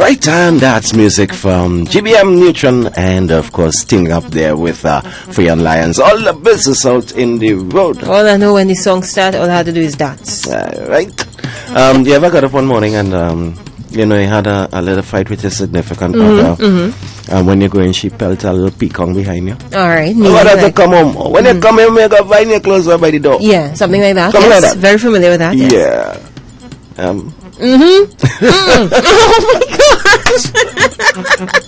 Right, and that's music from GBM Neutron, and of course, Sting up there with Free and Lions. All the business out in the road. All I know when the song starts, all I have to do is dance. Right. You ever got up one morning and you know, you had a little fight with a significant other, and when you go in, she pelt a little peacock behind you. All right. What have to come home? When you come home, you got find your clothes by the door. Yeah, something like that. Something yes, like that. Very familiar with that. Yes. Yeah. Oh my gosh.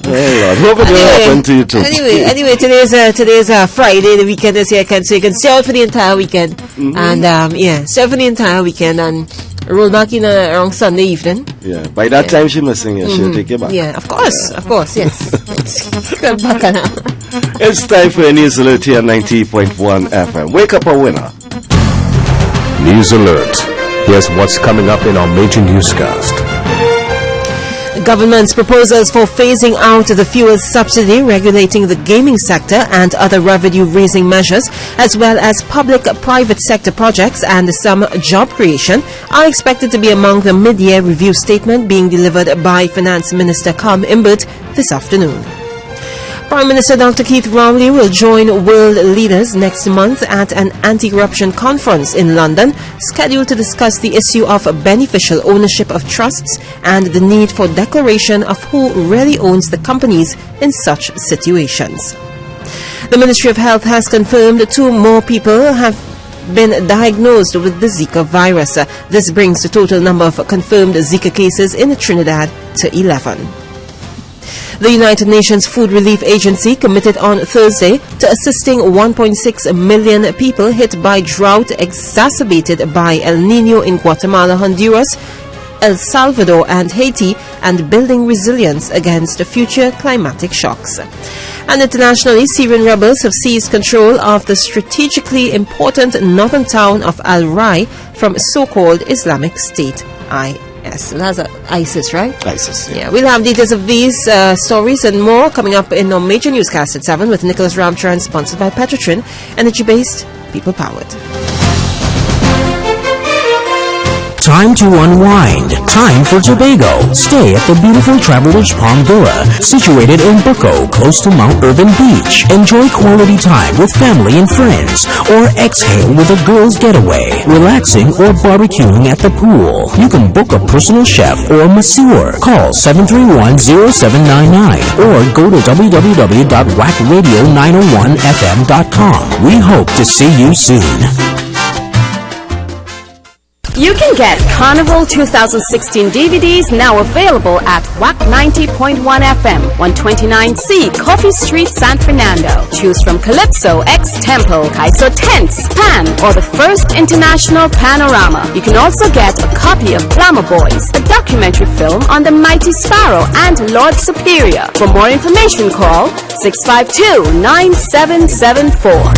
Oh Lord, hope it will happen to you too. Anyway, today's Friday. The weekend is here, so you can stay out for the entire weekend, and stay out for the entire weekend and roll back in around Sunday evening. Yeah, by that time she must sing. She'll take you back. Yeah, of course, yes. Good bacana. It's time for a news alert here, 90.1 FM. Wake up a winner. News alert. Here's what's coming up in our major newscast. Government's proposals for phasing out the fuel subsidy, regulating the gaming sector and other revenue-raising measures, as well as public-private sector projects and some job creation, are expected to be among the mid-year review statement being delivered by Finance Minister Carl Imbert this afternoon. Prime Minister Dr. Keith Rowley will join world leaders next month at an anti-corruption conference in London, scheduled to discuss the issue of beneficial ownership of trusts and the need for declaration of who really owns the companies in such situations. The Ministry of Health has confirmed 2 more people have been diagnosed with the Zika virus. This brings the total number of confirmed Zika cases in Trinidad to 11. The United Nations Food Relief Agency committed on Thursday to assisting 1.6 million people hit by drought exacerbated by El Nino in Guatemala, Honduras, El Salvador and Haiti, and building resilience against future climatic shocks. And internationally, Syrian rebels have seized control of the strategically important northern town of Al-Rai from so-called Islamic State IS. So that's ISIS, right? ISIS, yeah. We'll have details of these stories and more coming up in our major newscast at 7 with Nicholas Ramcharan, sponsored by Petrotrin, energy-based, people-powered. Time to unwind. Time for Tobago. Stay at the beautiful Travelers Palm Villa, situated in Bucco, close to Mount Urban Beach. Enjoy quality time with family and friends, or exhale with a girls' getaway, relaxing or barbecuing at the pool. You can book a personal chef or masseur. Call 731-0799 or go to www.wackradio901fm.com. We hope to see you soon. You can get Carnival 2016 DVDs now available at Wack 90.1 FM, 129C, Coffee Street, San Fernando. Choose from Calypso, X-Tempo, Kaiso Tents, Pan, or the first international panorama. You can also get a copy of Glamour Boys, a documentary film on the Mighty Sparrow and Lord Superior. For more information, call 652-9774.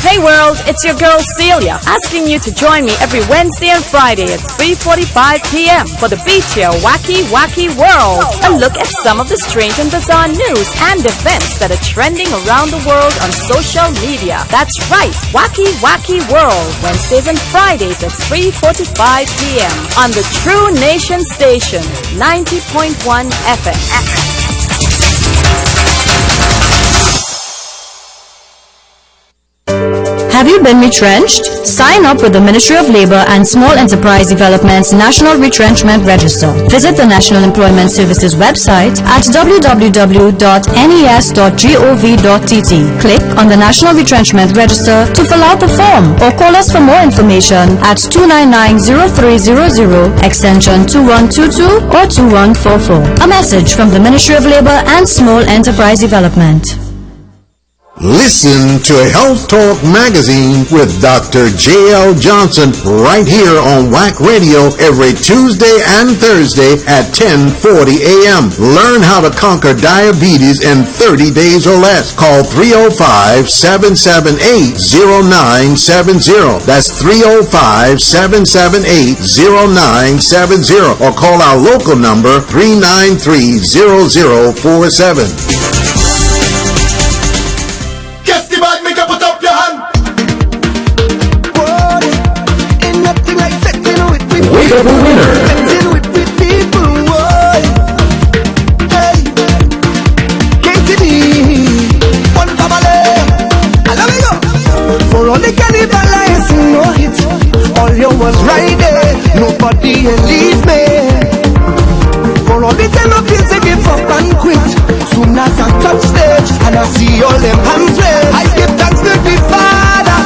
Hey world, it's your girl Celia, asking you to join me every Wednesday and Friday at 3:45 p.m. for the Beach Here Wacky Wacky World. A look at some of the strange and bizarre news and events that are trending around the world on social media. That's right, Wacky Wacky World, Wednesdays and Fridays at 3:45 p.m. on the True Nation Station, 90.1 FM. Have you been retrenched? Sign up with the Ministry of Labor and Small Enterprise Development's National Retrenchment Register. Visit the National Employment Services website at www.nes.gov.tt. Click on the National Retrenchment Register to fill out the form, or call us for more information at 299-0300, extension 2122 or 2144. A message from the Ministry of Labor and Small Enterprise Development. Listen to Health Talk Magazine with Dr. J.L. Johnson right here on Wack Radio every Tuesday and Thursday at 10:40 a.m. Learn how to conquer diabetes in 30 days or less. Call 305-778-0970. That's 305-778-0970. Or call our local number 393-0047. pick up a winner. Deal with people, boy. Hey, KTD, one family. And let me go. For all the cannibalize, no hit. All you was right there. Nobody ain't leave me. For all the time I feel to give up and quit. Soon as I touch stage and I see all them hands raised, I give thanks to the Father.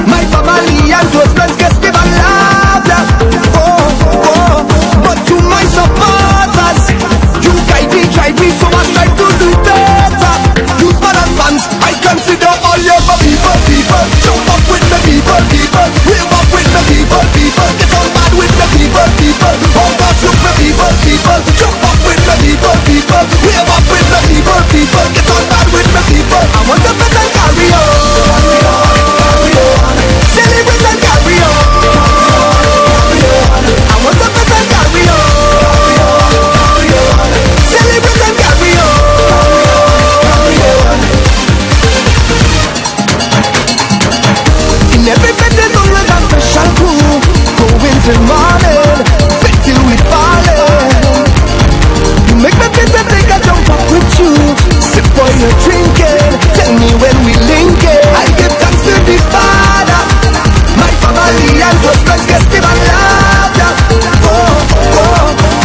My family and close friends get give and laughter. Oh, but to my supporters, you guide me, so I try to do better. You smart and fans, I consider all your people. Jump up with the people. Wave up with the people. Get all mad with the people. All gosh with the people. Jump up with the people. Wave up with the people. Get all mad with the people. I want to bet and carry on. Celebrate and carry on. I want to bet and carry on. Celebrate and carry on. In every bed there's always a special crew. Going till morning, fit till we falling. You make me fit to take a jump up with you. Sip while you're drinking. Tell me when we link it. I give thanks to the Father. My family and close friends get give and laughter. Oh,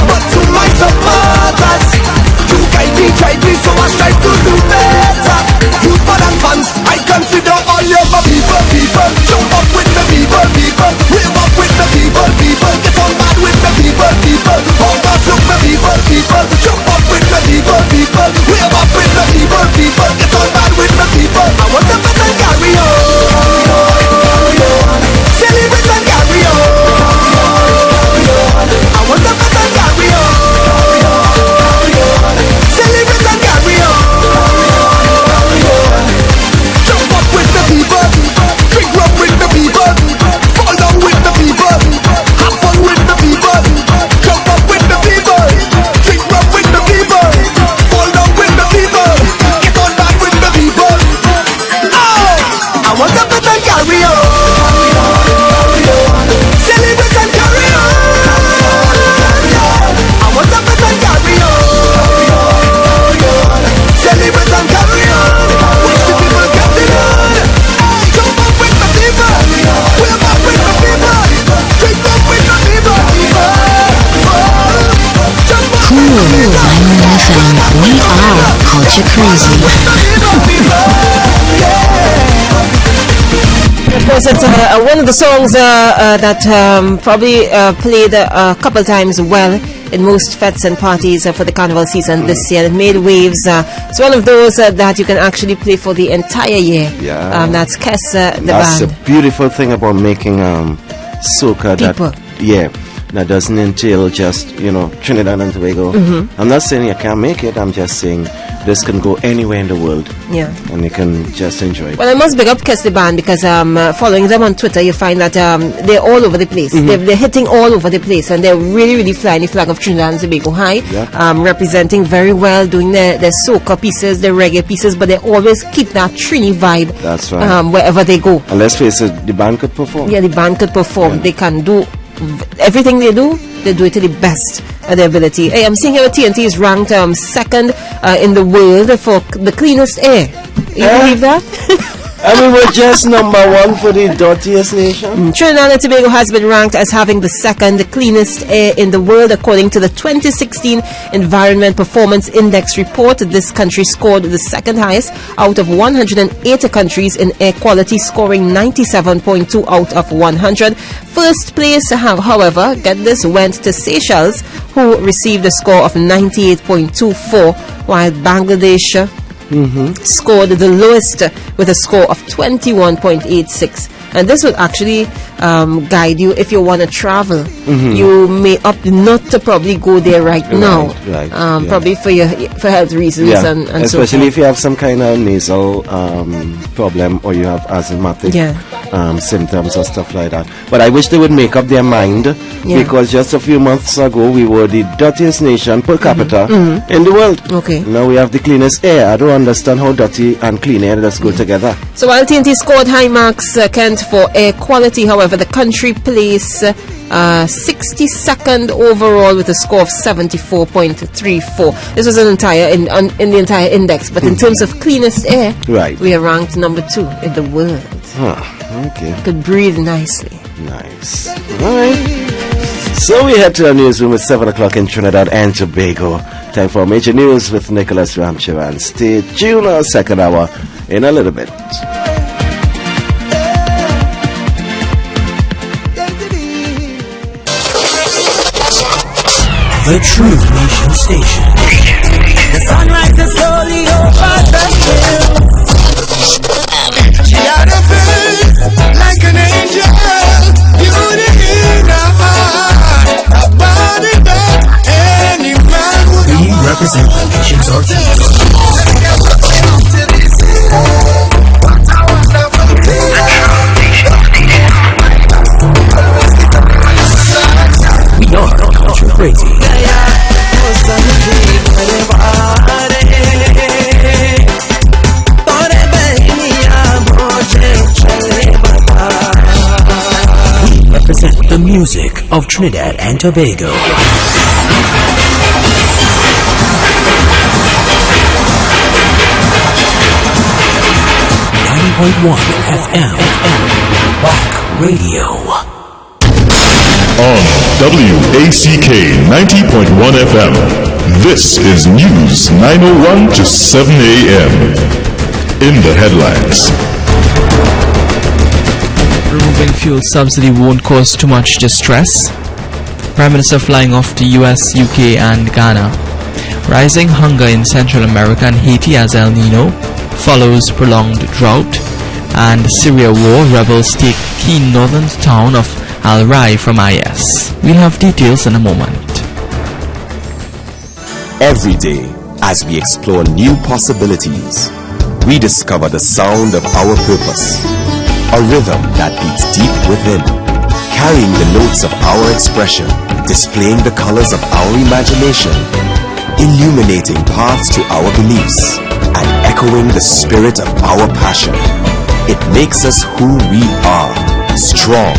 but to my supporters, you guide me, so I try to do better. You smart and fans, I consider all your people. Jump up with the people. Wave up with the people. Get all mad with the people. All gosh look the people. Jump up with the people. Wave up with the people. Get all mad with the people. I want to bet and carry on. Celebrate and carry on. I want to bet and carry on. Celebrate and carry on. Jump up with the people. Drink rum with the people. Fall down with the people. Have fun with the people. Jump up with the people. Drink rum with the people. Fall down with the people. Get on back with the people. Oh, I want to bet and carry on. Celebrate and carry on. I want to bet and carry on. Celebrate and carry on. Wish the people kept it on. Jump up with the people. Wave up with the people. Drink up with the people. Jump up with the people. Cool 91 FM. We are culture crazy. Of course, it's one of the songs that probably played a couple times well in most fetes and parties for the carnival season this year. It made waves. It's one of those that you can actually play for the entire year. Yeah. That's Kess, the That's band. a beautiful thing about making soca. Deeper. That doesn't entail just, Trinidad and Tobago. I'm not saying you can't make it. I'm just saying this can go anywhere in the world. Yeah. And you can just enjoy it. Well, I must big up Kess the band because following them on Twitter, you find that they're all over the place. They're hitting all over the place, and they're really flying the flag of Trinidad and Tobago high, representing very well, doing their soca pieces, their reggae pieces, but they always keep that Trini vibe. That's right. Wherever they go. And let's face it, the band could perform. Yeah, the band could perform. They can do everything they do it to the best of their ability. Hey, I'm seeing here TNT is ranked second in the world for the cleanest air. You believe that? And we were just number one for the dirtiest nation. Trinidad and Tobago has been ranked as having the second cleanest air in the world according to the 2016 Environment Performance Index report. This country scored the second highest out of 180 countries in air quality, scoring 97.2 out of 100. First place, however, get this, went to Seychelles, who received a score of 98.24, while Bangladesh scored the lowest with a score of 21.86. And this will actually guide you if you want to travel. You may opt not to probably go there right now. Probably for health reasons and so forth. Especially if you have some kind of nasal problem or you have asthmatic symptoms or stuff like that. But I wish they would make up their mind because just a few months ago we were the dirtiest nation per capita in the world. Okay. Now we have the cleanest air. I don't understand how dirty and clean air just go together. So while TNT scored high marks, Kent, for air quality, however, the country placed 62nd overall with a score of 74.34. This was in the entire index, but in terms of cleanest air, we are ranked number 2 in the world. Okay. Could breathe nicely. Nice. All right. So we head to our newsroom at 7 o'clock in Trinidad and Tobago. Time for major news with Nicholas Ramcharan. Stay tuned our second hour in a little bit. The True Nation Station. The sun rises slowly over the hills. She had a face like an angel, beauty in her heart, a body that any man would We represent the nation's artists. We are culture crazy. Represent the music of Trinidad and Tobago. 90.1 FM. Wack Radio. On WACK 90.1 FM, this is News 9:01 to 7 a.m. In the headlines. Removing fuel subsidy won't cause too much distress. Prime Minister flying off to US, UK and Ghana. Rising hunger in Central America and Haiti as El Nino follows prolonged drought. And Syria war, rebels take key northern town of Al-Rai from IS. We'll have details in a moment. Every day, as we explore new possibilities, we discover the sound of our purpose. A rhythm that beats deep within, carrying the notes of our expression, displaying the colors of our imagination, illuminating paths to our beliefs, and echoing the spirit of our passion. It makes us who we are, strong,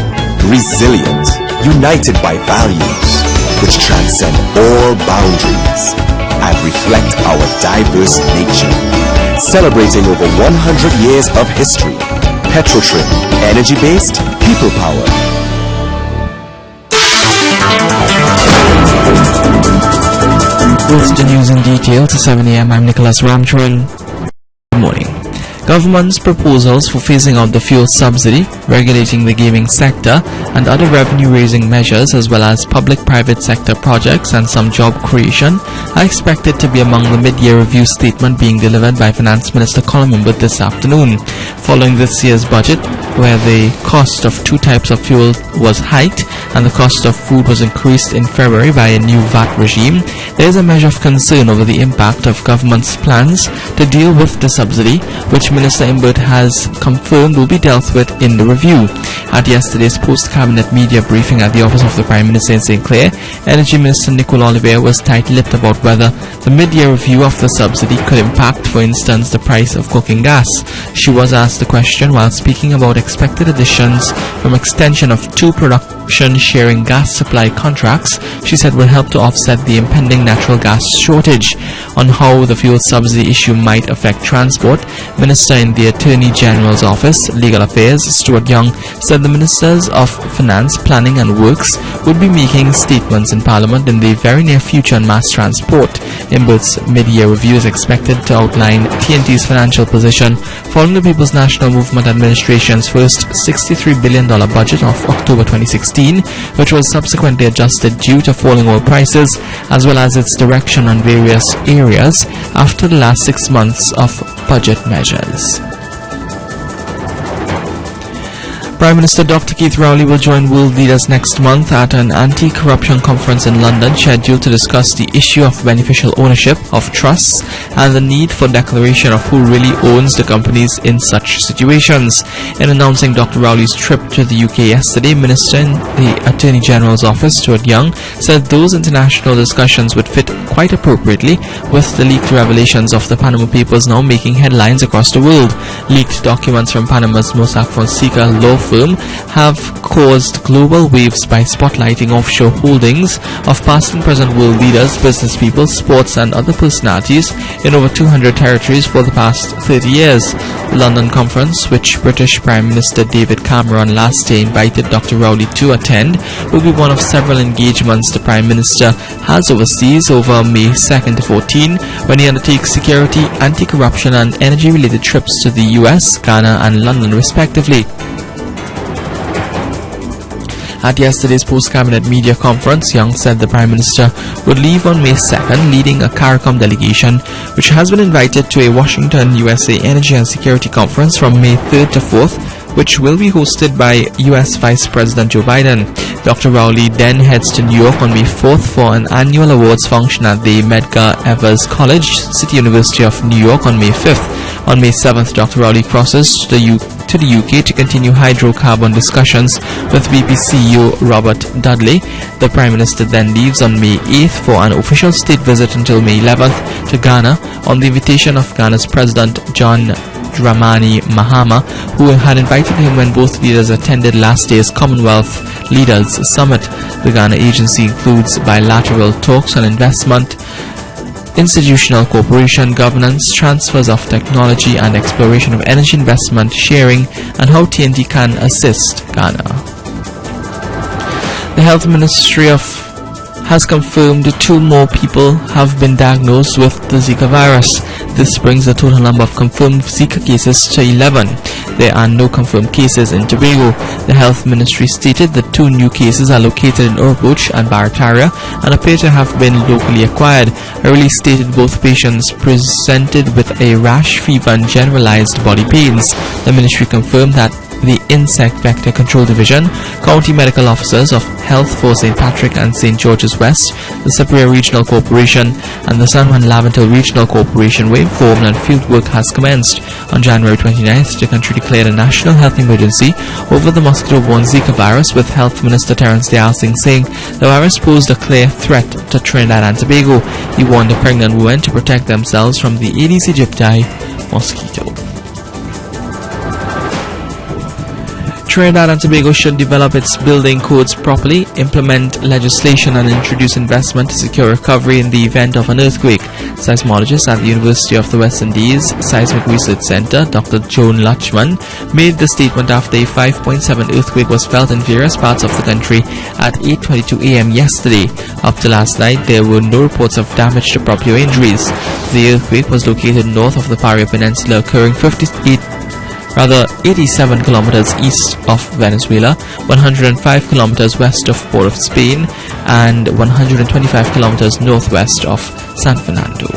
resilient, united by values which transcend all boundaries and reflect our diverse nature. Celebrating over 100 years of history, Petrotrin, energy-based, people power. With the news in detail to 7 a.m. I'm Nicholas Ramcharan. Good morning. Government's proposals for phasing out the fuel subsidy, regulating the gaming sector, and other revenue-raising measures, as well as public-private sector projects and some job creation, are expected to be among the mid-year review statement being delivered by Finance Minister Colin Imbut this afternoon. Following this year's budget, where the cost of two types of fuel was hiked and the cost of food was increased in February by a new VAT regime, there is a measure of concern over the impact of government's plans to deal with the subsidy, which Minister Imbut has confirmed will be dealt with in the review. At yesterday's post-cabinet media briefing at the office of the Prime Minister in St. Clair, Energy Minister Nicole Oliver was tight-lipped about whether the mid-year review of the subsidy could impact, for instance, the price of cooking gas. She was asked the question while speaking about expected additions from extension of two production-sharing gas supply contracts she said will help to offset the impending natural gas shortage. On how the fuel subsidy issue might affect transport, Minister in the Attorney General's Office, Legal Affairs, Stuart Young, said the Ministers of Finance, Planning and Works would be making statements in Parliament in the very near future on mass transport. Imbut's mid-year review is expected to outline TNT's financial position following the People's National Movement Administration's first $63 billion budget of October 2016, which was subsequently adjusted due to falling oil prices, as well as its direction on various areas after the last 6 months of budget measures. Prime Minister Dr. Keith Rowley will join world leaders next month at an anti-corruption conference in London scheduled to discuss the issue of beneficial ownership of trusts and the need for declaration of who really owns the companies in such situations. In announcing Dr. Rowley's trip to the UK yesterday, Minister in the Attorney General's Office, Stuart Young, said those international discussions would fit quite appropriately with the leaked revelations of the Panama Papers now making headlines across the world. Leaked documents from Panama's Mossack Fonseca law firm firm have caused global waves by spotlighting offshore holdings of past and present world leaders, business people, sports and other personalities in over 200 territories for the past 30 years. The London conference, which British Prime Minister David Cameron last year invited Dr. Rowley to attend, will be one of several engagements the Prime Minister has overseas over May 2nd to 14, when he undertakes security, anti-corruption and energy-related trips to the US, Ghana and London respectively. At yesterday's post-cabinet media conference, Young said the Prime Minister would leave on May 2nd, leading a CARICOM delegation which has been invited to a Washington, USA Energy and Security Conference from May 3rd to 4th, which will be hosted by US Vice President Joe Biden. Dr. Rowley then heads to New York on May 4th for an annual awards function at the Medgar Evers College, City University of New York on May 5th. On May 7th, Dr. Rowley crosses to the UK to continue hydrocarbon discussions with BP CEO Robert Dudley. The Prime Minister then leaves on May 8th for an official state visit until May 11th to Ghana on the invitation of Ghana's President John Dramani Mahama, who had invited him when both leaders attended last year's Commonwealth Leaders Summit. The Ghana agency includes bilateral talks on investment, institutional cooperation, governance, transfers of technology and exploration of energy investment, sharing, and how TNT can assist Ghana. The Health Ministry has confirmed 2 more people have been diagnosed with the Zika virus. This brings the total number of confirmed Zika cases to 11. There are no confirmed cases in Tobago. The Health Ministry stated that 2 new cases are located in Urbuch and Barataria and appear to have been locally acquired. A release stated both patients presented with a rash, fever and generalized body pains. The ministry confirmed that the Insect Vector Control Division, County Medical Officers of Health for St. Patrick and St. George's West, the Superior Regional Corporation and the San Juan Laventille Regional Corporation were informed and field work has commenced. On January 29th, the country declared a national health emergency over the mosquito-borne Zika virus, with Health Minister Terence Dayal Singh saying the virus posed a clear threat to Trinidad and Tobago. He warned the pregnant women to protect themselves from the Aedes aegypti mosquito. Trinidad and Tobago should develop its building codes properly, implement legislation and introduce investment to secure recovery in the event of an earthquake. Seismologist at the University of the West Indies Seismic Research Center, Dr. Joan Lutchman, made the statement after a 5.7 earthquake was felt in various parts of the country at 8:22 a.m. yesterday. Up to last night, there were no reports of damage to property or injuries. The earthquake was located north of the Paria Peninsula, occurring 87 kilometers east of Venezuela, 105 kilometers west of Port of Spain, and 125 kilometers northwest of San Fernando.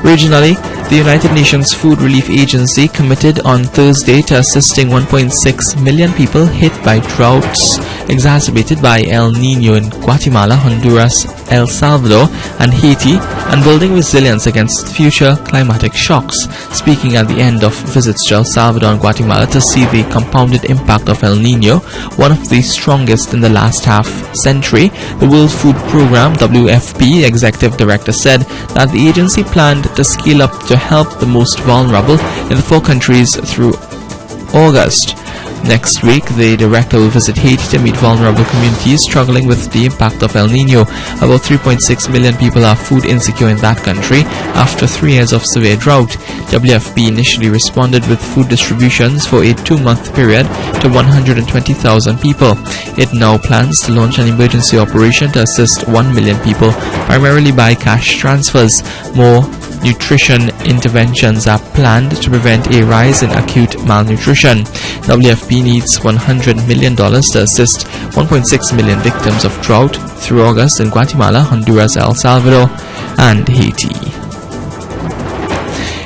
Regionally, the United Nations Food Relief Agency committed on Thursday to assisting 1.6 million people hit by droughts exacerbated by El Niño in Guatemala, Honduras, El Salvador, and Haiti, and building resilience against future climatic shocks. Speaking at the end of visits to El Salvador and Guatemala to see the compounded impact of El Niño, one of the strongest in the last half century, the World Food Programme WFP executive director said that the agency planned to scale up to help the most vulnerable in the 4 countries through August. Next week, the director will visit Haiti to meet vulnerable communities struggling with the impact of El Niño. About 3.6 million people are food insecure in that country after 3 years of severe drought. WFP initially responded with food distributions for a 2-month period to 120,000 people. It now plans to launch an emergency operation to assist 1 million people, primarily by cash transfers. More nutrition interventions are planned to prevent a rise in acute malnutrition. WFP needs $100 million to assist 1.6 million victims of drought through August in Guatemala, Honduras, El Salvador, and Haiti.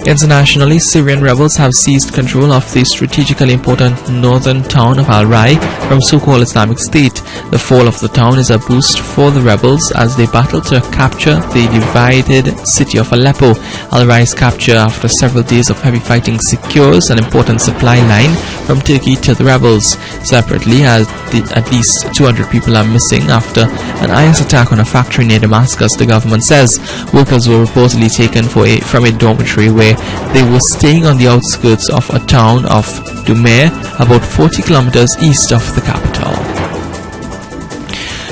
Internationally, Syrian rebels have seized control of the strategically important northern town of Al-Rai from so-called Islamic State. The fall of the town is a boost for the rebels as they battle to capture the divided city of Aleppo. Al-Rai's capture after several days of heavy fighting secures an important supply line from Turkey to the rebels. Separately, at least 200 people are missing after an IS attack on a factory near Damascus, the government says. Workers were reportedly taken from a dormitory where they were staying on the outskirts of a town of Dumaire, about 40 kilometers east of the capital.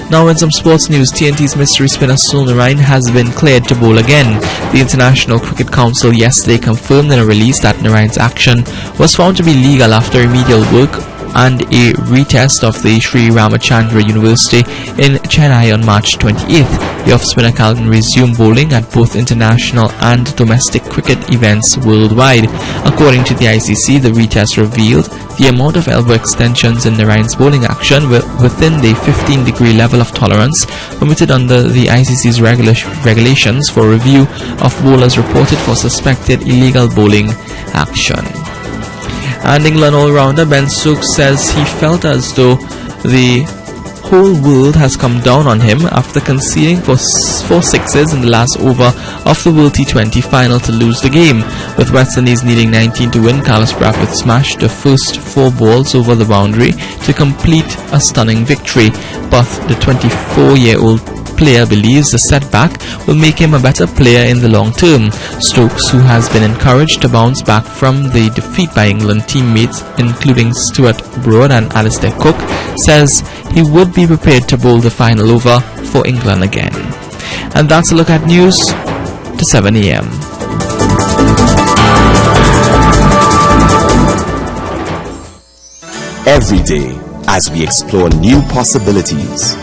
Now in some sports news, TNT's mystery spinner Sul Narain has been cleared to bowl again. The International Cricket Council yesterday confirmed in a release that Narain's action was found to be legal after remedial work and a retest of the Sri Ramachandra University in Chennai on March 28th. The off-spinner can resume bowling at both international and domestic cricket events worldwide. According to the ICC, the retest revealed the amount of elbow extensions in Narain's bowling action were within the 15-degree level of tolerance permitted under the ICC's regulations for review of bowlers reported for suspected illegal bowling action. And England all-rounder Ben Stokes says he felt as though the whole world has come down on him after conceding for 4 sixes in the last over of the World T20 final to lose the game. With West Indies needing 19 to win, Carlos Bradford smashed the first 4 balls over the boundary to complete a stunning victory. But the 24-year-old player believes the setback will make him a better player in the long term. Stokes, who has been encouraged to bounce back from the defeat by England teammates including Stuart Broad and Alistair Cook, says he would be prepared to bowl the final over for England again. And that's a look at news to 7 a.m. Every day, as we explore new possibilities,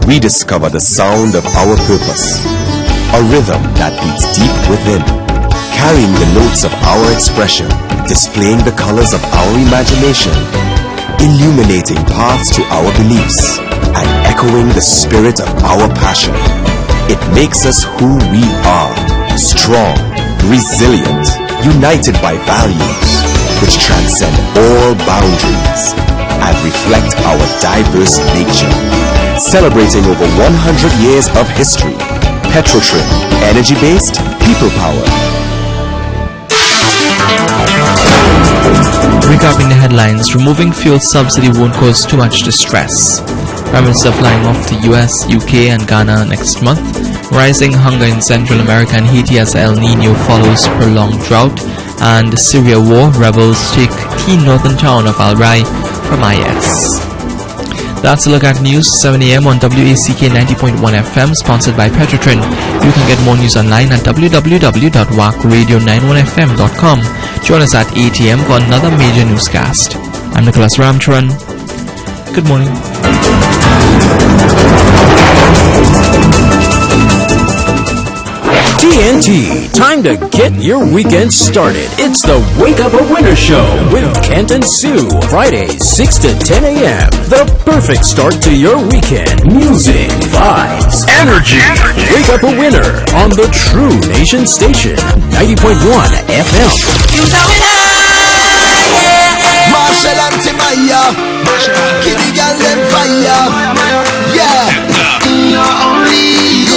we discover the sound of our purpose, a rhythm that beats deep within, carrying the notes of our expression, displaying the colors of our imagination, illuminating paths to our beliefs, and echoing the spirit of our passion. It makes us who we are, strong, resilient, united by values which transcend all boundaries and reflect our diverse nature. Celebrating over 100 years of history. Petrotrin, energy-based, people power. Recapping the headlines, removing fuel subsidy won't cause too much distress. Prime Minister flying off to US, UK and Ghana next month. Rising hunger in Central America and Haiti as El Nino follows prolonged drought. And Syria war, rebels take key northern town of Al-Rai from IS. That's a look at news 7 a.m. on WACK 90.1 FM, sponsored by Petrotrin. You can get more news online at www.wackradio91fm.com. Join us at 8 a.m. for another major newscast. I'm Nicholas Ramcharan. Good morning. TNT, time to get your weekend started. It's the Wake Up a Winner Show with Kent and Sue. Fridays, 6 to 10 a.m. The perfect start to your weekend. Music, vibes, energy. Wake Up a Winner on the True Nation Station, 90.1 FM. You know it, Marshall and Timaya, Kitty Gal and Fire. Yeah,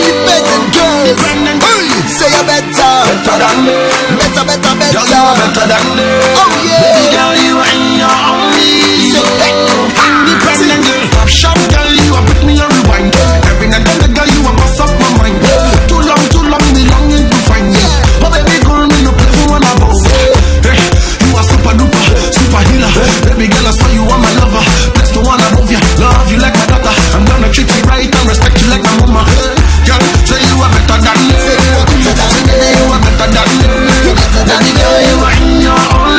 independent girls. Say you better than me. Better than me. Oh yeah. Baby girl, you ain't your only. Independent girl. Shop girl, you a put me on rewind. Every night and the girl, you a bust up my mind. Too long, the longing to find you. Oh baby girl, me no play for one above. You a super duper, super healer. Baby girl, I saw you are my lover. That's the one above you. Love you like my daughter. I'm gonna treat you right and respect you like my mama. Girl, say you are better than me. You are better than me. You are better than me. You are in your own.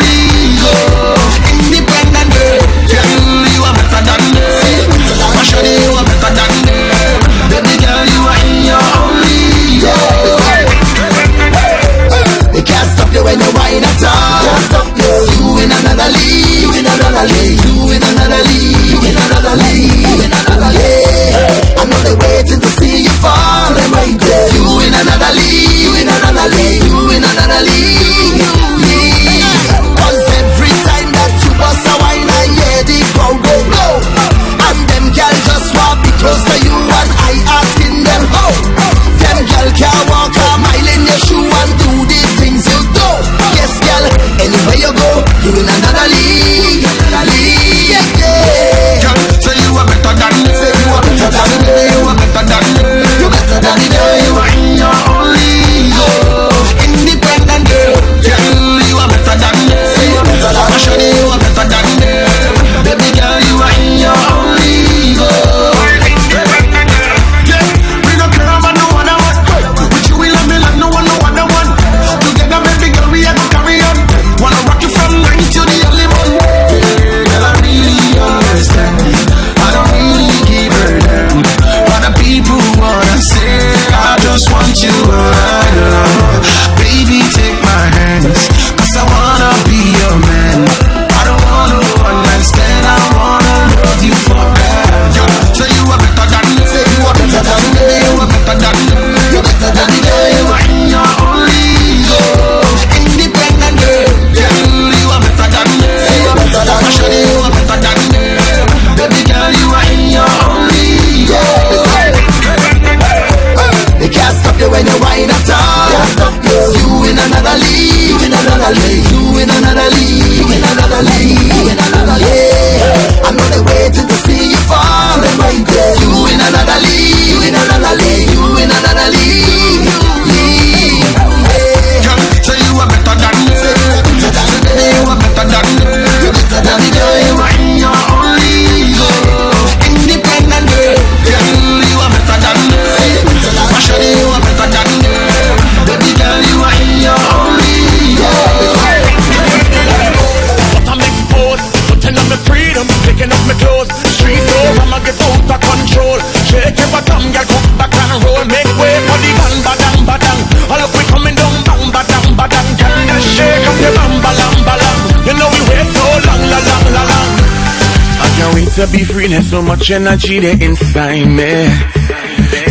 to be free, there's so much energy there inside me.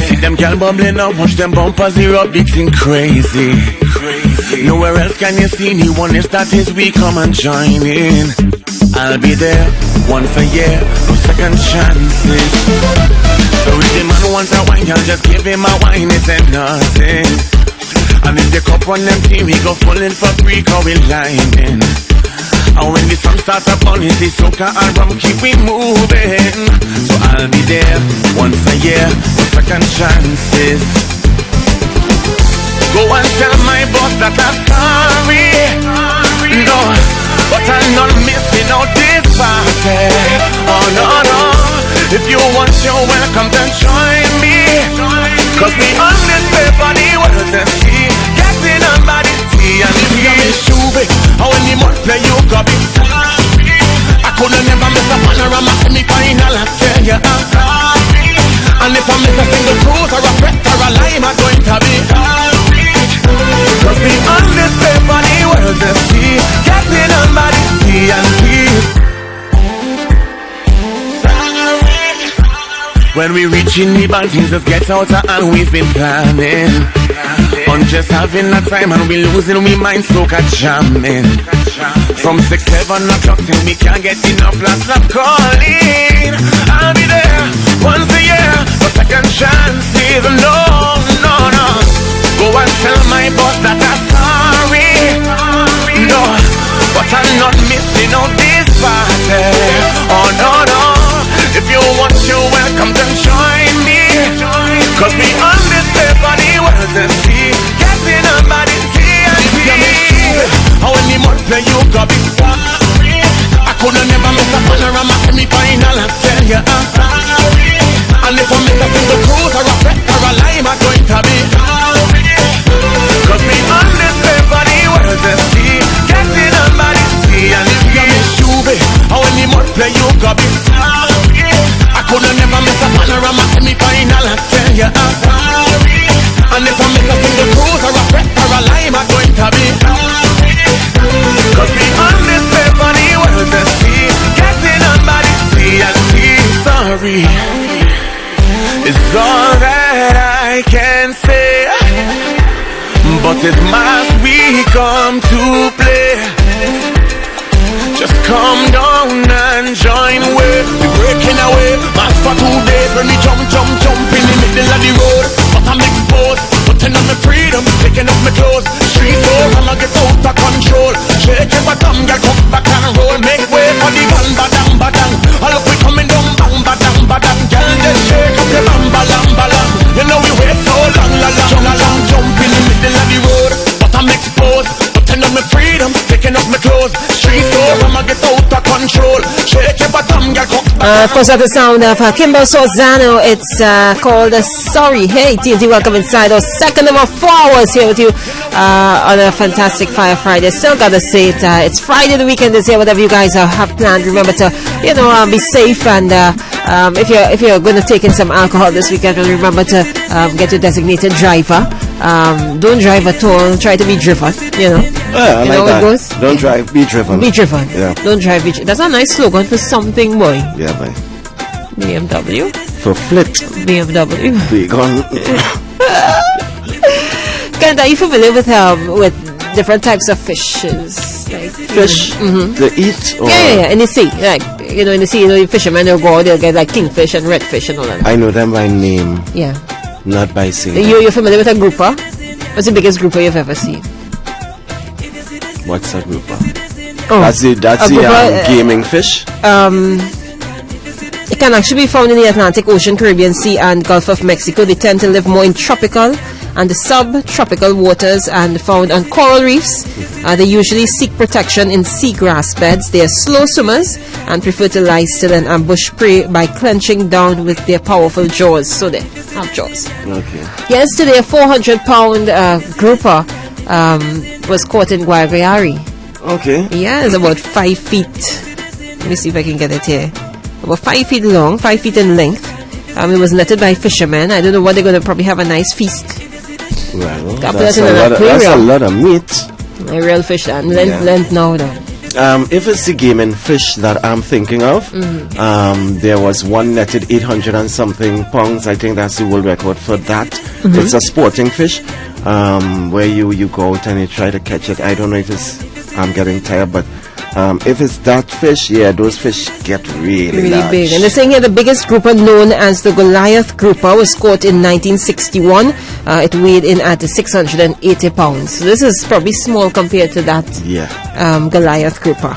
See them gal bubbling up, watch them bumpers erupt, beating crazy. Nowhere else can you see anyone if that is we come and join in. I'll be there once a year, no second chances. So if the man wants a wine, I'll just give him a wine, it's nothing. And if the cup on them team, he go full in for free, cause we lining. And when the sun starts up on it, the soca and rum keep we moving. So I'll be there once a year, no second chances. Go and tell my boss that I'm sorry. No, but I'm not missing out this party. Oh no, no. If you want, you're welcome to join me. Cause we on this paper, the world to see. Getting on by the tea and the tea. I'm stupid. How any month play you got be sorry. I coulda never miss a panorama semi-final, I tell you I'm sorry. And if I miss a single cruise or a pet or a lime, I'm going to be sorry. Cause we on this paper, the world to see. Getting on by the tea and tea. When we reach in the band, things just get out of hand, we've been planning on just having a time, and we losing we mind soca jamming. From 6, 7 o'clock till we can't get enough, last stop calling. I'll be there once a year, for second chances. No, no, no. Go and tell my boss that I'm sorry. No, but I'm not missing out this party. Oh no, no. If you want, you're welcome to join me. Cause we on this paper, the world to see. Getting on by the tea and tea. How any month play you got be sorry. I coulda never miss a panorama semi-final, I tell you I'm sorry. And if I miss a single cruise or a pet or a lime, I'm going to be sorry. Cause we on this paper, the world to see. Getting on by the tea and tea. How any month play you got be sorry. I coulda never miss a panorama semi-final, I tell you I'm sorry. And if I miss a single cruise or a pet or a lime, I'm going to be sorry. Cause we on this paper, the world to see. Getting on by the tea and tea. Sorry it's all that I can say, but it's mass we come to play. Just come down and join with. We breaking away, mass for 2 days. When we jump in the middle of the road. But I'm exposed, putting on my freedom, taking off my clothes. Street soul, I'ma get out of control. Shake your bottom, girl, come back and roll. Make way for the gun, badang, badang. All up we coming down, bang, badang, badang. Girl, just shake up your bam, balam, balam. You know we wait so long, la, la, la, la. Jump in the middle of the road. But I'm exposed, putting on my freedom, taking off my clothes. Street soul, I'ma get out of control. Shake your bottom, girl, come back. Of course, at the sound of Kimbo Sorzano, it's called Sorry. Hey, TNT, welcome inside our second of our 4 hours here with you on a fantastic Fire Friday. Still gotta say it, it's Friday, the weekend is here. Whatever you guys have planned, remember to, be safe. And if you're going to take in some alcohol this weekend, remember to get your designated driver. Don't drive at all. Try to be driven. Yeah, I like know that. It goes? Don't drive, be driven. Be driven. Yeah. Don't drive, be driven. That's a nice slogan for something, boy. Yeah, boy. BMW. For flit. BMW. Be gone. Kent, are you familiar with different types of fishes? Like fish to eat? Or? Yeah, in the sea. Like, in the sea, the fishermen will go, they'll get like kingfish and redfish and all that. I know them by name. Yeah. Not by seeing. You're familiar with a grouper? What's the biggest grouper you've ever seen? What's a grouper? Oh, that's the gaming fish? It can actually be found in the Atlantic Ocean, Caribbean Sea and Gulf of Mexico. They tend to live more in tropical and subtropical waters and found on coral reefs. They usually seek protection in seagrass beds. They are slow swimmers and prefer to lie still and ambush prey by clenching down with their powerful jaws. So they have jaws. Okay. Yesterday, a 400-pound grouper was caught in Guaviare. Okay. Yeah, it's about 5 feet. Let me see if I can get it here. About 5 feet long, 5 feet in length. It was netted by fishermen. I don't know what they're going to probably have a nice feast. Well, that's a lot of meat. A real fish and length now. If it's the gaming fish that I'm thinking of, there was one netted 800 and something pounds. I think that's the world record for that. It's a sporting fish, where you go out and you try to catch it. I don't know if I'm getting tired, but if it's that fish, yeah, those fish get really large. Big. And they're saying here the biggest grouper known as the Goliath grouper was caught in 1961. It weighed in at 680 pounds. So this is probably small compared to that Goliath grouper.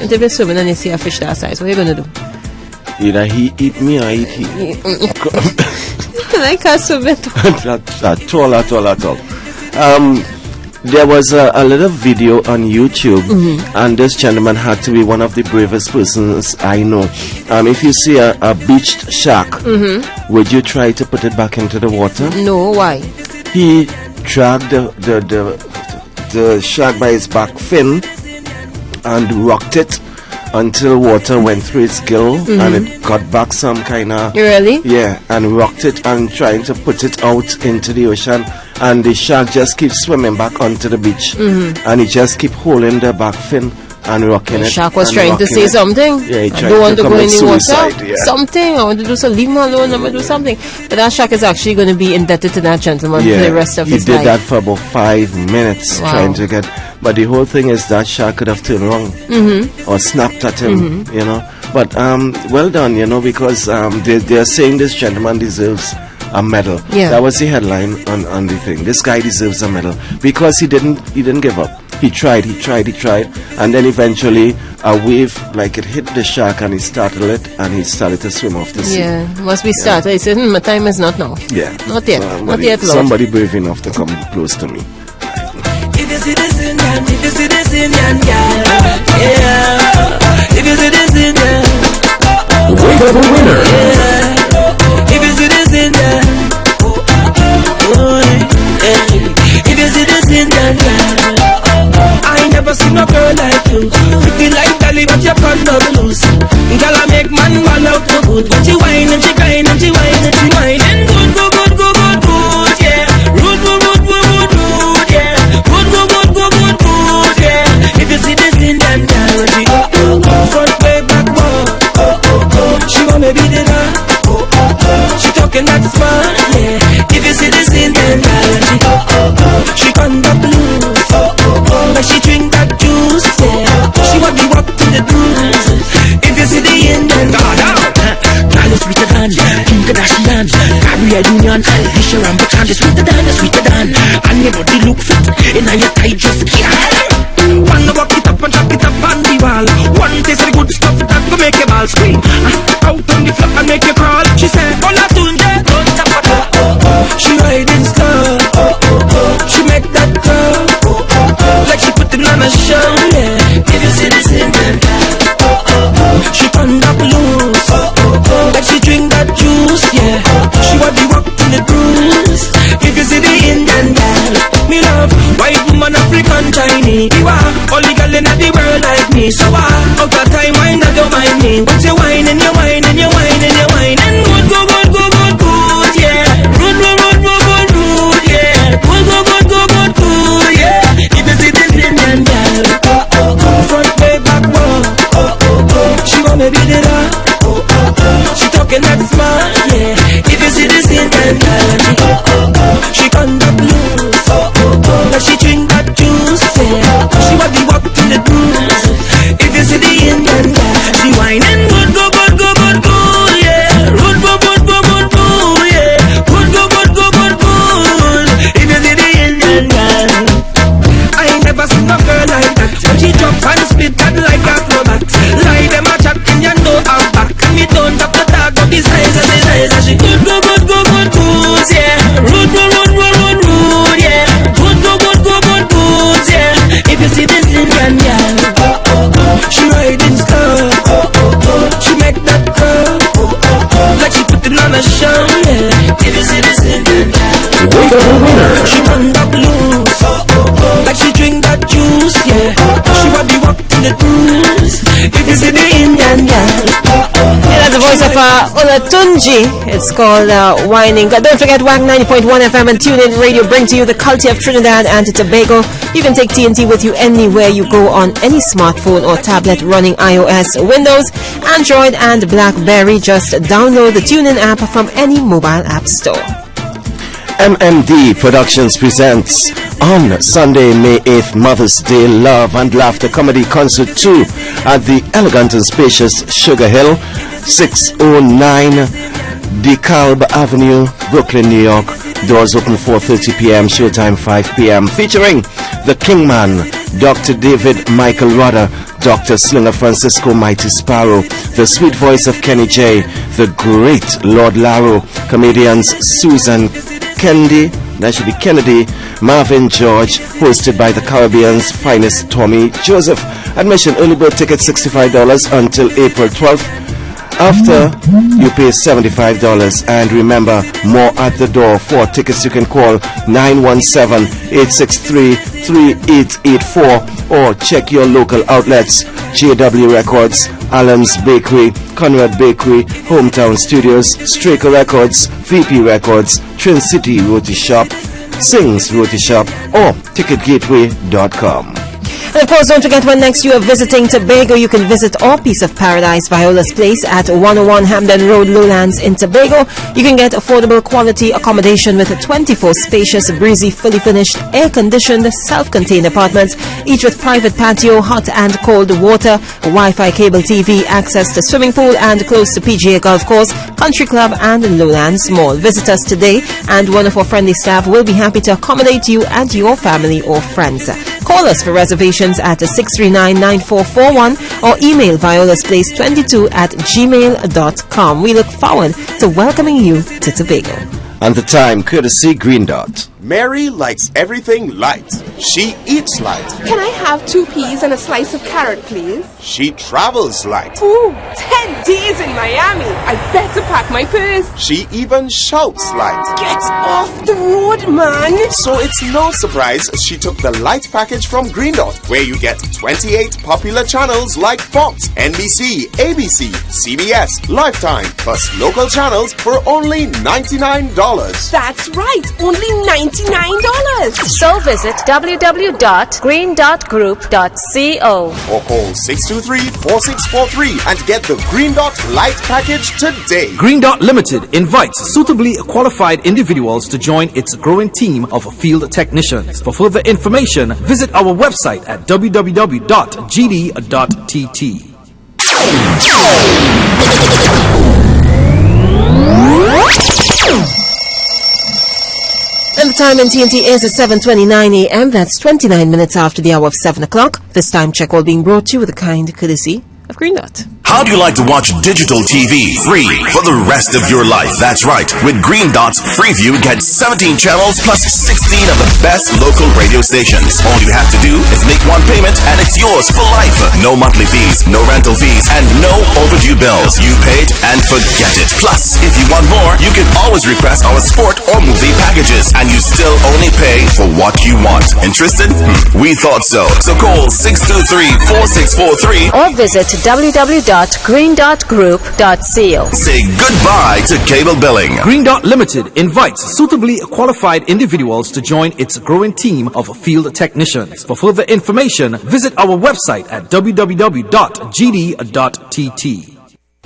And if you're swimming and you see a fish that size, what are you going to do? Either he eat me or I eat he. I can't swim at all. There was a little video on YouTube, and this gentleman had to be one of the bravest persons I know. If you see a beached shark, would you try to put it back into the water? No, why? He dragged the shark by its back fin and rocked it until water went through its gill, and it got back some kind of... Really? Yeah, and rocked it and trying to put it out into the ocean. And the shark just keeps swimming back onto the beach, and he just keep holding the back fin and rocking it. The shark was trying to say something. Yeah, he tried I don't want to go in the suicide, water. Something. I want to do something. Leave him alone. I'm going to do something. But that shark is actually going to be indebted to that gentleman for the rest of his life. He did that for about 5 minutes trying to get... But the whole thing is that shark could have turned around or snapped at him, you know. But well done, you know, because they're saying this gentleman deserves a medal. That was the headline on the thing. This guy deserves a medal because he didn't give up. He tried, and then eventually a wave, like it hit the shark and he started it, and he started to swim off the sea. Must be started. He said, my time is not now. Not yet. Not yet, Lord. Somebody brave enough to come close to me. If you see this Indian, if you see this Indian girl, if you see this Indian, wake up a winner. If you see this Indian, if you see this Indian girl, I never seen a girl like you. Pretty like Dolly, but your condom loose. Girl, I make man fall out no good. When she whine and she grind and she whine and she whine and good, yeah. Rude, yeah. Good, yeah. If you see this Indian girl, when she go, front way, back wall, she want me beat it up. She talking that smart, yeah. If you see this Indian girl, when she go, she conduct blues. Like she drink that juice, yeah. She want me walk to the blues. If you see the Indian girl, girl is sweeter than Kim Kardashian, Gabrielle Union, Alicia Rambutan, is sweeter than, and your body look fit in a your tight dress, girl. One walk it up and drop it up on the wall. One taste of the good stuff that will make your ball scream. Out on the floor and make you crawl. She said, "Hola, tunde, don't stop at all." She riding slow. She make that girl like she putting on a show. Yeah. If you see this Indian girl, she turn up loose, like she drink that juice. Yeah. She want the walk to the bruise. If you see the Indian girl, me love white woman, African, Chinese. You are only girl in the world like me. So out of time, wine that don't mind me. Once you whine and you whine and you whine and you whine and good, yeah. Good, yeah. Good, yeah. If you see this Indian girl, front way, back wall, she want me beat it up. She talking that smart, yeah. If you see this Indian girl, she conduct blues, like she drink that juice, yeah. She want me walk to the blues. If you see the Indian girl, she whine and good, yeah. Good, yeah. Good. If you see the Indian girl, I ain't never seen a girl like that. When she drop and spit that like a acrobat. Lie them a chat and you know I'm back. And me don't have to talk about the size and she good, yeah. Rude, voice of Olatunji. It's called Whining. Don't forget Wack 90.1 FM and TuneIn Radio bring to you the culture of Trinidad and Tobago. You can take TNT with you anywhere you go on any smartphone or tablet running iOS, Windows, Android and BlackBerry. Just download the TuneIn app from any mobile app store. MMD Productions presents on Sunday, May 8th, Mother's Day Love and Laughter Comedy Concert 2 at the elegant and spacious Sugar Hill, 609 DeKalb Avenue, Brooklyn, New York. Doors open 4:30 p.m., showtime 5 p.m. Featuring the Kingman, Dr. David Michael Rodder, Dr. Slinger Francisco Mighty Sparrow, the sweet voice of Kenny J, the great Lord Laro, comedians Susan Kennedy, that should be Kennedy, Marvin George, hosted by the Caribbean's finest Tommy Joseph. Admission early bird ticket $65 until April 12th. After, you pay $75. And remember, more at the door. For tickets, you can call 917-863-3884 or check your local outlets. JW Records, Allen's Bakery, Conrad Bakery, Hometown Studios, Straker Records, VP Records, Trin City Roti Shop, Sings Roti Shop, or ticketgateway.com. And of course, don't forget, when next you are visiting Tobago, you can visit All Piece of Paradise Viola's Place at 101 Hamden Road, Lowlands in Tobago. You can get affordable quality accommodation with 24 spacious, breezy, fully finished, air-conditioned, self-contained apartments, each with private patio, hot and cold water, Wi-Fi, cable TV, access to swimming pool, and close to PGA Golf Course, Country Club, and Lowlands Mall. Visit us today, and one of our friendly staff will be happy to accommodate you and your family or friends. Call us for reservations at 639-9441 or email violasplace22@gmail.com. We look forward to welcoming you to Tobago. And the time, courtesy Green Dot. Mary likes everything light. She eats light. Can I have 2 peas and a slice of carrot, please? She travels light. Ooh, 10 days in Miami. I better pack my purse. She even shouts light. Get off the road, man. So it's no surprise she took the light package from Green Dot, where you get 28 popular channels like Fox, NBC, ABC, CBS, Lifetime, plus local channels for only $99. That's right, only $99. So visit www.greendotgroup.co or call 623-4643 and get the Green Dot Light Package today. Green Dot Limited invites suitably qualified individuals to join its growing team of field technicians. For further information, visit our website at www.gd.tt. And the time in TNT is at 7:29 a.m. That's 29 minutes after the hour of 7 o'clock. This time check all being brought to you with a kind courtesy of Green Dot. How do you like to watch digital TV free for the rest of your life? That's right. With Green Dot's Freeview, get 17 channels plus 16 of the best local radio stations. All you have to do is make one payment and it's yours for life. No monthly fees, no rental fees, and no overdue bills. You paid and forget it. Plus, if you want more, you can always request our sport or movie packages and you still only pay for what you want. Interested? We thought so. So call 623-4643 or visit www.greendotgroup.co. Say goodbye to cable billing. Green Dot Limited invites suitably qualified individuals to join its growing team of field technicians. For further information, visit our website at www.gd.tt.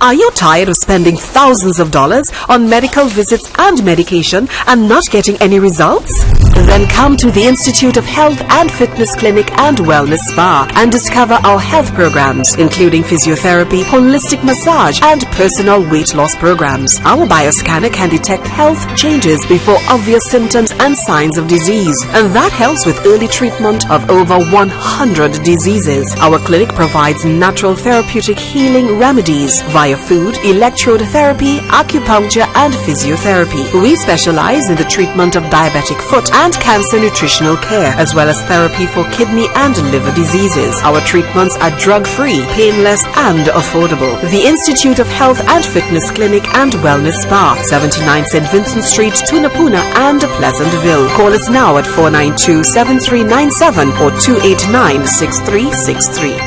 Are you tired of spending thousands of dollars on medical visits and medication and not getting any results? Then come to the Institute of Health and Fitness Clinic and Wellness Spa and discover our health programs, including physiotherapy, holistic massage, and personal weight loss programs. Our bioscanner can detect health changes before obvious symptoms and signs of disease, and that helps with early treatment of over 100 diseases. Our clinic provides natural therapeutic healing remedies via food, electrode therapy, acupuncture, and physiotherapy. We specialize in the treatment of diabetic foot and cancer nutritional care, as well as therapy for kidney and liver diseases. Our treatments are drug-free, painless, and affordable. The Institute of Health and Fitness Clinic and Wellness Spa, 79 St. Vincent Street, Tunapuna and Pleasantville. Call us now at 492-7397 or 289-6363.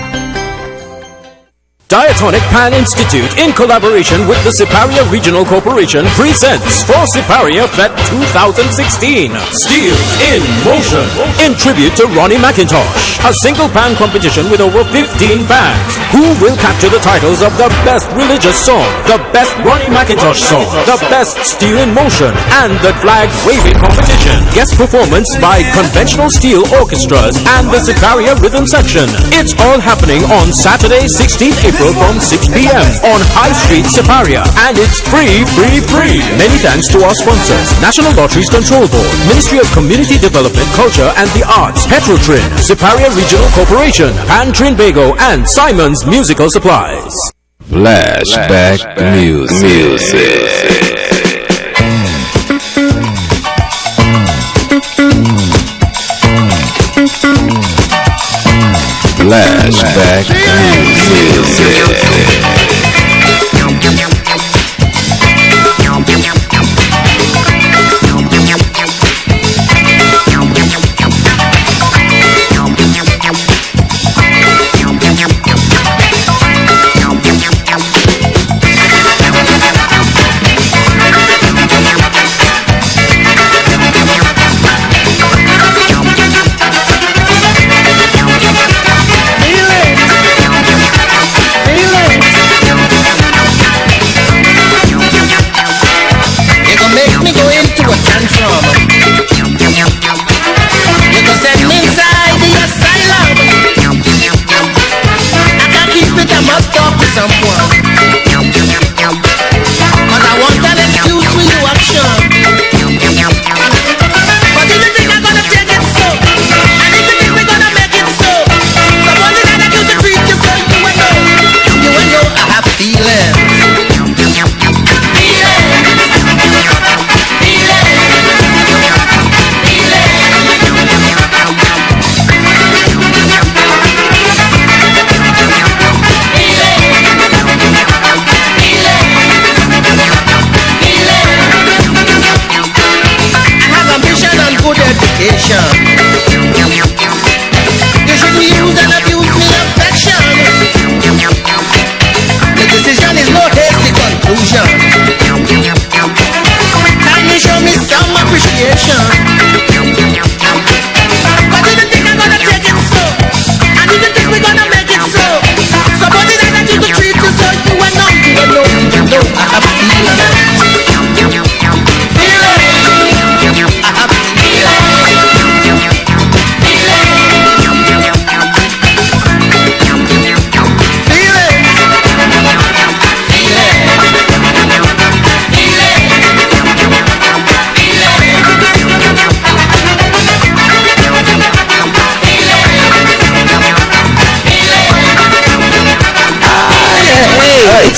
Diatonic Pan Institute, in collaboration with the Siparia Regional Corporation, presents For Siparia Fest 2016, Steel in Motion, in tribute to Ronnie McIntosh. A single pan competition with over 15 pans. Who will capture the titles of the best religious song, the best Ronnie McIntosh song, the best Steel in Motion, and the flag waving competition? Guest performance by conventional steel orchestras and the Siparia Rhythm Section. It's all happening on Saturday, 16th April from 6 p.m. on High Street, Siparia. And it's free. Many thanks to our sponsors: National Lotteries Control Board, Ministry of Community Development, Culture and the Arts, Petrotrin, Siparia Regional Corporation, Pan Trinidad and Simon's Musical Supplies. Flashback music. Flashback music.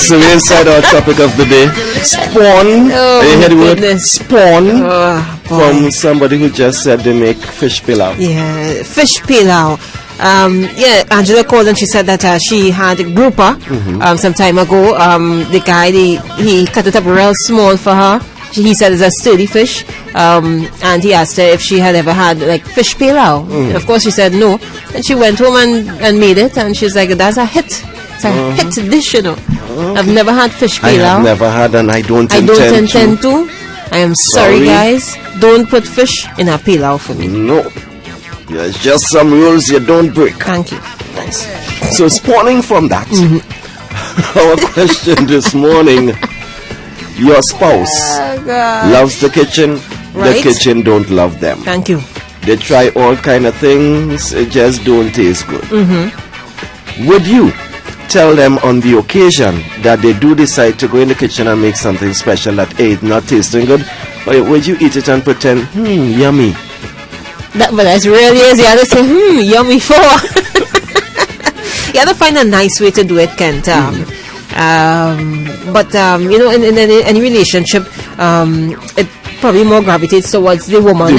So we're inside our topic of the day. Spawn. You hear the word spawn from somebody who just said they make fish pilau. Yeah, fish pilau. Angela called and she said that she had a grouper some time ago. The guy, he cut it up real small for her. He said it's a sturdy fish. And he asked her if she had ever had like fish pilau. Of course she said no. And she went home and made it, and she's like, that's a hit. It's a hit dish, you know. I've never had fish pilau. I have never had, and I don't intend to. I am sorry, guys. Don't put fish in a pilau for me. No. There's just some rules you don't break. Thank you. Nice. So spawning from that, our question this morning: your spouse loves the kitchen, the kitchen don't love them. Thank you. They try all kind of things, it just don't taste good. Would you tell them on the occasion that they do decide to go in the kitchen and make something special that it's not tasting good, or would you eat it and pretend, yummy? But that's really easy. You have to say, yummy for. You have to find a nice way to do it, Kent. But you know, in any relationship, it probably more gravitates towards the woman,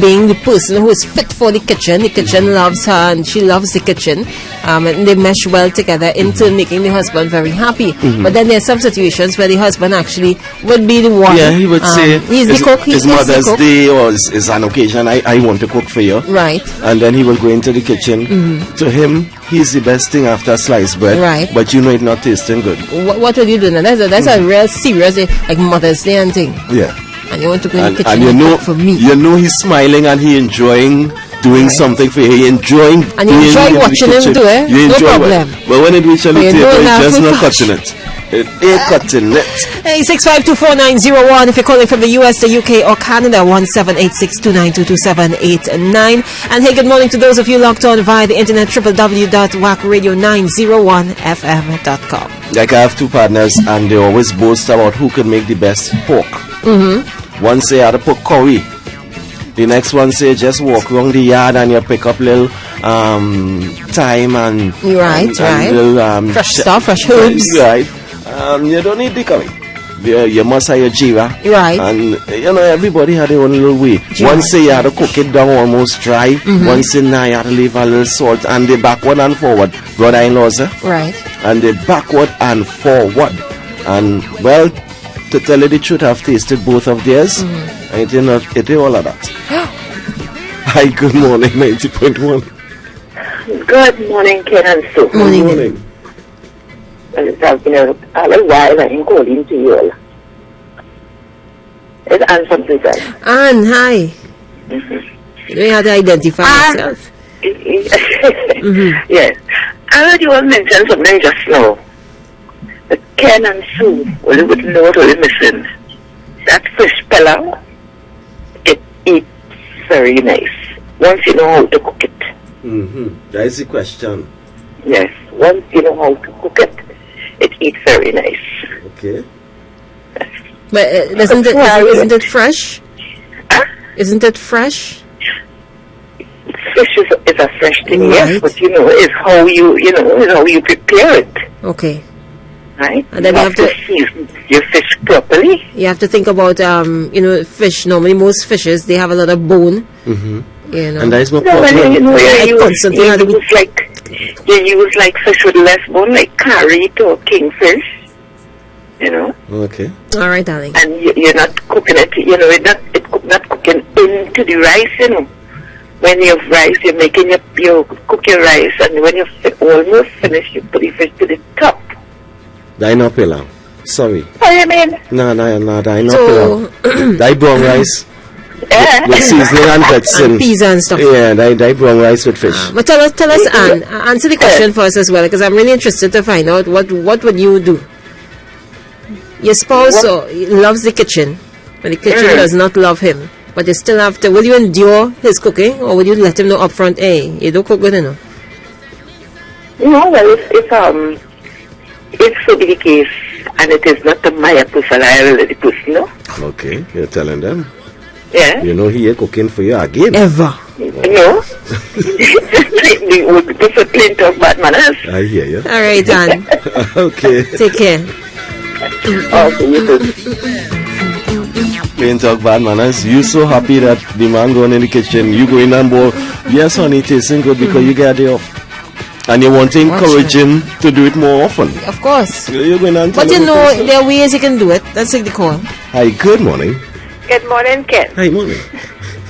being the person who is fit for the kitchen. The kitchen loves her and she loves the kitchen, and they mesh well together into making the husband very happy. But then there are some situations where the husband actually would be the one. Yeah, he would say, he's the cook. His Mother's Day or is an occasion, I want to cook for you. Right. And then he will go into the kitchen. To him, he's the best thing after sliced bread. Right. But you know it's not tasting good. What would you do now? That's a real serious, like Mother's Day and thing. Yeah. And you want to go in the kitchen and you know, for me. You know he's smiling and he enjoying doing something for you. He enjoying. And you enjoy watching him do it. You No enjoy problem. But when it reaches the table, it's just not touch. touching it. It ain't cutting it. Hey, 6524901 if you're calling from the US, the UK or Canada, 17862922789. And hey, good morning to those of you locked on via the internet, www.wackradio901fm.com. Like I have two partners and they always boast about who can make the best pork. One say how to put curry. The next one say just walk around the yard and you pick up little thyme and right. Little, fresh stuff, fresh herbs. Right. You don't need the curry. You must have your jeera. Right. And you know everybody had their own little way. One say you had to cook it down almost dry. One say nah, you had to leave a little salt. And they backward and forward. Brother-in-laws. Right. And they backward and forward. And well, to tell you the truth, I've tasted both of theirs. And it ain't all of that. Hi, good morning, 90.1. Good morning, Ken and Sue. Good morning. Well, it has been a little while I'm calling to you all. It's Anne from Trinidad. Anne, hi. You had to identify yourself. Yes. I heard you all mention something just now. The Ken and Sue, well, you wouldn't know what we're missing. That fish pillau, it eats very nice. Once you know how to cook it. That is the question. Yes, once you know how to cook it, it eats very nice. Okay. But isn't it fresh? Huh? Isn't it fresh? Fish is a fresh thing, yes, but it's how you prepare it. Okay. Right? And then you have to season your fish properly. You have to think about fish. Normally most fishes they have a lot of bone. You know. And that is more you use like fish with less bone, like carrot or kingfish. You know. Okay. All right, darling. And you're not cooking it. It's not cooking into the rice. You know. When you have rice, you're making you cook your rice, and when you're almost finished, you put the fish to the top. That not pilau. Sorry. What do you mean? No, that not pilau. That brown rice. With seasoning and vegetables. And peas and stuff. Yeah, that brown rice with fish. But tell us, Anne, answer the question for us as well, because I'm really interested to find out what would you do. Your spouse loves the kitchen, but the kitchen does not love him. But you still have to. Will you endure his cooking, or will you let him know up front, hey, you don't cook good enough? No, well, if so be the case, and it is not my person, I will let the person know. Okay, you're telling them. Yeah. You know he ain't cooking for you again. Ever. No. The old person playing talk bad manners. I hear you. All right, Anne. Okay. Take care. Okay, you too. Playing talk bad manners. You so happy that the man going in the kitchen, you go in and bowl. Yes, honey, tasting good because you get a day off. And you want to encourage him to do it more often. Of course. You're going and but you know, there are ways you can do it. That's like the call. Hi, good morning. Good morning, Ken. Hi, morning.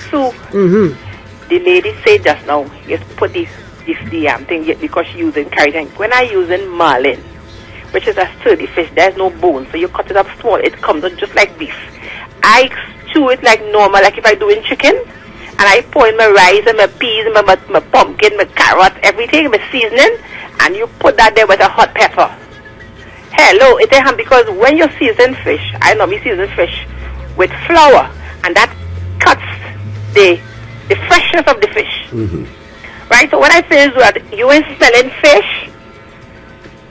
So, the lady said just now, you put this thing because she using carrot. When I using marlin, which is a sturdy fish, there's no bone, so you cut it up small. It comes out just like beef. I chew it like normal, like if I do in chicken, and I pour in my rice and my peas, my pumpkin, my carrots, everything, my seasoning, and you put that there with a hot pepper. Hello, it's a because when you season fish, I normally season fish with flour, and that cuts the freshness of the fish. Right? So when I finish that, you ain't smelling fish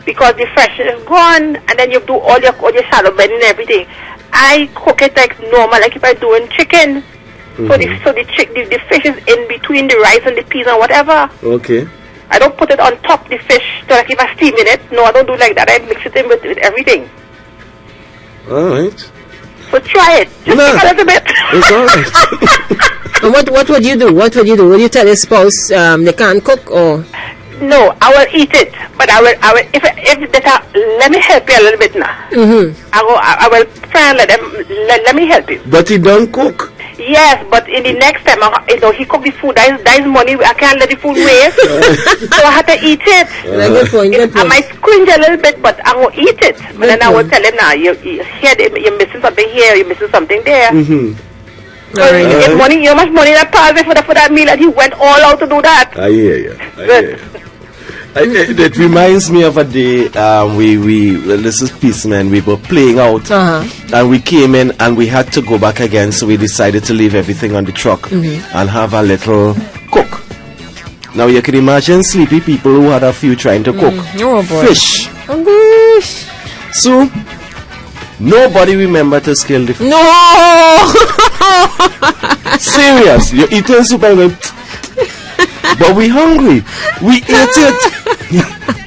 because the freshness is gone, and then you do all your shallow bread and everything. I cook it like normal, like if I do in chicken. So the fish is in between the rice and the peas and whatever. Okay. I don't put it on top the fish so like if I steam in it. No, I don't do like that. I mix it in with everything. All right. So try it. Just a little bit. It's all right. And what would you do? What would you do? Would you tell your spouse they can't cook or? No, I will eat it, but I will. If let me help you a little bit now. I will try and let me help you. But he don't cook. Yes, but in the next time, he cook the food. That is money. I can't let the food waste. So I had to eat it. Good point. I might cringe a little bit, but I will eat it. But then I will tell him, you're missing something here, you're missing something there. It's money, you know how much money that passed for that meal, and he went all out to do that. I hear you. It reminds me of a day this is Peaceman, we were playing out and we came in and we had to go back again, so we decided to leave everything on the truck and have a little cook. Now you can imagine sleepy people who had a few trying to cook fish. Oh gosh. So nobody remembered to scale the fish. No. Serious, you're eating soup and going, but we hungry. We ate it.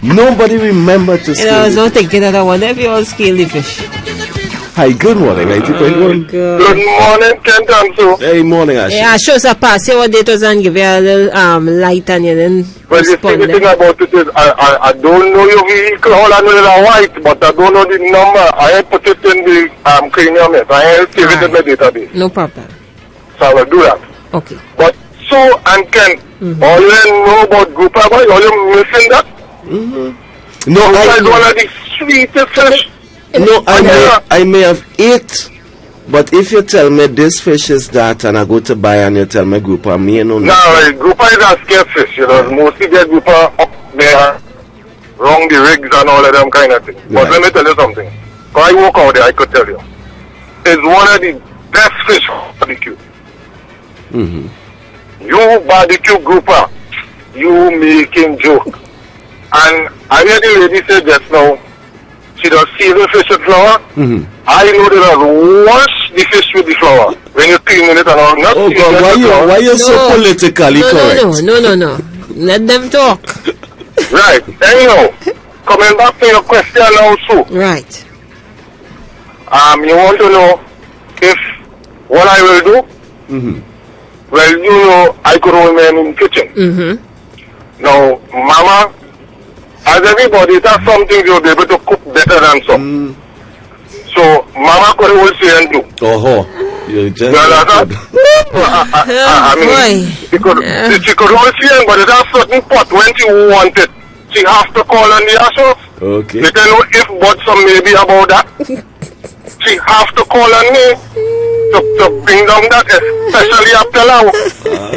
Nobody remembered to scale. I was not thinking that. I wonder if you all scale the fish. Hi, good morning, 90.1. Good morning, Kent and Sue. Hey, morning, Ashley. Yeah, show us a pass. See what it was and give you a little light and you then well, you see, the thing about it is, I don't know your vehicle, all I know is a white, but I don't know the number. I ain't put it in the cranium yet. I ain't save it in my database. No problem. So I will do that. Okay. But Sue and Ken, all you know about grouper boy, all you missing that? No, I one of the sweetest fish. No, I may have ate, but if you tell me this fish is that and I go to buy and you tell me grouper, me no. No, grouper is a scarce fish, you know. Mostly get grouper up there, wrong the rigs and all of them kind of things. But let me tell you something. When I walk out there, I could tell you, it's one of the best fish for barbecue. You barbecue grouper, you making joke. And I heard the lady say just now, she does season fish with flour. I know they does wash the fish with the flour when you clean it and all. Not oh God, why are you so politically correct? No. Let them talk. Right. Anyhow, coming back to your question now, Sue. Right. You want to know if what I will do? Well, you know, I could hold man in the kitchen. Now, Mama, as everybody, it has something you'll be able to cook better than some. So, Mama could hold say and do. You just I mean, she could hold say, but it has certain pot when she want it. She has to call on the ashes. Okay. You can know if but some maybe about that. She has to call on me to bring down that, especially after now.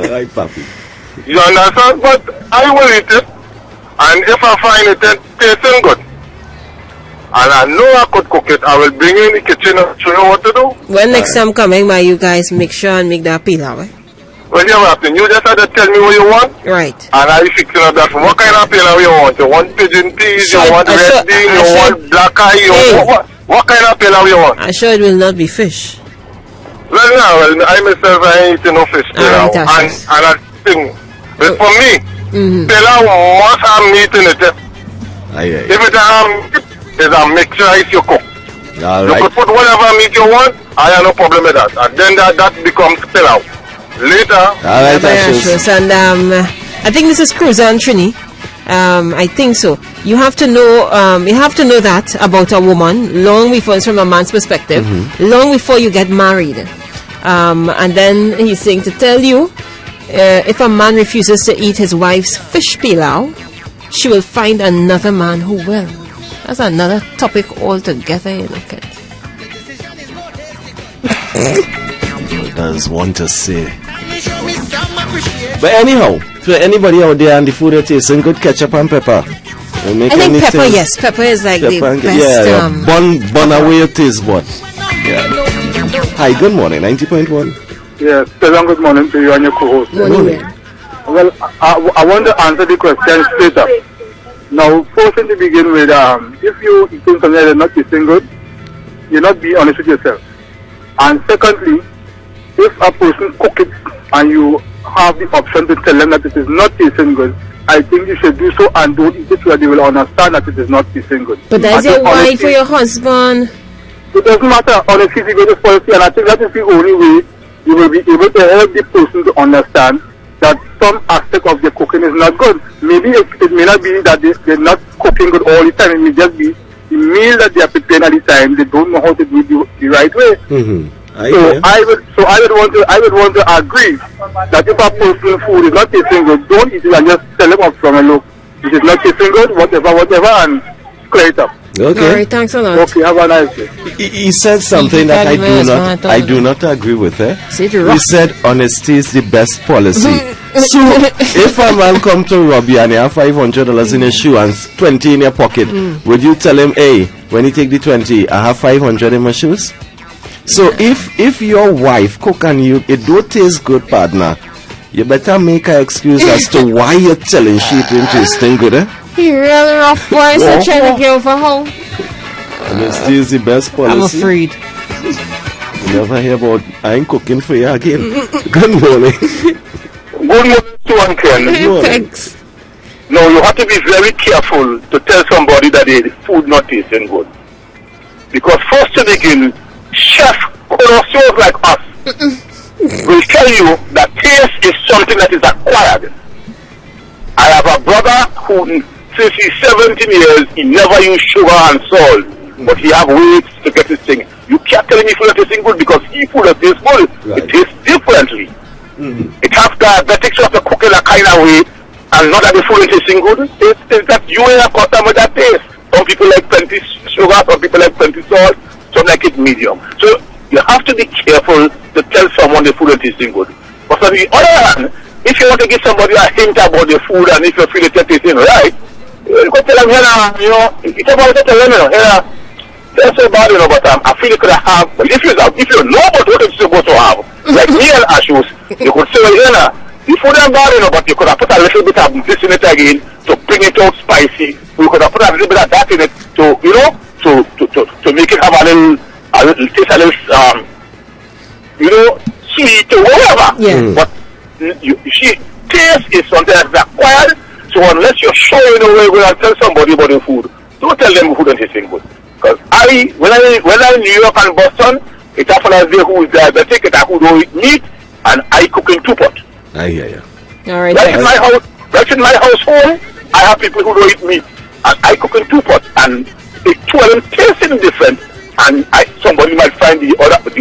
Alright, papi. You understand? But I will eat it. And if I find it tasting good, and I know I could cook it, I will bring you in the kitchen and show you what to do. When next time coming by, you guys make sure and make that pilau, Well, you have to. You just have to tell me what you want. Right. And I fix it up that. What kind of pilau you want? You want pigeon peas? You want red bean? You want black eye? What kind of pilau you want? I'm sure it will not be fish. Well, no. I myself, I ain't eating no fish pilau. And I think, but for me, pilau must have meat in it. If it has meat, it's a mixture rice you cook. You could put whatever meat you want, I have no problem with that. And then that becomes pilau. Later. Alright, and I think this is Cruiser and Trini. I think so. You have to know that about a woman long before, it's from a man's perspective, long before you get married. And then he's saying to tell you, if a man refuses to eat his wife's fish pilau, she will find another man who will. That's another topic altogether, you look at. Does want to say. But anyhow, for anybody out there and the food that tasting good, ketchup and pepper. I think pepper, yes. Pepper is like the best. Yeah, bun away your taste bud. Yeah. Hi, good morning, 90.1. Yes, good morning to you and your co-host. Morning. Well, I want to answer the question straight up. Now, first to begin with, if you eat something that is not tasting good, you're not being honest with yourself. And secondly, if a person cook it and you have the option to tell them that it is not tasting good, I think you should do so and don't eat it so that they will understand that it is not tasting good. But that's your wife or your husband. It doesn't matter. Honesty is the greatest policy, and I think that is the only way you will be able to help the person to understand that some aspect of the cooking is not good. Maybe it may not be that they're not cooking good all the time. It may just be the meal that they are preparing at the time. They don't know how to do it the right way. I would want to agree that if a person's food is not tasting good, don't eat it and just tell them up from and look, it is not tasting good, whatever, and clear it up. Okay. All right, thanks a lot. Okay, have a nice day. He said something that I do not agree with. He said honesty is the best policy. So if a man come to rob you and you have $500 in your shoe and 20 in your pocket, would you tell him, hey, when you take the 20, I have 500 in my shoes? So if your wife cook and it don't taste good, partner, you better make an excuse as to why you're telling she it ain't tasting good, He really rough boy, so trying to give for home. Honesty is the best policy. I'm afraid. You never hear about I ain't cooking for you again. Good morning. Good morning to one Ken. Thanks. No, you have to be very careful to tell somebody that the food not tasting good. Because first to begin, chef connoisseurs like us will tell you that taste is something that is acquired. I have a brother who, since he's 17 years, he never used sugar and salt, but he have ways to get his thing. You can't tell me food is tasting good because he food that tastes good. Right. It tastes differently. It has diabetics who have to cook in a kind of way, and not that the food is tasting good. It's that you ain't accustomed with that taste. Some people like plenty sugar, some people like plenty salt, some like it medium. So you have to be careful to tell someone the food is tasting good. But on the other hand, if you want to give somebody a hint about the food and if you feel it tasting right, you can tell them, it's about to tell them, that's so bad, but I feel it could have, but if you know about what it's supposed to have, like me and Ashus, you could say, the food is bad, but you could have put a little bit of this in it again to bring it out spicy. You could have put a little bit of that in it to, to make it have a little taste, a little, sweet or whatever. Yeah. But taste is something that's acquired, so unless you're showing a way when I tell somebody about the food, don't tell them food and tasting good. Because when I in New York and Boston, it's a fellow there who is diabetic, it's a who don't eat meat, and I cook in 2 pots. I hear you. All right. Right in my household, I have people who don't eat meat, and I cook in 2 pots, and the two of them tasting different, and somebody might find the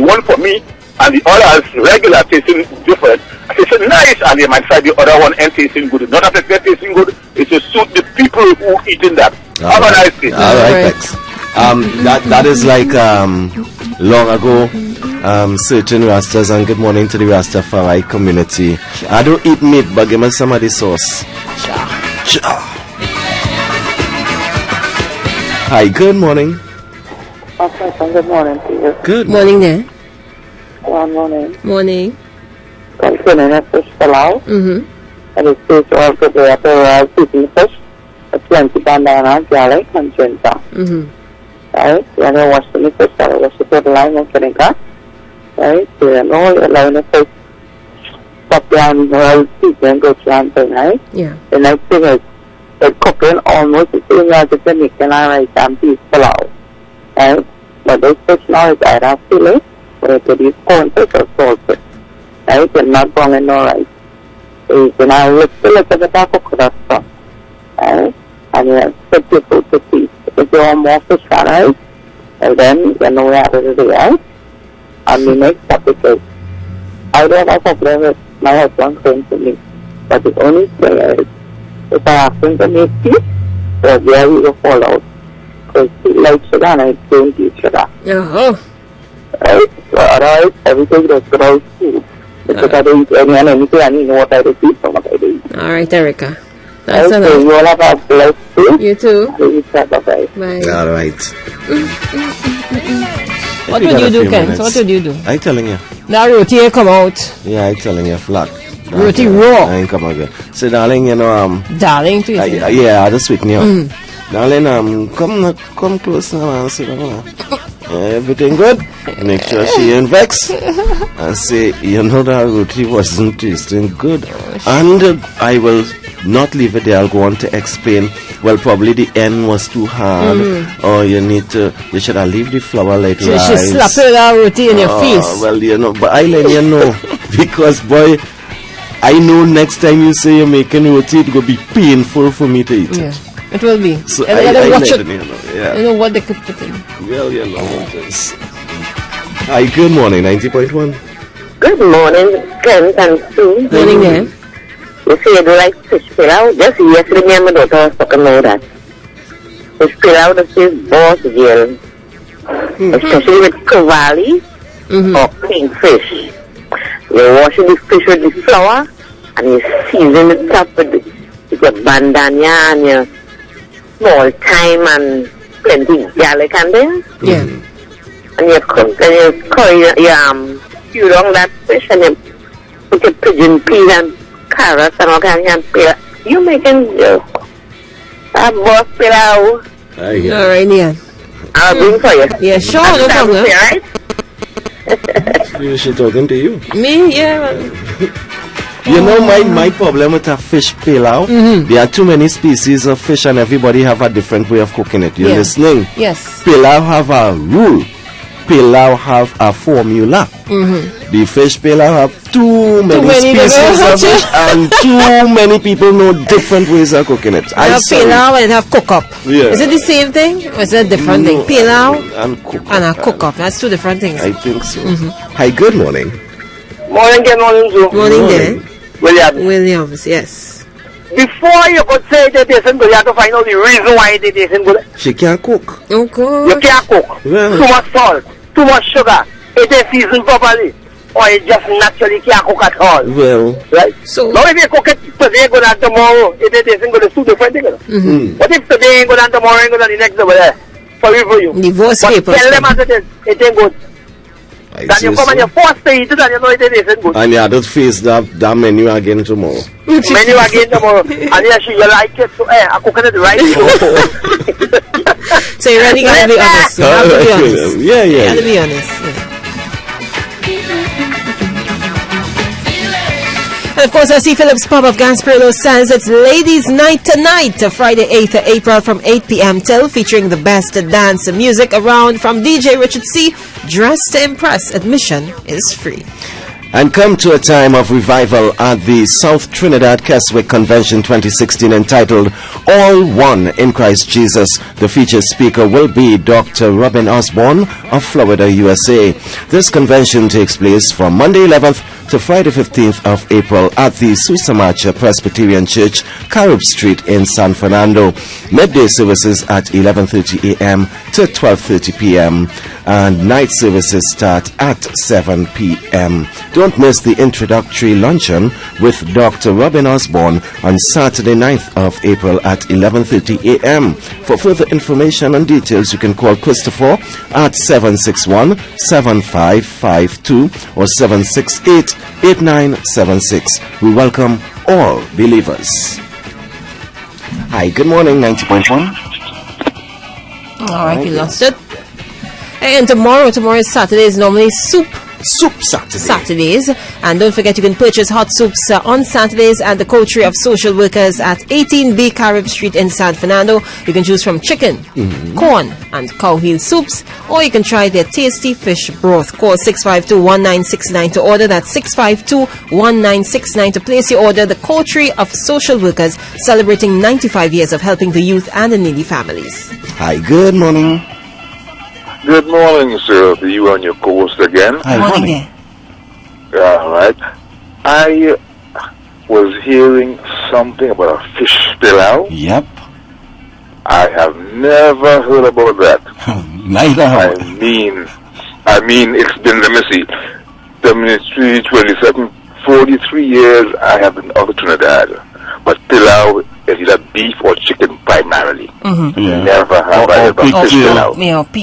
one for me, and the others regular tasting different. Tasting nice, and they might find the other one and tasting good. Not that they're tasting good, it's to suit the people who eating that. Have a nice day. All right, thanks. That is like long ago. Certain Rastas, and good morning to the Rastafari community. I don't eat meat, but give me some of the sauce. Hi, good morning. Okay, good morning to you. Good morning there. Good morning. Morning. Concerning a fish palau. And it's fish also there after cooking fish. It's plenty banana, garlic, and ginger. Right? And I wash the fish, I wash the lime and vinegar. Right? And all the line of fish. Pop down, season, go down, right? Yeah. The next thing is, it's cooking almost the same as if you're making a rice and beef palau. Right? But this fish now is either fillet, or it could be corn fish or salt fish. Right? It's not wrong in no rice. So you can have a little bit of coconut stuff. Right? And you put your food to feast. If you want more fish and rice, and then you know how to do it. And the next topic is, I don't have a problem with my husband saying to me, but the only thing is, if I ask him to make tea, so there we will fall out. Because he likes sugar and I don't eat sugar. Right? So otherwise, everything that's good out food. Because I don't eat anything, and you know what I do eat from what I do eat. All right, Erica. That's enough. You all have a blessed day. You too. Bye-bye. Bye. All right. What would you do, Ken? So what would you do? I telling you. Now roti come out. Yeah, I telling you flat. Roti raw. I ain't come again. So darling, darling to you. Yeah, I just sweeten you up. Darling, come close now and sit down. Everything good? Make sure she ain't vexed. And say, that roti wasn't tasting good. And I will not leave it there. I'll go on to explain. Well, probably the end was too hard, or you should have leave the flour like rice. So she slap that roti in your face. Well, but I let you know, because boy, I know next time you say you're making roti, it will be painful for me to eat it. It will be. So and I watch let it. Yeah. You know what they could put in. Well, you know what it is. Hi, good morning, 90.1. Good morning, Kent and Sue. Morning there. You say you do like fish pilau? Just yesterday, my daughter was talking about that. Fish pilau, that is boss girl. Especially with cavalli or kingfish. You're washing the fish with the flour and you season the top with your bandana and your small thyme and plenty garlic and then. Yeah. And you cook and you curry, you wrong that fish and you put your pigeon peas and carrots and all kinds of pilau. You making a boss pilau. All right, yeah. I'll bring for you. Yeah, sure, no problem. Right? Is she talking to you? Me, yeah. You know, my problem with a fish pilau, there are too many species of fish and everybody have a different way of cooking it. You're listening? Yes. Pilau have a rule. Pilau have a formula. The fish pilau have too many species of fish and too many people know different ways of cooking it. I have pilau and have cook-up. Yeah. Is it the same thing or is it a different thing? Pilau and cook-up. And a cook-up. That's two different things. I think so. Hi, good morning. Morning, good morning, Joe. Morning there. Williams, yes. Before you could say that isn't good, you have to find out the reason why it isn't good. She can't cook. Okay. You can't cook. Well. Too much salt, too much sugar. It is seasoned properly. Or it just naturally can't cook at all. Well. Right? So now if you cook it today good and tomorrow, it isn't good. It's two different things. What if today ain't good and tomorrow ain't good and the next over there? Sorry for you. Divorce but papers. Tell them as it is. It ain't good. Then you come and you force to eat it and you know it isn't good. And you have to face that menu again tomorrow. Menu again tomorrow. And yes, you like it, so I'm cooking it right. So you really gotta be honest. You have to be honest. Yeah. You have to be honest. And of course, C. Phillips Pub of Gasparillo says it's Ladies' Night tonight, Friday 8th April from 8 p.m. till, featuring the best dance music around from DJ Richard C. Dress to Impress. Admission is free. And come to a time of revival at the South Trinidad Keswick Convention 2016 entitled All One in Christ Jesus. The featured speaker will be Dr. Robin Osborne of Florida, USA. This convention takes place from Monday 11th to Friday 15th of April at the Susamacha Presbyterian Church, Carib Street in San Fernando. Midday services at 11:30 a.m. to 12:30 p.m. and night services start at 7 p.m. Don't miss the introductory luncheon with Dr. Robin Osborne on Saturday 9th of April at 11:30 a.m. For further information and details, you can call Christopher at 761-7552 or 768-8976. We welcome all believers. Hi, good morning, 90.1. All right, you lost it. And tomorrow is Saturday, is normally Soup Saturdays. And don't forget, you can purchase hot soups on Saturdays at the Coterie of Social Workers at 18B Carib Street in San Fernando. You can choose from chicken, corn, and cow heel soups, or you can try their tasty fish broth. Call 652-1969 to order. That's 652-1969 to place your order. The Coterie of Social Workers, celebrating 95 years of helping the youth and the needy families. Hi, good morning. Good morning, sir. To you on your course again. Hi, morning. All right. I was hearing something about a fish pilau. Yep. I have never heard about that. Neither have I mean, it's been, let me see, 27, 43 years I have been out of Trinidad. But pilau is either beef or chicken primarily. Never have I heard about fish pilau.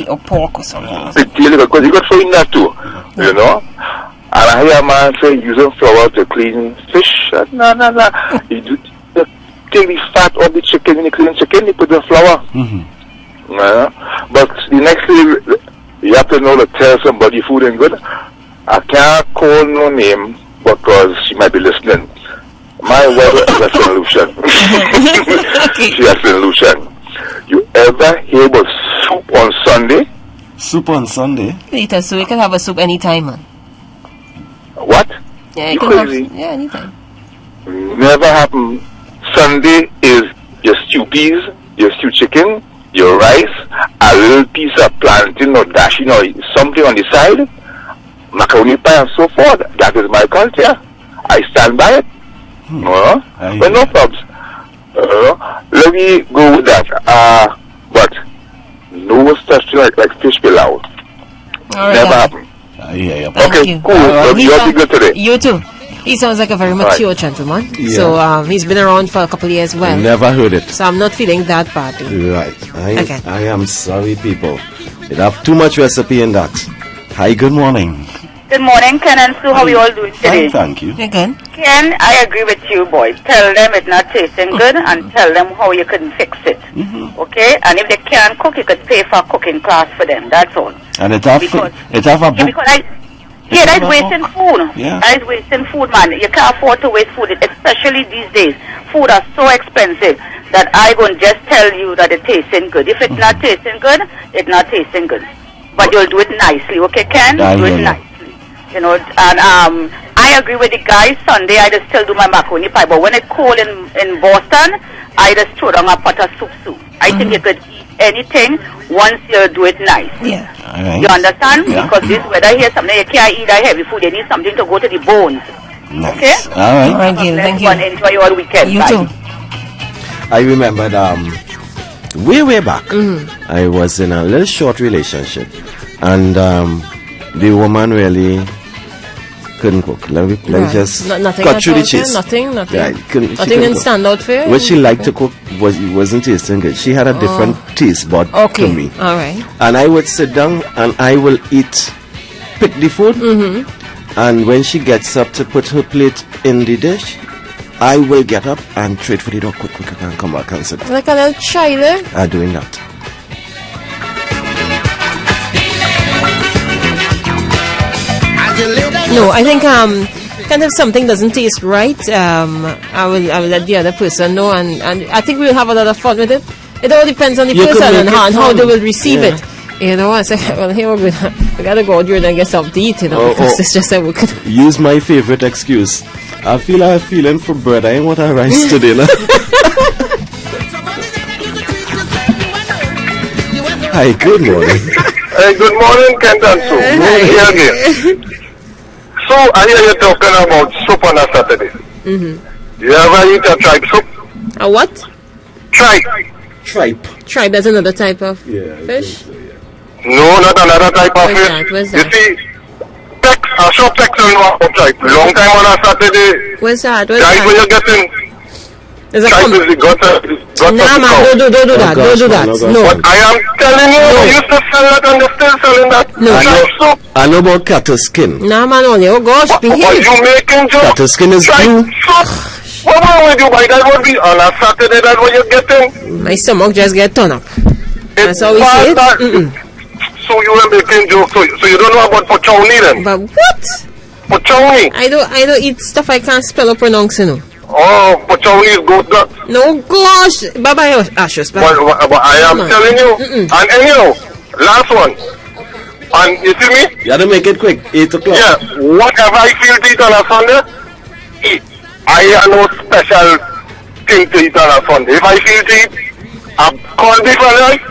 Or pork or something. Because you got find that too, you know. And I hear a man say using flour to clean fish. No. You take the fat of the chicken, when you clean chicken, you put the flour. But the next thing, you have to know to tell somebody food ain't good. I can't call no name because she might be listening. My wife has a solution. She has a solution. You ever hear about soup on Sunday? Soup on Sunday? Later, so we can have a soup anytime, man. What? Yeah, you can crazy? have, yeah, anytime. Never happen. Sunday is your stew peas, your stew chicken, your rice, a little piece of plantain or dashing or something on the side, macaroni pie and so forth. That is my culture. I stand by it. But no problems. Let me go with that. But no such thing like fish pilau. Never happened. Okay, cool. You're good today. You too. He sounds like a very mature gentleman. Yeah. So he's been around for a couple of years. Well, Never heard it. So I'm not feeling that badly. Right. Okay. I am sorry, people. It have too much recipe in that. Hi, good morning. Good morning, Ken and Sue. How are you all doing today? Fine, thank you. Again? Ken, I agree with you, boy. Tell them it's not tasting good and tell them how you can fix it. Okay? And if they can't cook, you could pay for a cooking class for them. That's all. And it have a book. That's wasting food. Yeah. That is wasting food, man. You can't afford to waste food, especially these days. Food are so expensive that I won't just tell you that it tasting good. If it's not tasting good, it's not tasting good. But you'll do it nicely, okay, Ken? Do it nicely. You know, and I agree with the guys. Sunday, I just still do my macaroni pie. But when it's cold in Boston, I just throw down a pot of soup. I think you could eat anything once you do it nice. Yeah. Right. You understand? Yeah. Because this weather here, something you can't eat that heavy food. You need something to go to the bones. Nice. Okay? All right. All right, Gil. Thank you. Enjoy your weekend. You Bye. too. I remembered way back, I was in a little short relationship, and the woman really couldn't cook. Let me just cut through the chase. Nothing. Yeah, Nothing didn't stand out for you? What she liked to cook wasn't tasting good. She had a different taste bud to me. All right. And I would sit down and I will pick the food, and when she gets up to put her plate in the dish, I will get up and trade for the door quick and come back and sit down. Like a little child. Doing that. No, I think kind of something doesn't taste right. I will let the other person know, and I think we'll have a lot of fun with it. It all depends on the person and how they will receive it. You know, I say, well, here we gotta go out here and get something to eat, you know, because it's just that we could use my favorite excuse. I feel a feeling for bread. I want a rice today. Hi, good morning. Hey, good morning, Kent and Sue. Here again. So, I hear you talking about soup on a Saturday. You ever eat a tripe soup? A what? Tripe. Tripe, that's another type of fish? No, not another type of fish. Where's You that? see, a shop Tex will know about tripe. Long time on a Saturday. Where's that? Tripe when you're getting... Is it tripe is the gutter. Nah, man, don't do that. Don't do that. No. But I am telling you, they used to sell that and they're still selling that. No. Tripe soup. I know about cattle skin. Nah, man, only. Oh, gosh, behave. What you making, Joe? Cattle skin is blue. What wrong with you, boy? That would be on a Saturday, that's what you're getting. My stomach just get torn up. That's how we say it. So you were making jokes, so you don't know about pochoni then? But what? Pochoni? I don't eat stuff I can't spell or pronounce, you know. Oh, pochoni is goat gut. No, gosh. Bye-bye, Ashes. Bye. But I am telling you. And anyhow, last one. And you see me? You gotta make it quick. 8 o'clock. Yeah, whatever I feel to eat on a Sunday, eat. I have no special thing to eat on a Sunday. If I feel to eat a corned beef and rice,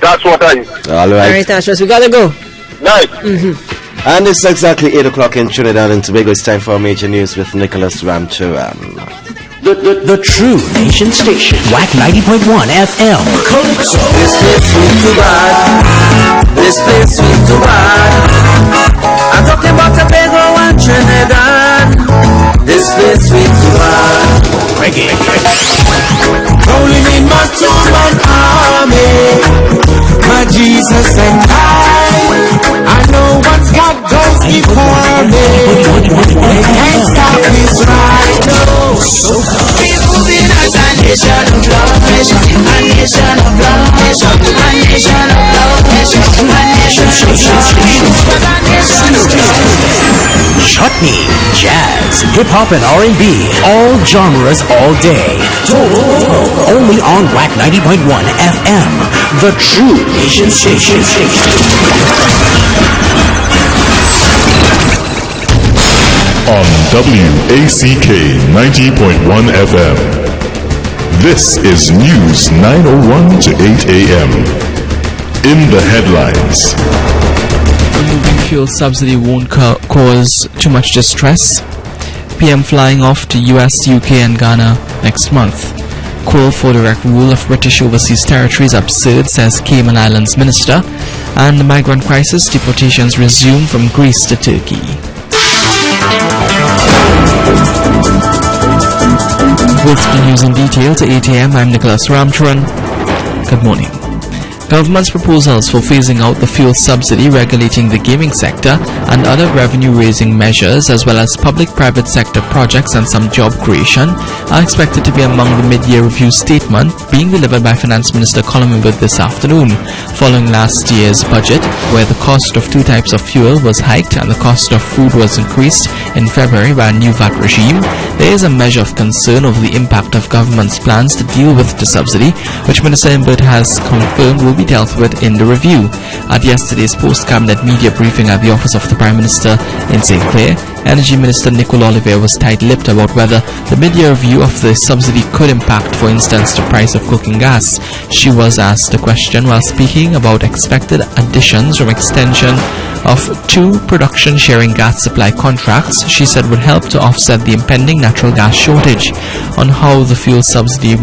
that's what I eat. All right. All right, Ashes, we gotta go. Nice. And it's exactly 8 o'clock in Trinidad and Tobago. It's time for major news with Nicholas Ramcharan. The True Nation Station. Wack 90.1 FM. Calypso. This place sweet to bad. This place sweet to bad. I'm talking about Tobago and Trinidad. This place sweet to bad. Reggae. Rolling in my two-man army. My Jesus and I know what God goes before me. They can't stop this right now. We're moving as a nation of love, a nation of love, a nation of love, a nation of love. Chutney, jazz, hip-hop and R&B, all genres all day. Only on Wack 90.1 FM, the True Nation Station. On WACK 90.1 FM. This is News 9:01 to 8 a.m. In the headlines. fuel subsidy won't cause too much distress. PM flying off to US, UK and Ghana next month. Call for direct rule of British overseas territories absurd, says Cayman Islands Minister. And the migrant crisis, deportations resume from Greece to Turkey. With the news in detail to 8 a.m, I'm Nicholas Ramcharan. Good morning. Government's proposals for phasing out the fuel subsidy, regulating the gaming sector and other revenue-raising measures, as well as public-private sector projects and some job creation, are expected to be among the mid-year review statement being delivered by Finance Minister Colin Ibbott this afternoon, following last year's budget, where the cost of two types of fuel was hiked and the cost of food was increased in February by a new VAT regime. There is a measure of concern over the impact of government's plans to deal with the subsidy, which Minister Ibbott has confirmed will be dealt with in the review. At yesterday's post-cabinet media briefing at the office of the Prime Minister in St. Clair, Energy Minister Nicole Oliver was tight-lipped about whether the mid-year review of the subsidy could impact, for instance, the price of cooking gas. She was asked the question while speaking about expected additions from extension of 2 production-sharing gas supply contracts she said would help to offset the impending natural gas shortage. On how the fuel subsidy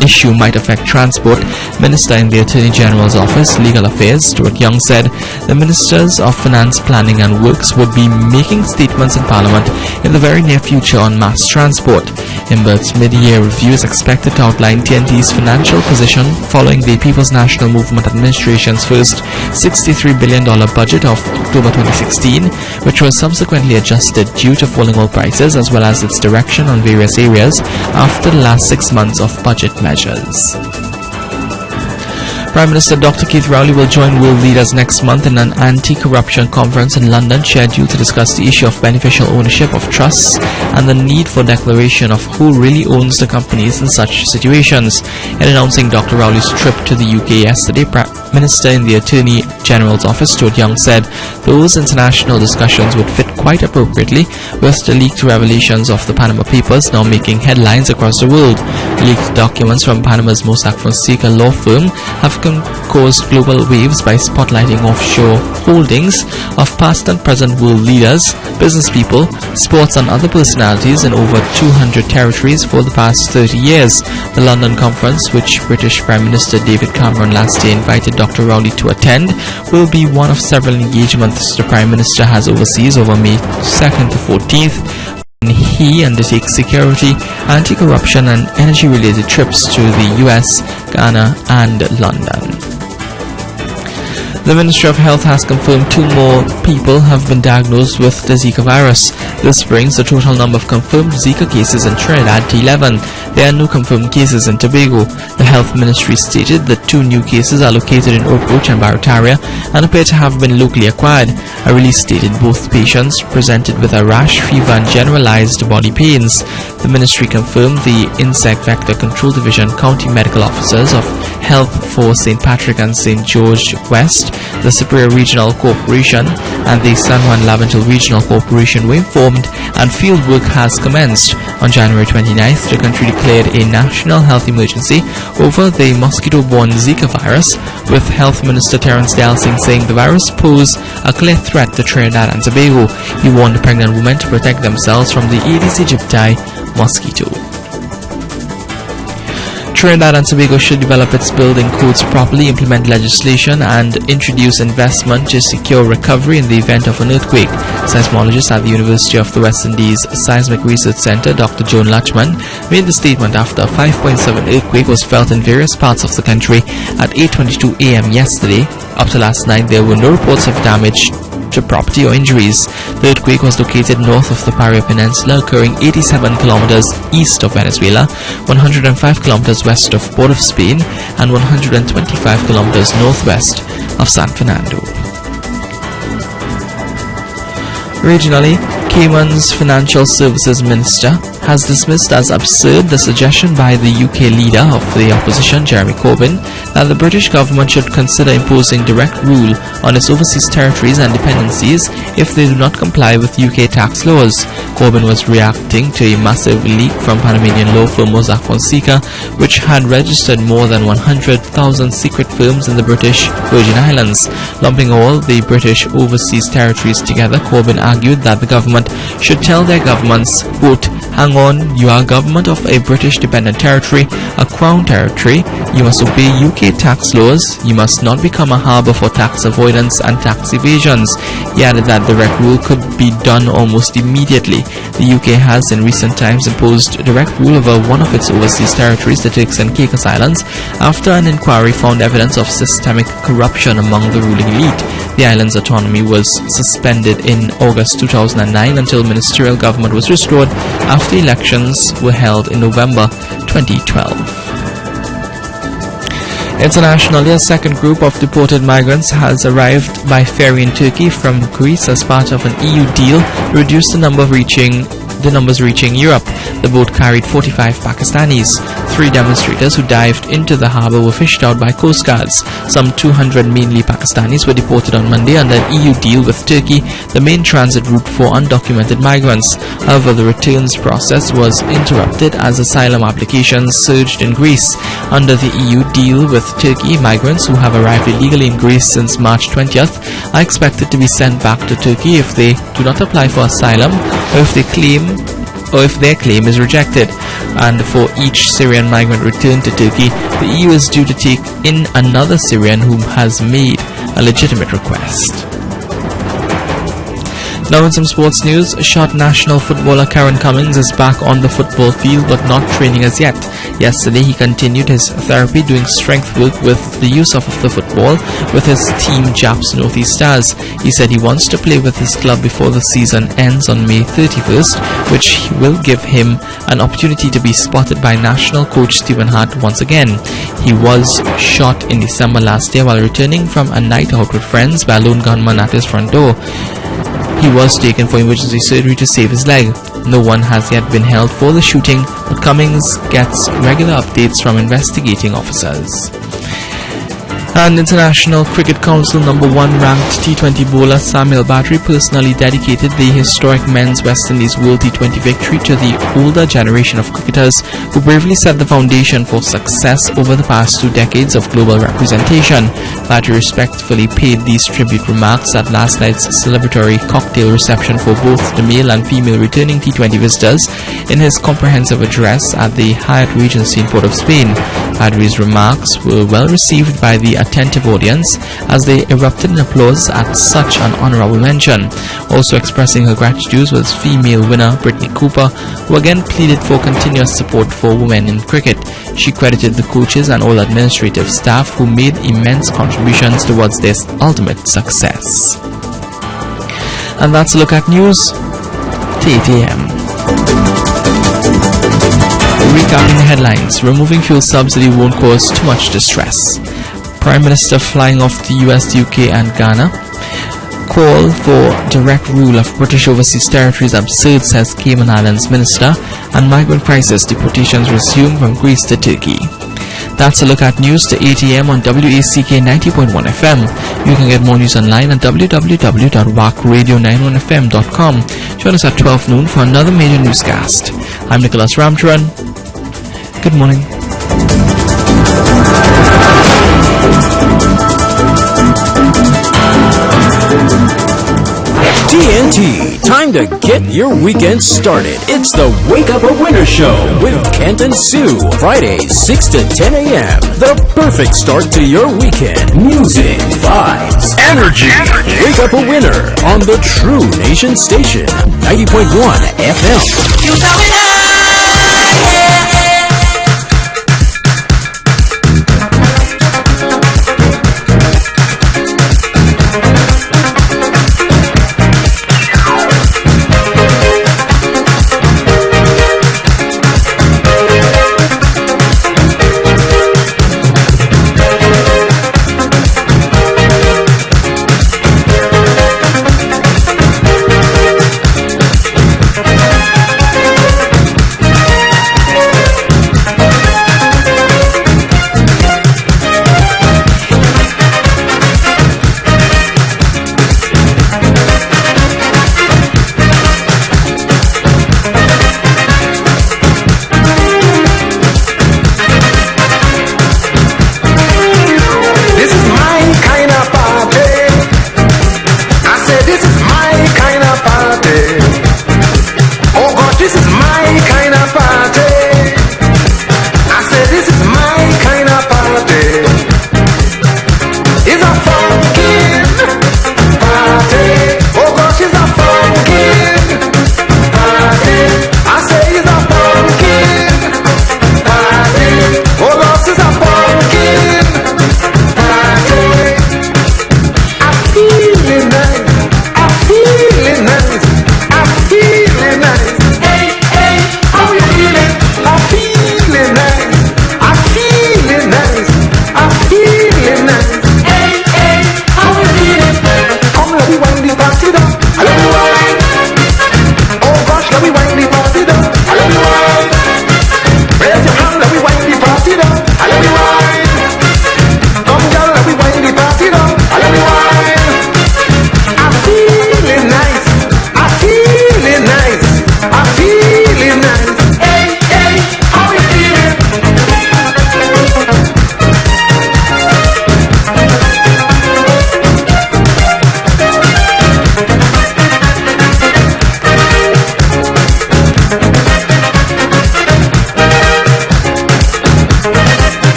issue might affect transport, Minister in the Attorney General's Office, Legal Affairs, Stuart Young, said the Ministers of Finance, Planning and Works would be making statements in Parliament in the very near future on mass transport. Ibbott's mid-year review is expected to outline TNT's financial position following the People's National Movement Administration's first $63 billion budget of October 2016, which was subsequently adjusted due to falling oil prices, as well as its direction on various areas after the last 6 months of budget measures. Prime Minister Dr. Keith Rowley will join world leaders next month in an anti-corruption conference in London scheduled to discuss the issue of beneficial ownership of trusts and the need for declaration of who really owns the companies in such situations. In announcing Dr. Rowley's trip to the UK yesterday, Prime Minister in the Attorney General's Office, Stuart Young, said those international discussions would fit quite appropriately with the leaked revelations of the Panama Papers now making headlines across the world. Leaked documents from Panama's Mossack Fonseca law firm have caused global waves by spotlighting offshore holdings of past and present world leaders, business people, sports and other personalities in over 200 territories for the past 30 years. The London conference, which British Prime Minister David Cameron last year invited Dr. Rowley to attend, will be one of several engagements the Prime Minister has overseas over May 2nd to 14th. He undertakes security, anti-corruption and energy-related trips to the US, Ghana and London. The Ministry of Health has confirmed 2 more people have been diagnosed with the Zika virus. This brings the total number of confirmed Zika cases in Trinidad to 11. There are no confirmed cases in Tobago. The Health Ministry stated that 2 new cases are located in Oak Roach and Barataria and appear to have been locally acquired. A release stated both patients presented with a rash, fever and generalized body pains. The Ministry confirmed the Insect Vector Control Division County Medical Officers of Health for St. Patrick and St. George West, the Superior Regional Corporation and the San Juan Lavental Regional Corporation were informed and field work has commenced. On January 29th, the country declared a national health emergency over the mosquito-borne Zika virus, with Health Minister Terence Delsing saying the virus posed a clear threat to Trinidad and Tobago. He warned pregnant women to protect themselves from the Aedes aegypti mosquito. Trinidad and Tobago should develop its building codes properly, implement legislation and introduce investment to secure recovery in the event of an earthquake. Seismologist at the University of the West Indies Seismic Research Centre, Dr. Joan Lachman, made the statement after a 5.7 earthquake was felt in various parts of the country at 8:22 a.m. yesterday. Up to last night, there were no reports of damage to property or injuries. The earthquake was located north of the Paria Peninsula, occurring 87 kilometers east of Venezuela, 105 kilometers west of Port of Spain, and 125 kilometers northwest of San Fernando. Regionally, Cayman's Financial Services Minister has dismissed as absurd the suggestion by the UK leader of the opposition, Jeremy Corbyn, that the British government should consider imposing direct rule on its overseas territories and dependencies if they do not comply with UK tax laws. Corbyn was reacting to a massive leak from Panamanian law firm Mossack Fonseca, which had registered more than 100,000 secret firms in the British Virgin Islands. Lumping all the British overseas territories together, Corbyn argued that the government should tell their governments, quote, "Hang on, you are a government of a British dependent territory, a Crown territory. You must obey UK tax laws. You must not become a harbour for tax avoidance and tax evasions." He added that direct rule could be done almost immediately. The UK has in recent times imposed direct rule over one of its overseas territories, the Turks and Caicos Islands, after an inquiry found evidence of systemic corruption among the ruling elite. The island's autonomy was suspended in August 2009 until ministerial government was restored after elections were held in November 2012. Internationally, a second group of deported migrants has arrived by ferry in Turkey from Greece as part of an EU deal to reduce the numbers reaching Europe. The boat carried 45 Pakistanis. 3 demonstrators who dived into the harbour were fished out by coast guards. Some 200 mainly Pakistanis were deported on Monday under an EU deal with Turkey, the main transit route for undocumented migrants. However, the returns process was interrupted as asylum applications surged in Greece. Under the EU deal with Turkey, migrants who have arrived illegally in Greece since March 20th are expected to be sent back to Turkey if they do not apply for asylum or if their claim is rejected. And for each Syrian migrant returned to Turkey, the EU is due to take in another Syrian who has made a legitimate request. Now in some sports news, shot national footballer Karen Cummings is back on the football field but not training as yet. Yesterday he continued his therapy doing strength work with the use of the football with his team Japs Northeast Stars. He said he wants to play with his club before the season ends on May 31st, which will give him an opportunity to be spotted by national coach Stephen Hart once again. He was shot in December last year while returning from a night out with friends by a lone gunman at his front door. He was taken for emergency surgery to save his leg. No one has yet been held for the shooting, but Cummings gets regular updates from investigating officers. And International Cricket Council number 1 ranked T20 bowler Samuel Battery personally dedicated the historic men's West Indies World T20 victory to the older generation of cricketers who bravely set the foundation for success over the past 2 decades of global representation. Battery respectfully paid these tribute remarks at last night's celebratory cocktail reception for both the male and female returning T20 visitors in his comprehensive address at the Hyatt Regency in Port of Spain. Battery's remarks were well received by the attentive audience as they erupted in applause at such an honorable mention. Also expressing her gratitude was female winner Brittany Cooper, who again pleaded for continuous support for women in cricket. She credited the coaches and all administrative staff who made immense contributions towards this ultimate success. And that's a look at news at 8 a.m. Recapping the headlines: removing fuel subsidy won't cause too much distress. Prime Minister flying off to US, UK and Ghana. Call for direct rule of British overseas territories absurd, says Cayman Islands Minister. And migrant crisis, deportations resume from Greece to Turkey. That's a look at news to 8 a.m. on WACK 90.1 FM. You can get more news online at www.wackradio91fm.com. Join us at 12 noon for another major newscast. I'm Nicholas Ramcharan. Good morning. TNT, time to get your weekend started. It's the Wake Up a Winner Show with Kent and Sue. Fridays, 6 to 10 a.m. The perfect start to your weekend. Music, vibes, energy. Wake Up a Winner on the True Nation Station, 90.1 FM. You know it.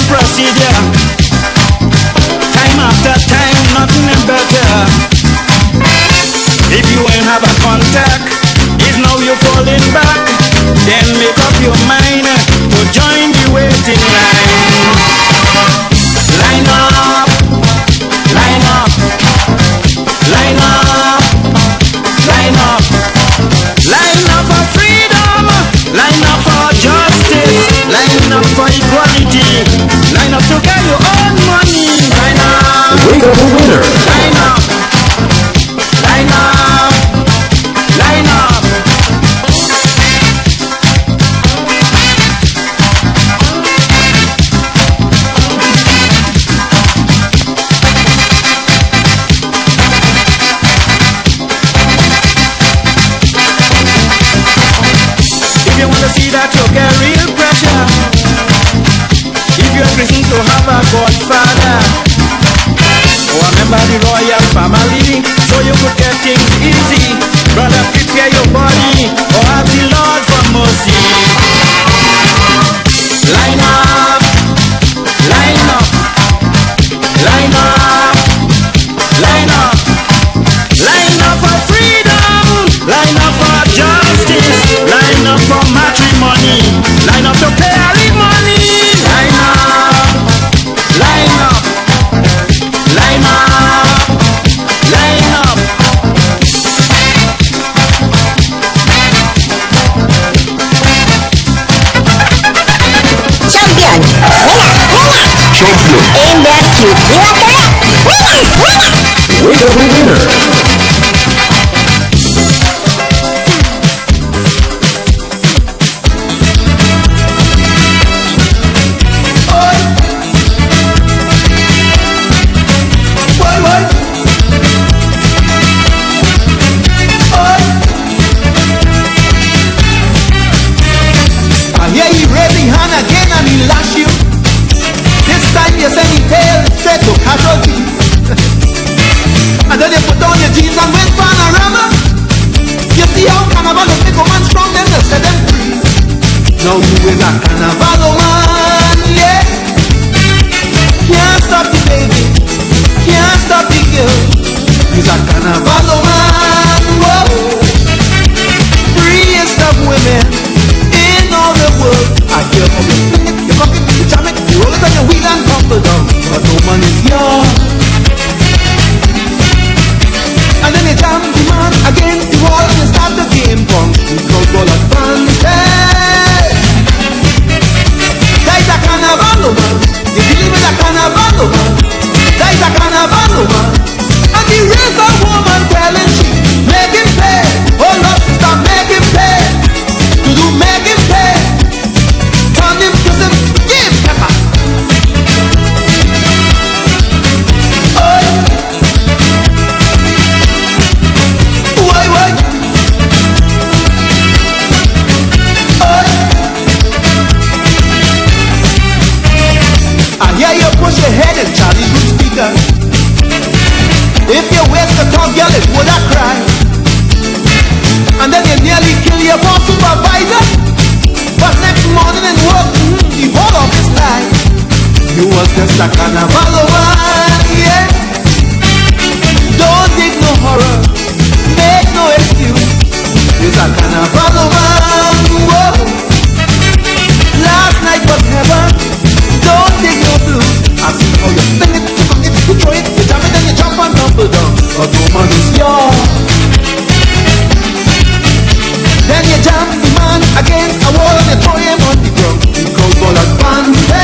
procedure. Time after time, nothing is better. If you ain't have a contact, if now you're falling back, then make up your mind to join the waiting line. Line up, line up, line up, line up, line up for freedom, line up for justice, line up for equality, line up to get your own money. Line up, Wake up a winner. Line up, line up, line up. If you want to see that you get real pressure, if you're Christian to have a godfather, or a member of the royal family, so you could get things easy. Brother, prepare your body, or ask the Lord for mercy. Line up, line up, line up, line up, line up for freedom, line up for justice, line up for matrimony, line up to pay alimony. Line up, line up, line up, line up. Champion, Champion. in that cute, you are correct. Wake up a winner. I hear you raise the hand again and he lash you. This time you send the tail straight to casualty. And then you put on your jeans and win panorama. You see how carnival will make a man strong, then they set them free. Now you is a carnival man, yeah. Can't stop the baby, can't stop the girl. He's a carnival man, whoa. Freest of women in all the world. I hear how you sing it, you rock it, you jam it, you roll it on your wheel and tumble down. But no man is yours. And then you jam the man against the wall and you start the game from the crowd ball advantage. That is a carnival man. You believe in a carnival man. That is a carnival man. And the race of woman telling she make him pay. Oh Lord, sister, make him pay. To do make him pay. Turn him, kiss him, give pepper. Oh, why? Oh, I hear you push your head in Charlie good speaker. If you waste the talk, girl, it would have cry. And then you nearly kill your boss supervisor. But next morning in work, he hold off his life. You was just a carnival man, yeah. Don't take no horror, make no excuse. You're a carnival man, whoa. Last night was heaven, don't take no blues. I see how you sing it, you cook it, you throw it, you jam it, and you jump and tumble down. But no man is yours. Then you jam the man against a wall and you throw him on the ground. You call ball advantage.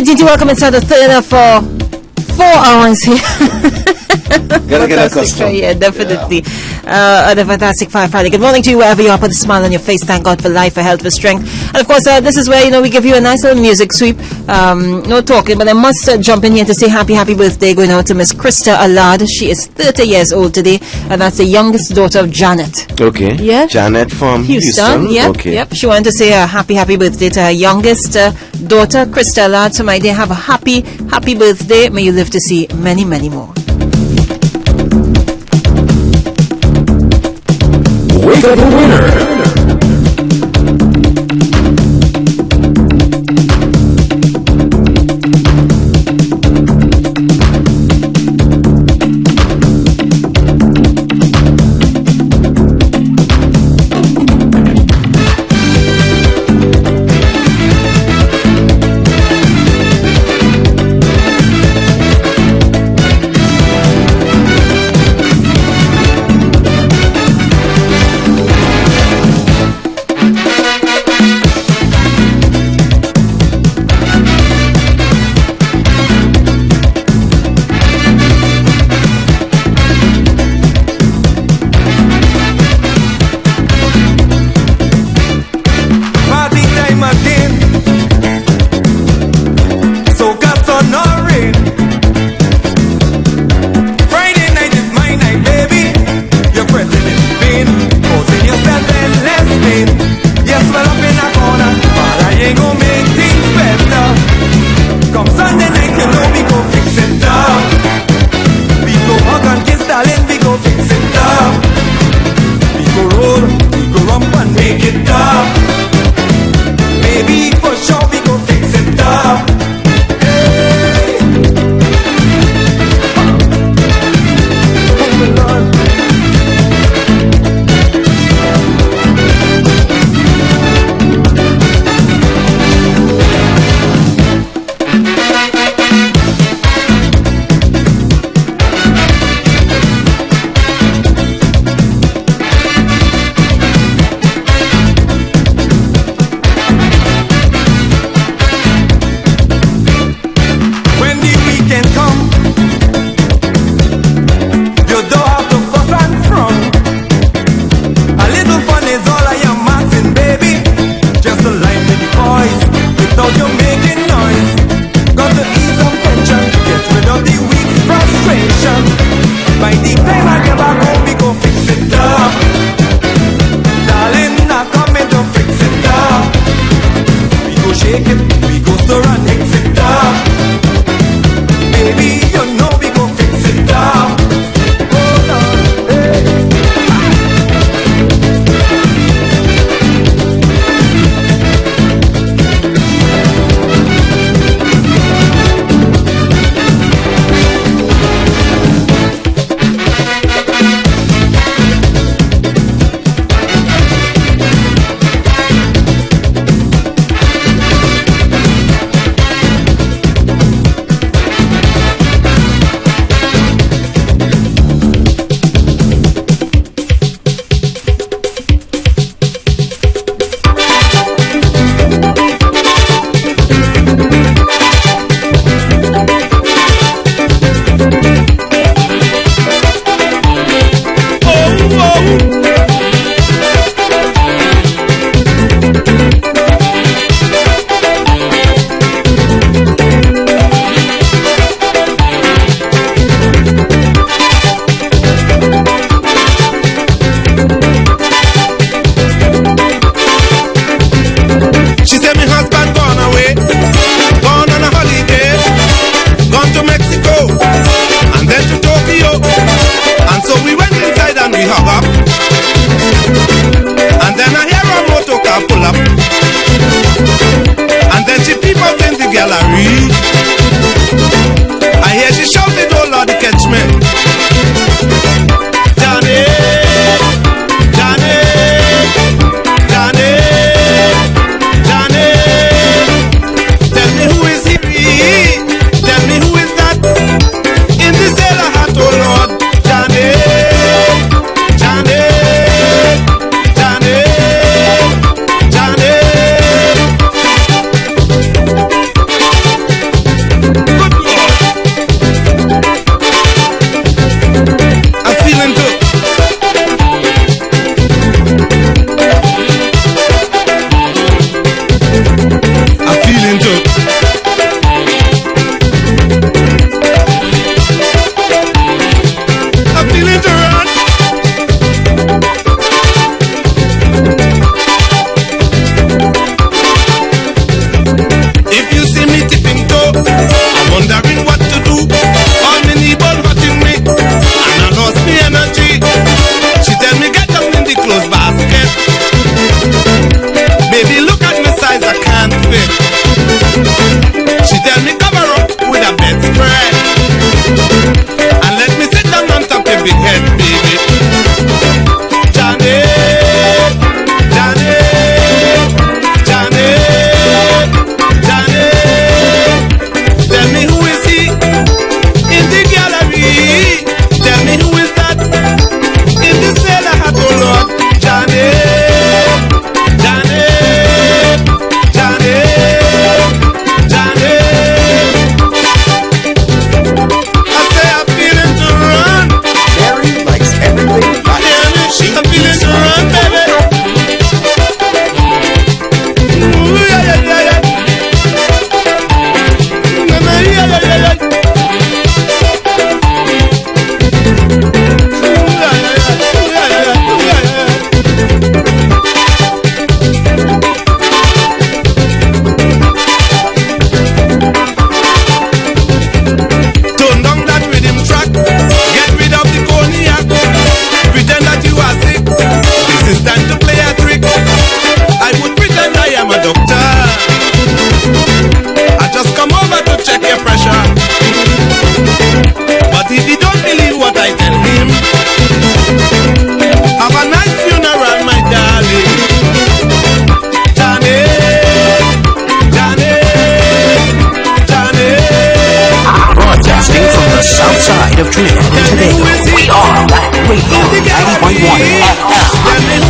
DT, welcome inside the theater for 4 hours here. Gotta get accustomed. Yeah, definitely. On the Fantastic Fire Friday. Good morning to you wherever you are. Put a smile on your face. Thank God for life, for health, for strength. And of course, this is where, we give you a nice little music sweep. No talking, but I must jump in here to say happy birthday going out to Miss Krista Allard. She is 30 years old today, and that's the youngest daughter of Janet. Okay. Yeah. Janet from Houston. Yep. Okay. Yep. She wanted to say a happy birthday to her youngest daughter, Krista Allard. So my dear, have a happy birthday. May you live to see many, many more. Wake up a winner.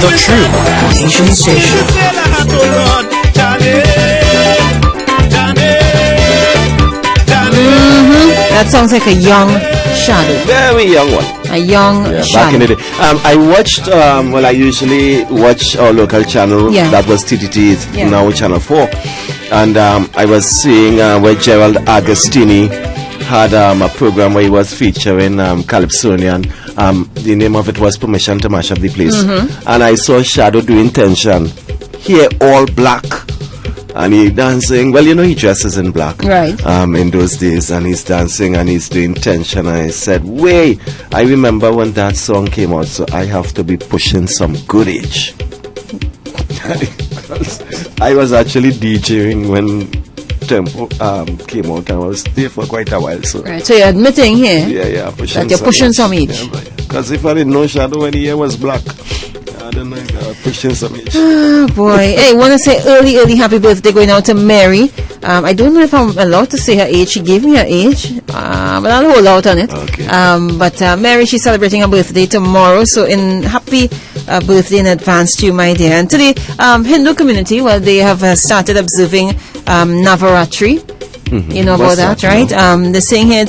The true Asian station. That sounds like a young Shadow. Very young one. A young Shadow. Back in the day. I watched, I usually watch our local channel. Yeah. That was TTT, Yeah. now Channel 4. And I was seeing where Gerald Agostini had a program where he was featuring Calypsonian. The name of it was Permission to Mash Up the Place. And I saw Shadow doing tension. Hair all black. And he dancing. Well, he dresses in black. Right. In those days. And he's dancing and he's doing tension. And I said, wait. I remember when that song came out. So I have to be pushing some good age. I was actually DJing when Tempo came out. I was there for quite a while. So Right. So you're admitting here yeah, that you're pushing some age. Because if I didn't know Shadow when the hair was black, I don't know if I was pushing some age. Oh boy. Hey, want to say early happy birthday going out to Mary. I don't know if I'm allowed to say her age. She gave me her age, but I'll hold out on it. Okay. But Mary, she's celebrating her birthday tomorrow, so happy birthday in advance to you, my dear. And today, Hindu community, well, they have started observing Navaratri. You know about that, right? They're saying here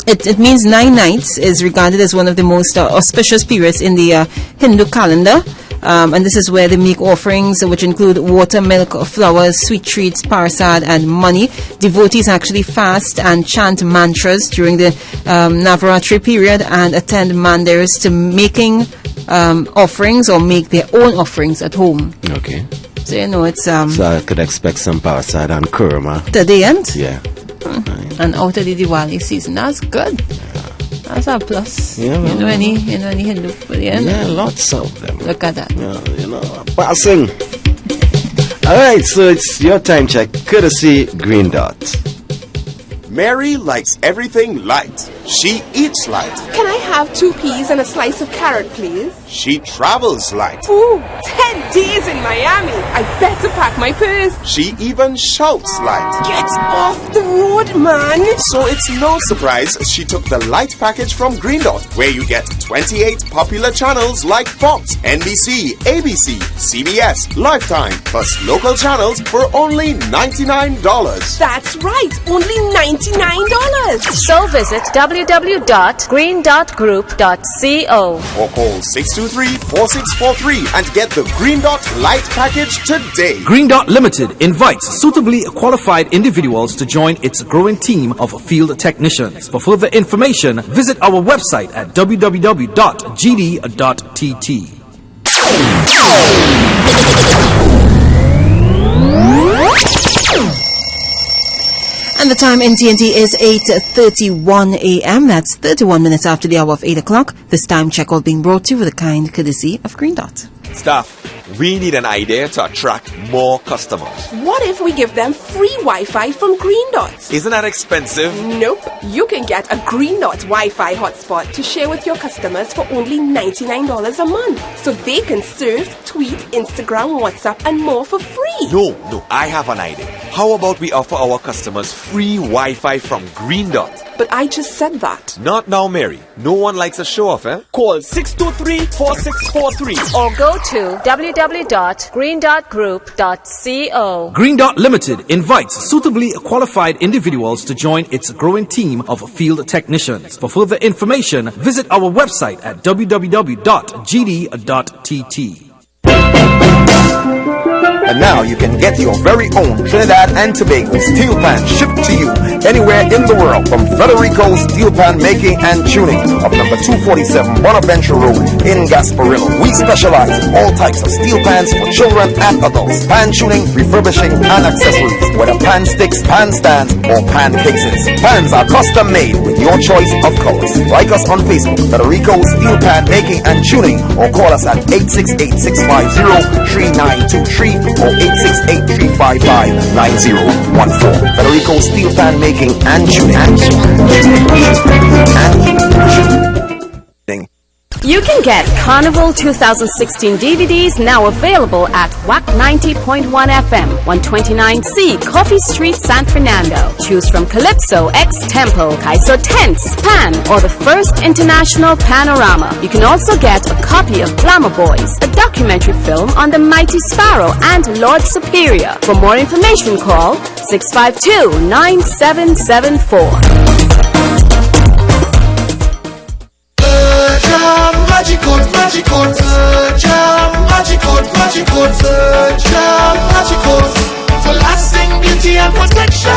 it means 9 nights is regarded as one of the most auspicious periods in the Hindu calendar. And this is where they make offerings which include water, milk, flowers, sweet treats, parasad, and money. Devotees actually fast and chant mantras during the Navaratri period and attend mandirs to making offerings or make their own offerings at home. Okay. So it's so I could expect some parasad and kurma. to the end. Yeah. And out of the Diwali season. That's good. That's a plus. Yeah, well, any Hindu. Yeah, lots of them. Look at that. Passing. Alright, so it's your time check, courtesy Green Dot. Mary likes everything light. She eats light. Can I have 2 peas and a slice of carrot, please? She travels light. Ooh, 10 days in Miami. I better pack my purse. She even shouts light. Get off the road, man. So it's no surprise she took the light package from Green Dot, where you get 28 popular channels like Fox, NBC, ABC, CBS, Lifetime, plus local channels for only $99. That's right, only $99. So visit www.greendotgroup.co or call 623-4643 and get the Green Dot Light Package today. Green Dot Limited invites suitably qualified individuals to join its growing team of field technicians. For further information, visit our website at www.gd.tt. And the time in TNT is 8:31 a.m. That's 31 minutes after the hour of 8 o'clock. This time check all being brought to you with a kind courtesy of Green Dot. Staff, we need an idea to attract more customers. What if we give them free Wi-Fi from Green Dot? Isn't that expensive? Nope. You can get a Green Dot Wi-Fi hotspot to share with your customers for only $99 a month. So they can surf, tweet, Instagram, WhatsApp, and more for free. No, I have an idea. How about we offer our customers free Wi-Fi from Green Dot? But I just said that. Not now, Mary. No one likes a show off, eh? Call 623-4643 or go to www.greendotgroup.co. Green Dot Limited invites suitably qualified individuals to join its growing team of field technicians. For further information, visit our website at www.gd.tt. And now you can get your very own Trinidad and Tobago steel pan shipped to you anywhere in the world from Federico Steel Pan Making and Tuning of number 247 Bonaventure Road in Gasparillo. We specialize in all types of steel pans for children and adults. Pan tuning, refurbishing, and accessories. Whether pan sticks, pan stands, or pan cases. Pans are custom made with your choice of colors. Like us on Facebook, Federico Steel Pan Making and Tuning, or call us at 868-650-3923 or 868-355-9014. Federico Steel Pan Making and Tuning. You can get Carnival 2016 DVDs now available at Wack 90.1 FM, 129C, Coffee Street, San Fernando. Choose from Calypso, X-Tempo, Kaiser Tents, Pan, or the first international panorama. You can also get a copy of Glamour Boys, a documentary film on the Mighty Sparrow and Lord Superior. For more information, call 652-9774. Magic code, for lasting beauty and protection.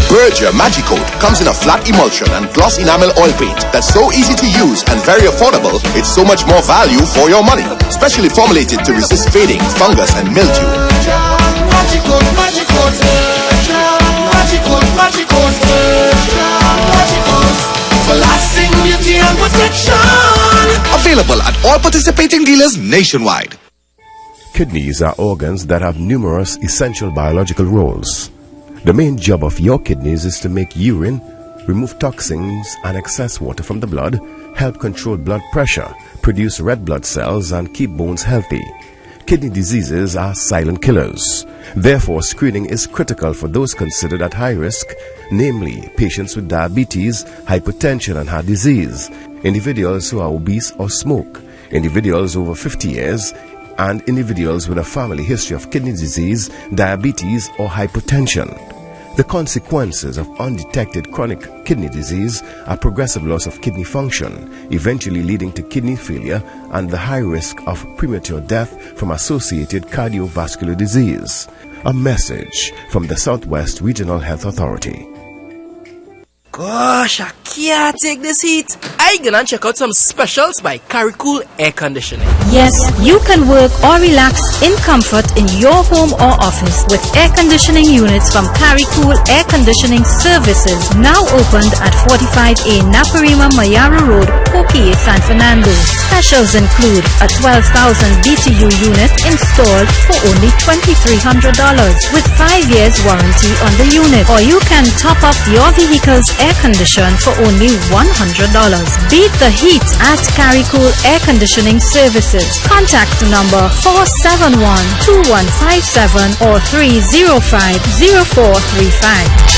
Berger Magic Coat comes in a flat emulsion and gloss enamel oil paint that's so easy to use and very affordable, it's so much more value for your money. Specially formulated to resist fading, fungus and mildew. Magic code, for lasting beauty and protection. Available at all participating dealers nationwide. Kidneys are organs that have numerous essential biological roles. The main job of your kidneys is to make urine, remove toxins and excess water from the blood, help control blood pressure, produce red blood cells and keep bones healthy. Kidney diseases are silent killers. Therefore, screening is critical for those considered at high risk, namely patients with diabetes, hypertension and heart disease, individuals who are obese or smoke, individuals over 50 years, and individuals with a family history of kidney disease, diabetes or hypertension. The consequences of undetected chronic kidney disease are progressive loss of kidney function, eventually leading to kidney failure and the high risk of premature death from associated cardiovascular disease. A message from the Southwest Regional Health Authority. Gosh, I can't take this heat. I gonna check out some specials by Caricool Air Conditioning. Yes, you can work or relax in comfort in your home or office with air conditioning units from Caricool Air Conditioning Services, now opened at 45A Naparima Mayara Road, Pokie, San Fernando. Specials include a 12,000 BTU unit installed for only $2,300 with 5 years warranty on the unit, or you can top up your vehicle's air condition for only $100. Beat the heat at Caricool Air Conditioning Services. Contact number 471-2157 or 305-0435.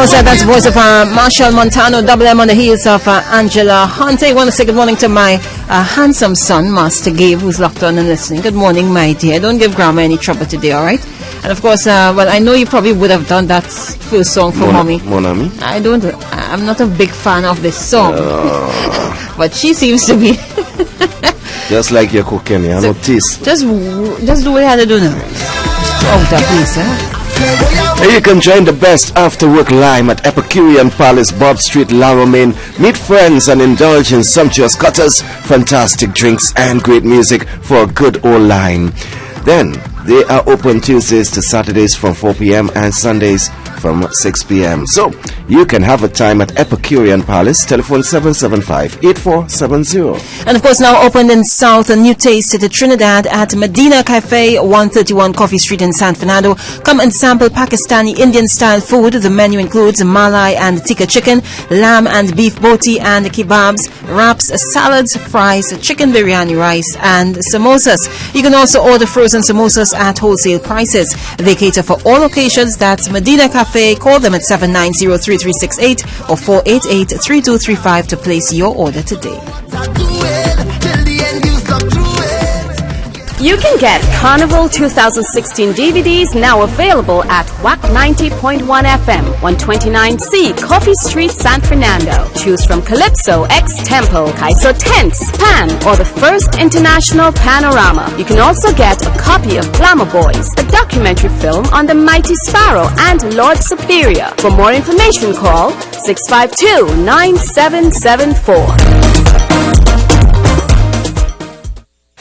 course, that's the voice of Marshall Montano, Double M on the heels of Angela Hunt. I want to say good morning to my handsome son, Master Gabe, who's locked on and listening. Good morning, my dear. Don't give Grandma any trouble today, all right? And of course, well, I know you probably would have done that first song for Mommy. Mon ami? I'm not a big fan of this song. But she seems to be. Just like your cooking, you know, taste. Just do what you had to do now. Oh, that please, eh? Here you can join the best after-work lime at Epicurean Palace, Bob Street, La Romaine. Meet friends and indulge in sumptuous cutters, fantastic drinks, and great music for a good old lime. Then, they are open Tuesdays to Saturdays from 4 p.m. and Sundays from 6 p.m. So, you can have a time at Epicurean Palace, telephone 775-8470. And of course, now opened in South, a new taste to the Trinidad at Medina Cafe, 131 Coffee Street in San Fernando. Come and sample Pakistani Indian style food. The menu includes malai and tikka chicken, lamb and beef boti and kebabs, wraps, salads, fries, chicken biryani rice and samosas. You can also order frozen samosas at wholesale prices. They cater for all occasions. That's Medina Cafe. Call them at 790-3368 or 488-3235 to place your order today. You can get Carnival 2016 DVDs now available at Wack 90.1 FM, 129C, Coffee Street, San Fernando. Choose from Calypso, X-Tempo, Kaiso Tents, Pan, or the first international panorama. You can also get a copy of Glamour Boys, a documentary film on the Mighty Sparrow and Lord Superior. For more information, call 652-9774.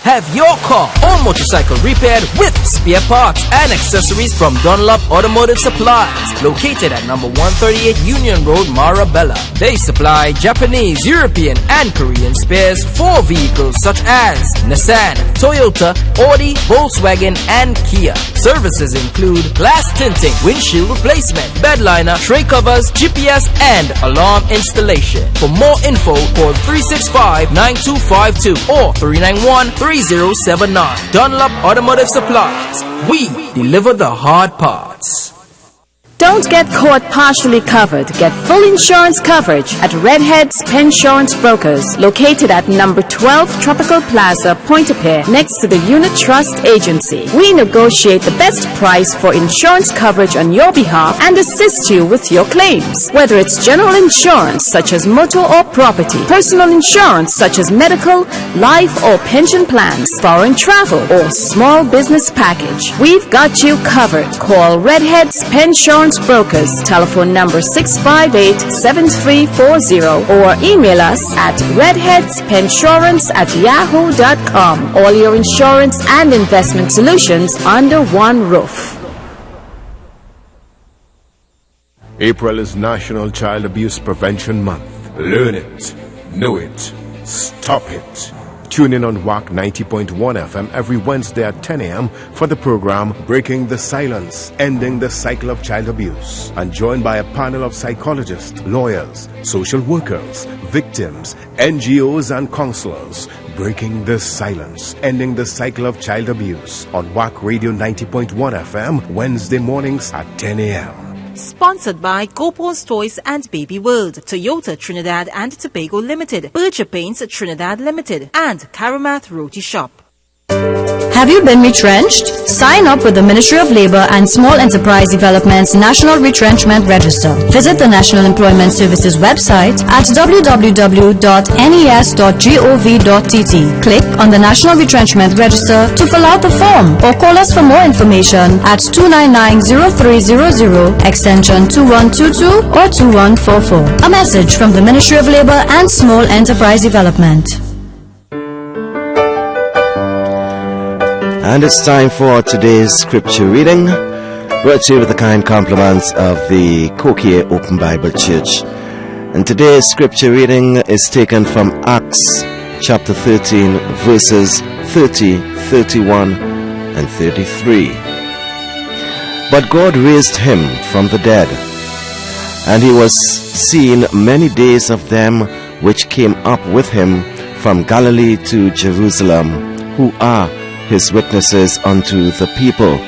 Have your car or motorcycle repaired with spare parts and accessories from Dunlop Automotive Supplies, located at number 138 Union Road, Marabella. They supply Japanese, European, and Korean spares for vehicles such as Nissan, Toyota, Audi, Volkswagen, and Kia. Services include glass tinting, windshield replacement, bed liner, tray covers, GPS, and alarm installation. For more info, call 365-9252 or 391-3079. Dunlop Automotive Supplies. We deliver the hard parts. Don't get caught partially covered. Get full insurance coverage at Redhead's Pensurance Brokers, located at number 12 Tropical Plaza, Pointe-a-Pierre, next to the Unit Trust Agency. We negotiate the best price for insurance coverage on your behalf and assist you with your claims. Whether it's general insurance such as motor or property, personal insurance such as medical, life or pension plans, foreign travel or small business package, we've got you covered. Call Redhead's Pensurance Brokers, telephone number 658-7340 or email us at redheadspensurance@yahoo.com. All your insurance and investment solutions under one roof. April is National Child Abuse Prevention Month. Learn it, know it, stop it. Tune in on Wack 90.1 FM every Wednesday at 10 a.m. for the program Breaking the Silence, Ending the Cycle of Child Abuse, and joined by a panel of psychologists, lawyers, social workers, victims, NGOs, and counselors. Breaking the Silence, Ending the Cycle of Child Abuse on Wack Radio 90.1 FM, Wednesday mornings at 10 a.m. Sponsored by Gopal's Toys and Baby World, Toyota Trinidad and Tobago Limited, Bircher Paints Trinidad Limited, and Karamath Roti Shop. Have you been retrenched? Sign up with the Ministry of Labor and Small Enterprise Development's National Retrenchment Register. Visit the National Employment Services website at www.nes.gov.tt. Click on the National Retrenchment Register to fill out the form or call us for more information at 299-0300, extension 2122 or 2144. A message from the Ministry of Labor and Small Enterprise Development. And it's time for today's scripture reading, brought to you with the kind compliments of the Coquille Open Bible Church. And today's scripture reading is taken from Acts chapter 13, verses 30, 31, and 33. But God raised him from the dead, and he was seen many days of them which came up with him from Galilee to Jerusalem, who are his witnesses unto the people.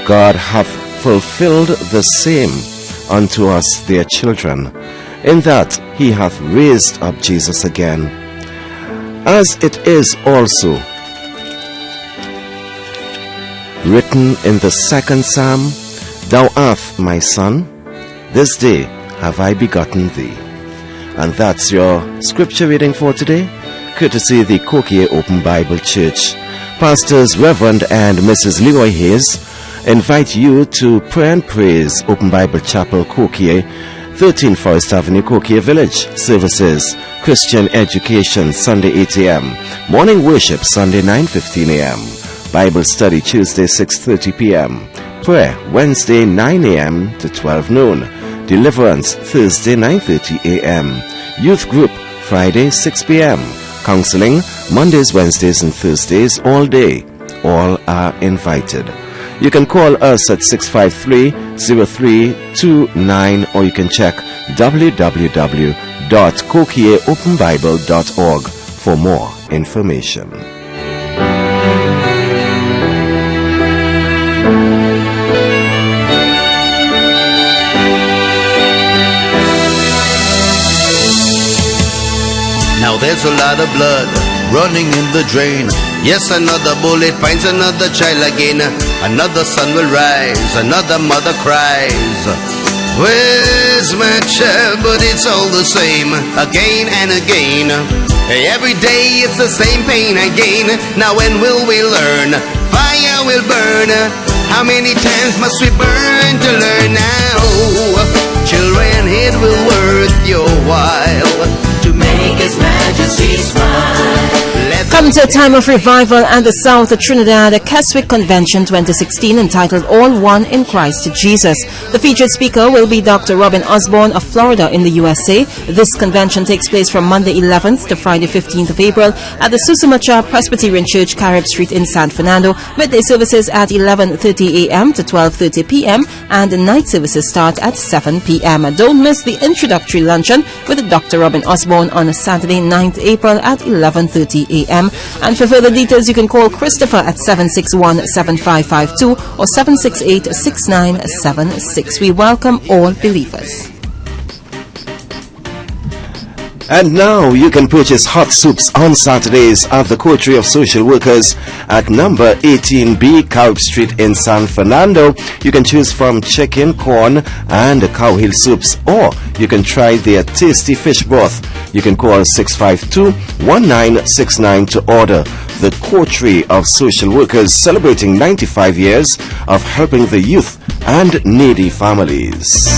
God hath fulfilled the same unto us their children, in that he hath raised up Jesus again, as it is also written in the 2nd Psalm, Thou art my son, this day have I begotten thee. And that's your scripture reading for today, courtesy the Kokie Open Bible Church. Pastors Reverend and Mrs. Leroy Hayes invite you to Prayer and Praise Open Bible Chapel, Kokie, 13 Forest Avenue, Kokie Village. Services: Christian Education, Sunday 8 a.m. Morning Worship, Sunday 9:15 a.m. Bible Study, Tuesday 6:30 p.m. Prayer, Wednesday 9 a.m. to 12 noon. Deliverance, Thursday 9:30 a.m. Youth Group, Friday 6 p.m. Counseling, Mondays, Wednesdays and Thursdays, all day. All are invited. You can call us at 653-0329, or you can check www.kokieopenbible.org for more information. Now there's a lot of blood running in the drain. Yes, another bullet finds another child again. Another sun will rise, another mother cries. Where's my child? But it's all the same, again and again. Every day it's the same pain again. Now when will we learn? Fire will burn. How many times must we burn to learn now? Children, it will worth your while to make His Majesty smile. Come to a time of revival and the South of Trinidad Keswick Convention 2016, entitled All One in Christ Jesus. The featured speaker will be Dr. Robin Osborne of Florida in the USA. This convention takes place from Monday 11th to Friday 15th of April at the Susamacha Presbyterian Church, Carib Street in San Fernando. Midday services at 11:30 a.m. to 12:30 p.m. and the night services start at 7 p.m. Don't miss the introductory luncheon with Dr. Robin Osborne on Saturday 9th April at 11:30 a.m. And for further details, you can call Christopher at 761-7552 or 768-6976. We welcome all believers. And now you can purchase hot soups on Saturdays at the Coterie of Social Workers at number 18B Carib Street in San Fernando. You can choose from chicken, corn and cow heel soups, or you can try their tasty fish broth. You can call 652-1969 to order. The Coterie of Social Workers, celebrating 95 years of helping the youth and needy families.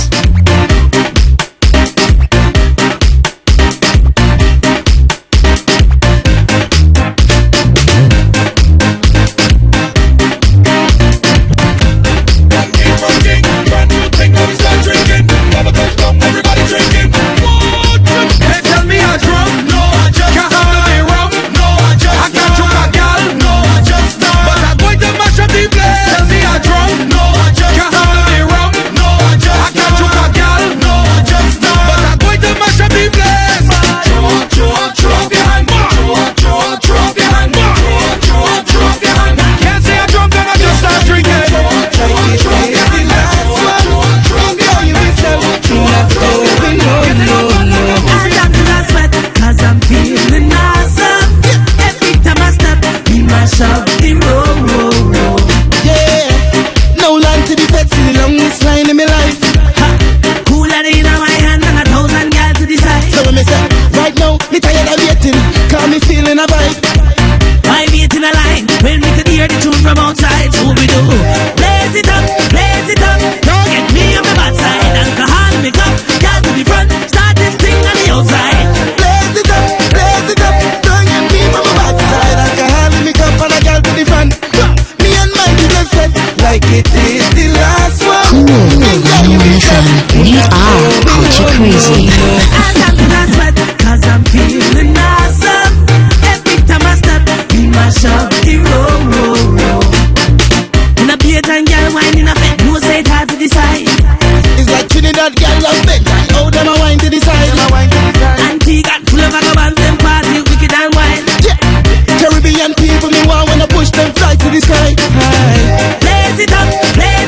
We are culture crazy. Cause I'm feeling awesome. Every time I step, we mash up the road. In a beer time, girl, wine in a bed. No say it hard to decide. It's like Trinidad girl love bed. Oh, them a wine to decide. Antigua, full of vagabonds, them party wicked and wild. Yeah. Caribbean people, me want when I push them fly to the sky. Blaze it up, blaze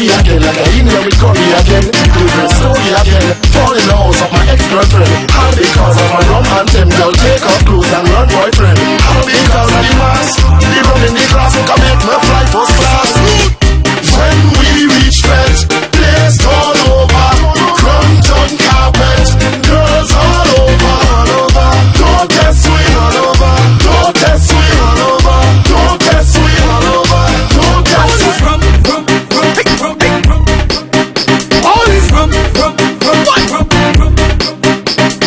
story again. Like I in here with Curry again. Different story again. Fall in the house of my ex-girlfriend. How because of my rum anthem. Girl, take off clothes and run boyfriend. How because of the mask. The rum in the glass can make me fly first class. When we reach Fed, place all over. Crumpton carpet, girls all over. Don't test me all over. Don't test me all over. Don't test me all over. Don't test me. All is rum.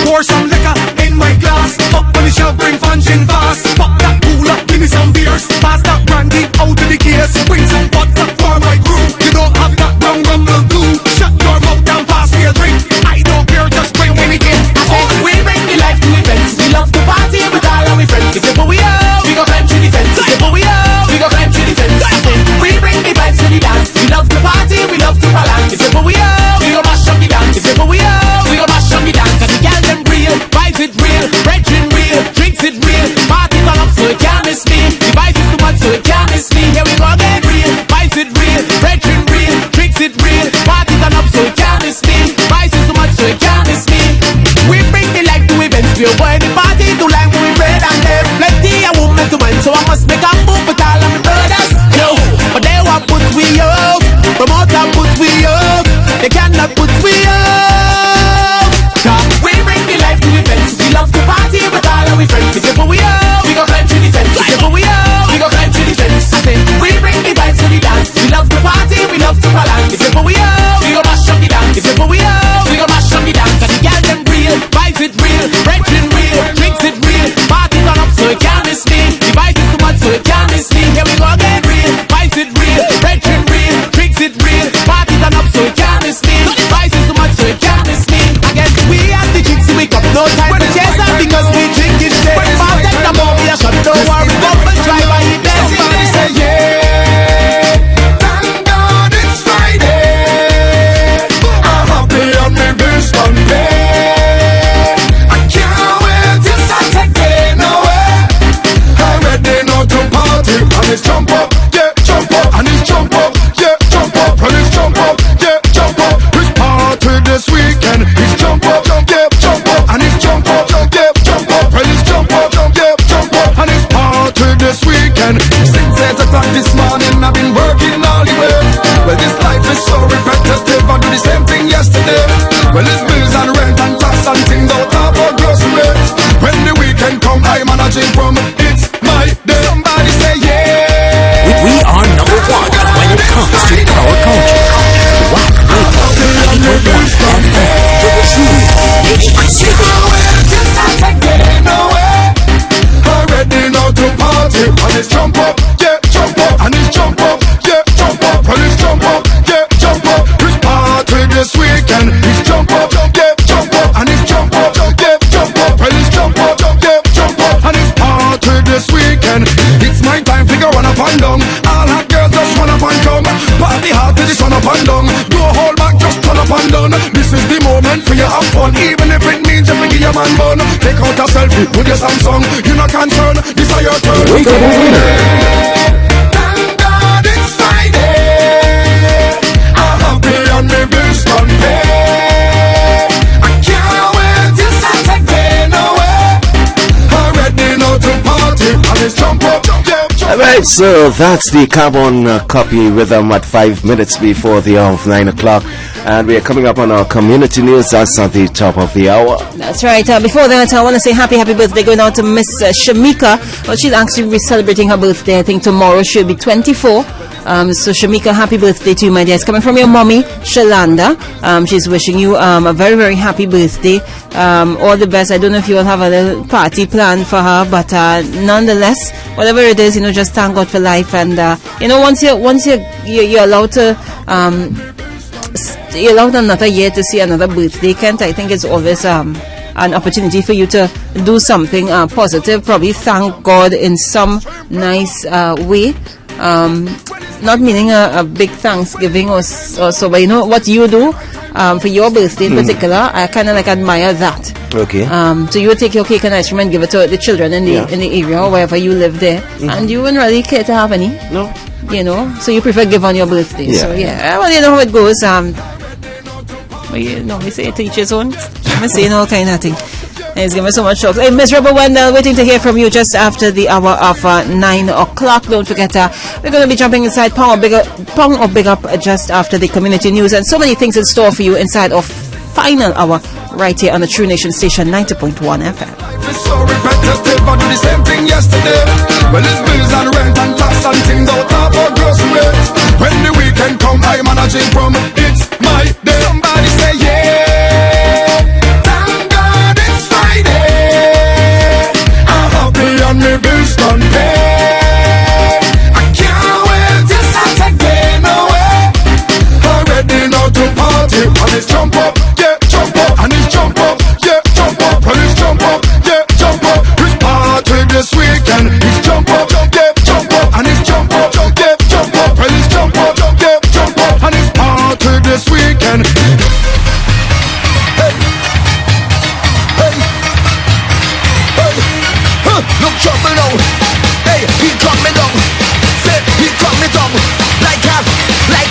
Pour some liquor in my glass. Up on the shelf, bring punching fast. Pop that cooler, give me some beers. Pass that brandy out of the case. Bring some vodka for my crew. You don't have that rum will do. Shut your mouth and pass me a drink. I don't care, just bring anything. We bring the life to events. We love to party with all our friends. If you go we out, we go climb to the fence. If you go we out, we go climb to the fence. We bring the vibes to the dance. We love to party, we love to balance. If you go we out, we go mash up the dance. If you go we out, we go mash up the dance. And the girl them real, vibes it real, brethren real, drinks it real. Party turn up so it can't miss me. The vibes is too much so it can't miss me. Here we go again real, vibes it real, brethren real, drinks it real. Party turn up so it can't miss me. Vibes is too much so it can't miss me. We bring the life to events. We avoid the party to like we bread and them. Plenty of women to men, so I must make a move with all of my brothers. Yo, but they want put we up. Promoter put we up. They cannot put we up. We bring the life to events. We love to party with all of my friends. If you go we up, we go climb to the fence. If you go we up, we go climb to the fence. I say we bring the vibes to the dance. We love to party, we love to balance. If you go we up, we go mash up the dance. If you go we up, we go mash up the dance. And the girl them real, vibes it real, brethren real, drinks it real. Party turn up so it can't miss me. The vibes is too much so it can't miss me. Here we go again real, vibes it real, brethren real, drinks it real. Party turn up so it can't miss me. The vibes is too much so it can't miss me. I guess we as the chicks wake up, no time to chase her because we drink it straight. When bartender the more we are shut, don't worry, bubble driver he does. Somebody say yeah, thank God it's Friday. I'm happy on my bills done pay. I can't wait till Saturday, no way. I'm ready now to party and it's jump up, yeah, jump up, and it's jump up, yeah, jump up, and it's jump up, yeah, jump up. It's party this weekend, it's jump up, yeah, jump up, and it's jump up, yeah, jump up, and it's jump up, yeah, jump up, and it's party this weekend. Since 8 o'clock this morning, I've been working all the way. Well, this life is so repetitive, I do the same thing yesterday. Well, it's bills and rent and tax and things out of our groceries. When the weekend come, I'm managing from it's my day. Somebody say yeah. We are number one when it comes to our culture. Wack Radio 91 FM, the true Ready now to party, and it's jump up, yeah, jump up, and it's jump up, yeah, jump up, and it's jump up, yeah, jump up. It's party this weekend, it's jump up, yeah, jump up, and it's jump up, yeah, jump up, and it's jump up, yeah, jump up, and it's party this weekend. It's my time, figure one up and down. All hot girls just run up and come. Party hard till the sun up and down. Don't hold back, just turn up and down. This is the moment for you have fun, even if it means you give your man bun. Take out a selfie with your Samsung. You're not concerned, this is your turn. Wake up a winner. Thank God it's Friday. I'm happy on my bills done pay. I can't wait till Saturday, no way. I'm ready now to party, and it's jump up, yeah, jump up. Alright, so that's the Carbon Copy Rhythm at 5 minutes before the hour of 9 o'clock. And we are coming up on our community news. That's at the top of the hour. That's right. Before that, I want to say happy birthday going out to Miss Shamika. Well, she's actually celebrating her birthday. I think tomorrow she'll be 24. So Shamika, happy birthday to you, my dear. It's coming from your mommy, Shalanda. She's wishing you a very, very happy birthday. All the best. I don't know if you will have a little party planned for her, but nonetheless, whatever it is, just thank God for life. And once you're allowed to you're allowed another year to see another birthday, Kent, I think it's always an opportunity for you to do something positive. Probably thank God in some nice way. Not meaning a big Thanksgiving or so, but what you do for your birthday in particular, I kind of admire that. Okay. So you would take your cake and ice cream and give it to the children in the area or wherever you live there, and you wouldn't really care to have any. No. You know, so you prefer give on your birthday. Yeah. So yeah, well, you know how it goes. But you know, we say teacher's own. I'm saying all kind of thing. It's giving me so much shock. Hey, Miss Rebel Wendell, waiting to hear from you just after the hour of 9 o'clock. Don't forget, we're going to be jumping inside Pong or Big Up just after the community news, and so many things in store for you inside of final hour right here on the True Nation Station 90.1 FM. It's so repetitive, I do the same thing yesterday. Well, it's bills and rent and tax and things out of our groceries. When the weekend come, I managing from it's my day. Somebody say yeah, thank God it's Friday. I'm happy and my bills done pay. I can't wait till Saturday, no way. I'm ready now to party and it's jump up, yeah, jump up, and it's jump up, yeah, jump up, and it's jump up, yeah, jump up. It's party this weekend, it's jump up, yeah, jump up, and it's jump up, yeah, jump up, and it's jump up, yeah, jump up, and it's party this weekend. Hey, hey, hey, look trouble now. Hey, he cut me down. Say, he cut me down. Like a, hey,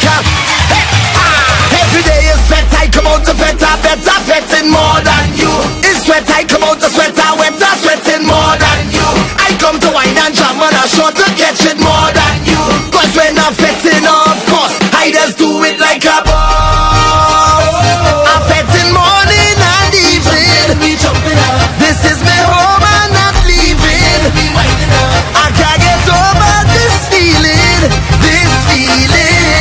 every day is sweat, I come out to better, sweating more than you. It's sweat, I come out to sweater, wetter, sweating more than you. I come to wine and jam and I sure to catch it more than you. Cause when I'm fetting, of course, I just do it like a boss. I'm fetting morning and evening. This is my home, I'm not leaving. I can't get over this feeling.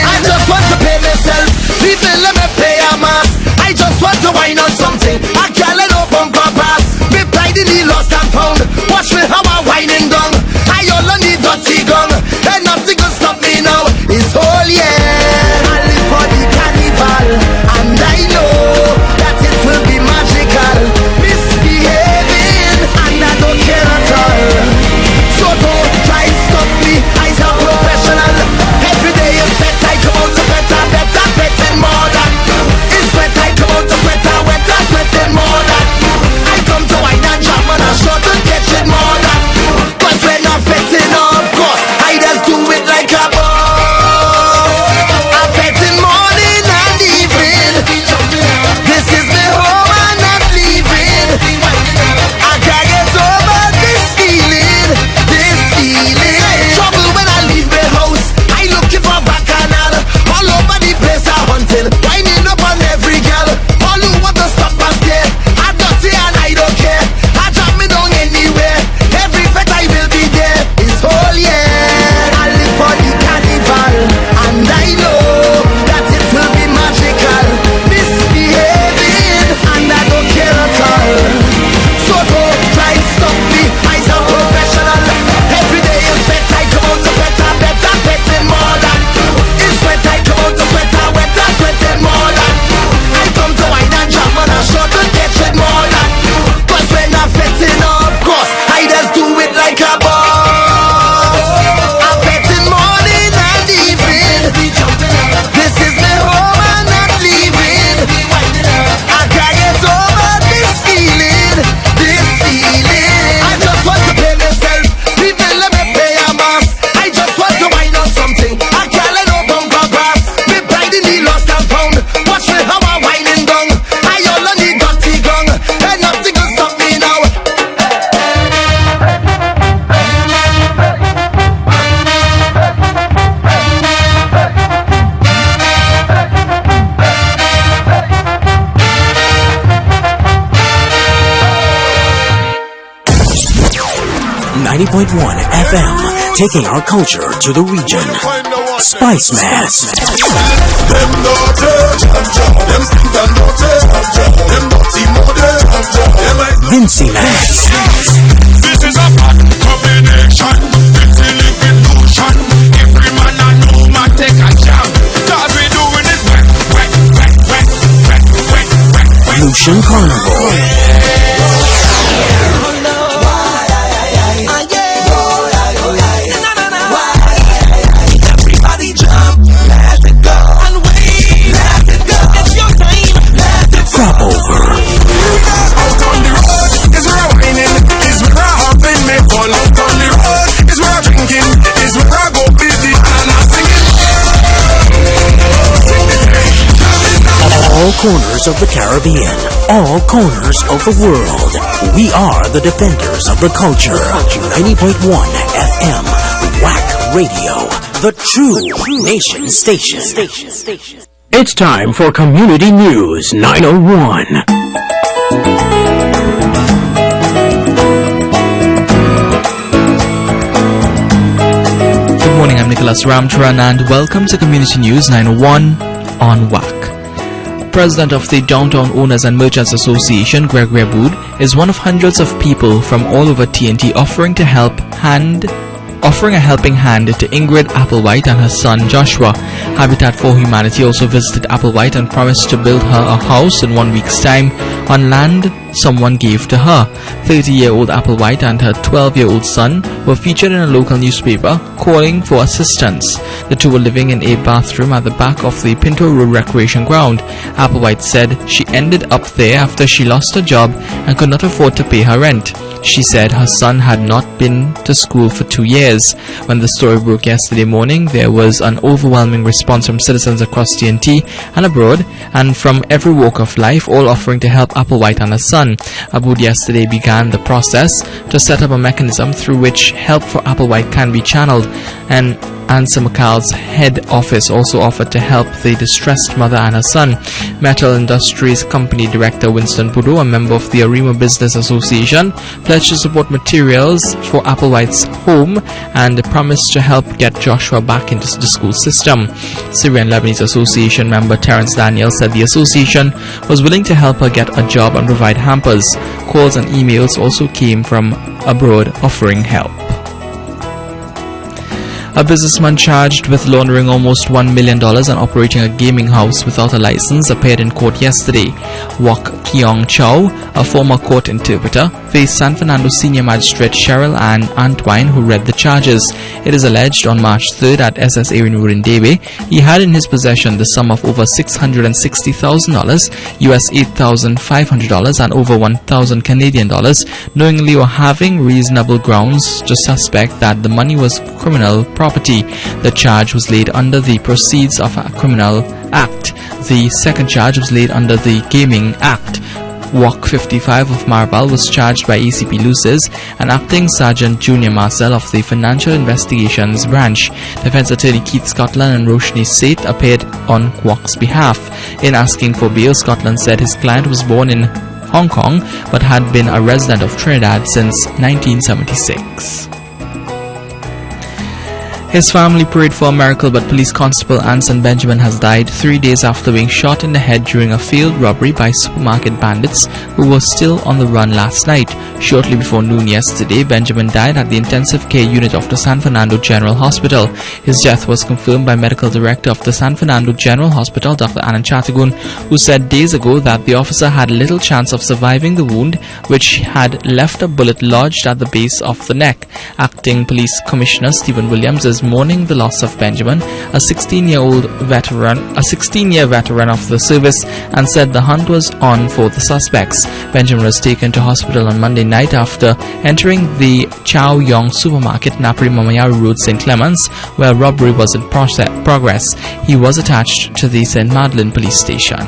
I just want to pay myself. People let me pay a mass. I just want to wine on something. I can't let no bumper pass. Me pride in the lost and found. Watch me how I'm winding down. I only need dirty gun. And nothing will stop me now. It's all yeah. I live for the carnival. And I know that it will be magical. Misbehaving and I don't care at all. So don't try to stop me. I'm a professional. Every day is set. I come out to better, sweating more than you. It's sweat, I come out to wetter, sweating more than you. I come to wine and jam and I'm sure to catch it more than you. Cause when I'm fetting, of course, I just do it like a boss. I'm fetting morning and evening. This is my home, I'm not leaving. I can't get over this feeling. Trouble when I leave my house. I looking for bacchanal. All over the place I hunting. Winding up on every girl. All who want to stop and stay. I'm dirty and I don't care. I drop me down anywhere. Every fete I will be there. It's all yeah. I live for the carnival. And I know that it will be magical. Misbehaving and I don't care at all. So don't try to stop me. I'm a professional. Every day is set. I come out to better, sweating more than you. It's sweat, I come out to sweater, wetter, sweating more than you. I come to wine and jam and I'm sure to catch it more than you. Cause when I'm fetting, of course, I just do it like a boss. I'm fetting morning and evening. This is my home, I'm not leaving. I can't get over this feeling. I just want to pay myself. People let me pay a mass. I just want to wine on something. I can't let no bumper pass. Me pride in the lost and found. Watch me how I'm winding down. I only need dirty gun. And nothing will stop me now. .1 FM, taking our culture to the region. Spice Mass. Them naughty, them stink and naughty, them naughty mother, Vincy Mass. This is a bad combination. Vincy liquid lotion. Every man I know man take a jam. Cause we doing it wet. Lucian Carnival. Crop over. Out on the road is where I'm whining, is where I'm hopping, me fall out on the road is where I'm drinking, is where I go busy and I corners of the Caribbean, all corners of the world. We are the defenders of the culture. 90.1 FM, Wack Radio, the true nation station. It's time for Community News 901. Good morning, I'm Nicholas Ramcharan and welcome to Community News 901 on Wack. President of the Downtown Owners and Merchants Association, Gregory Aboud, is one of hundreds of people from all over TNT offering a helping hand to Ingrid Applewhite and her son Joshua. Habitat for Humanity also visited Applewhite and promised to build her a house in 1 week's time on land someone gave to her. 30-year-old Applewhite and her 12-year-old son were featured in a local newspaper calling for assistance. The two were living in a bathroom at the back of the Pinto Road Recreation Ground. Applewhite said she ended up there after she lost her job and could not afford to pay her rent. She said her son had not been to school for 2 years. When the story broke yesterday morning, there was an overwhelming response from citizens across TNT and abroad, and from every walk of life, all offering to help Applewhite and her son. Aboud yesterday began the process to set up a mechanism through which help for Applewhite can be channeled, and Ansa McCall's head office also offered to help the distressed mother and her son. Metal Industries Company Director Winston Boudreau, a member of the Arima Business Association, pledged to support materials for Applewhite's home and promised to help get Joshua back into the school system. Syrian Lebanese Association member Terence Daniel said the association was willing to help her get a job and provide hampers. Calls and emails also came from abroad offering help. A businessman charged with laundering almost $1 million and operating a gaming house without a license appeared in court yesterday. Wack Keong Chow, a former court interpreter, faced San Fernando Senior Magistrate Cheryl Ann Antwine, who read the charges. It is alleged on March 3rd at SS Erin Road in Debe, he had in his possession the sum of over $660,000, US $8,500 and over 1,000 Canadian dollars, knowingly or having reasonable grounds to suspect that the money was criminal property. The charge was laid under the Proceeds of a Criminal Act. The second charge was laid under the Gaming Act. Wack 55 of Marval was charged by ACP Luces and Acting Sergeant Junior Marcel of the Financial Investigations Branch. Defense Attorney Keith Scotland and Roshni Seth appeared on Wack's behalf. In asking for bail, Scotland said his client was born in Hong Kong but had been a resident of Trinidad since 1976. His family prayed for a miracle, but Police Constable Anson Benjamin has died 3 days after being shot in the head during a failed robbery by supermarket bandits who were still on the run last night. Shortly before noon yesterday, Benjamin died at the intensive care unit of the San Fernando General Hospital. His death was confirmed by Medical Director of the San Fernando General Hospital, Dr. Anand Chatagun, who said days ago that the officer had little chance of surviving the wound, which had left a bullet lodged at the base of the neck. Acting Police Commissioner Stephen Williams is mourning the loss of Benjamin, a 16-year veteran of the service, and said the hunt was on for the suspects. Benjamin was taken to hospital on Monday night after entering the Chow Yong supermarket, Napri Mamayari Road, St. Clements, where robbery was in progress. He was attached to the St. Madeleine police station.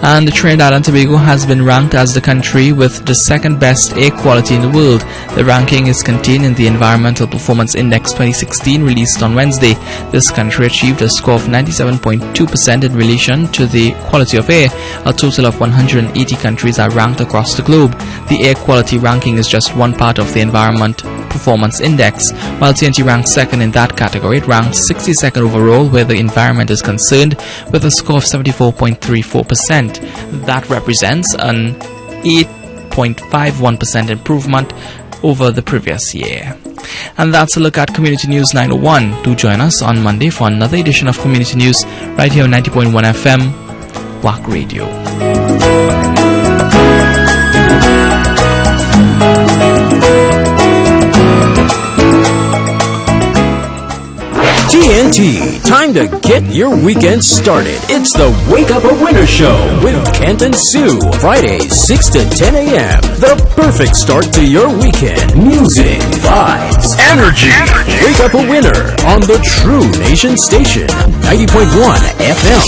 And Trinidad and Tobago has been ranked as the country with the second best air quality in the world. The ranking is contained in the Environmental Performance Index 2016 released on Wednesday. This country achieved a score of 97.2% in relation to the quality of air. A total of 180 countries are ranked across the globe. The air quality ranking is just one part of the Environment Performance Index. While TNT ranks second in that category, it ranks 62nd overall where the environment is concerned, with a score of 74.34%. That represents an 8.51% improvement over the previous year. And that's a look at Community News 901. Do join us on Monday for another edition of Community News right here on 90.1 FM, Wack Radio. TNT, time to get your weekend started. It's the Wake Up a Winner Show with Kent and Sue. Fridays, 6 to 10 a.m. The perfect start to your weekend. Music, vibes, energy. Wake Up a Winner on the True Nation Station, 90.1 FM.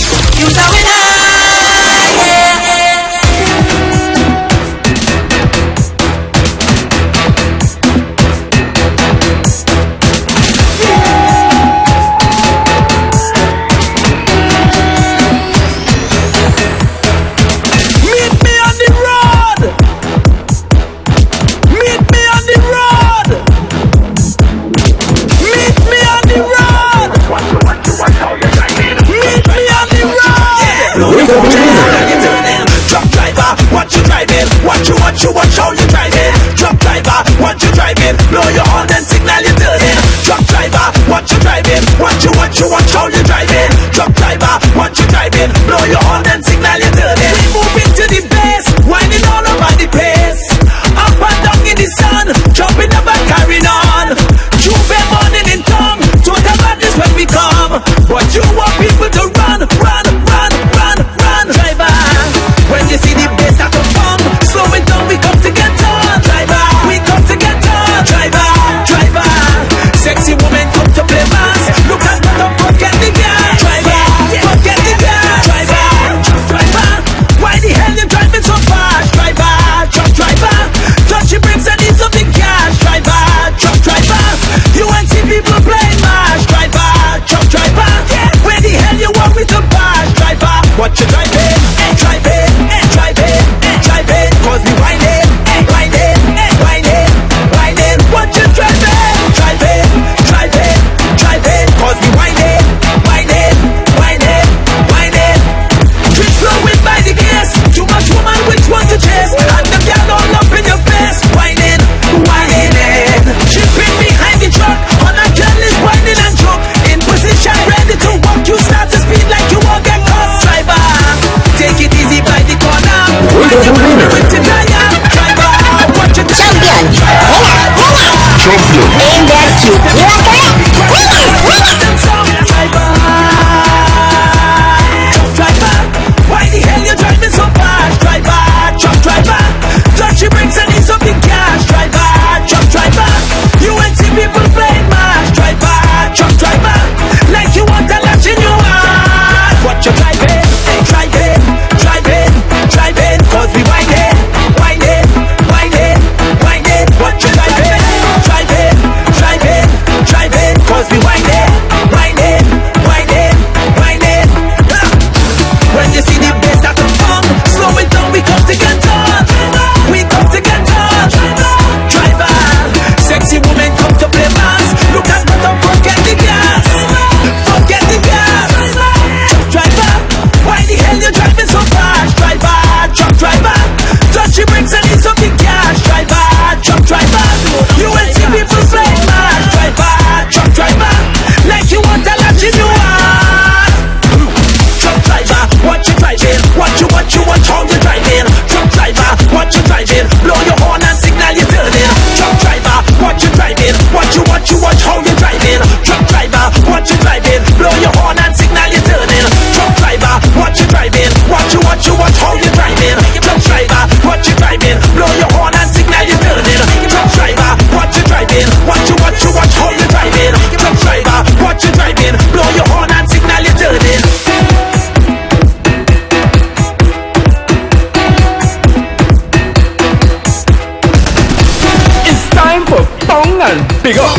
Big up.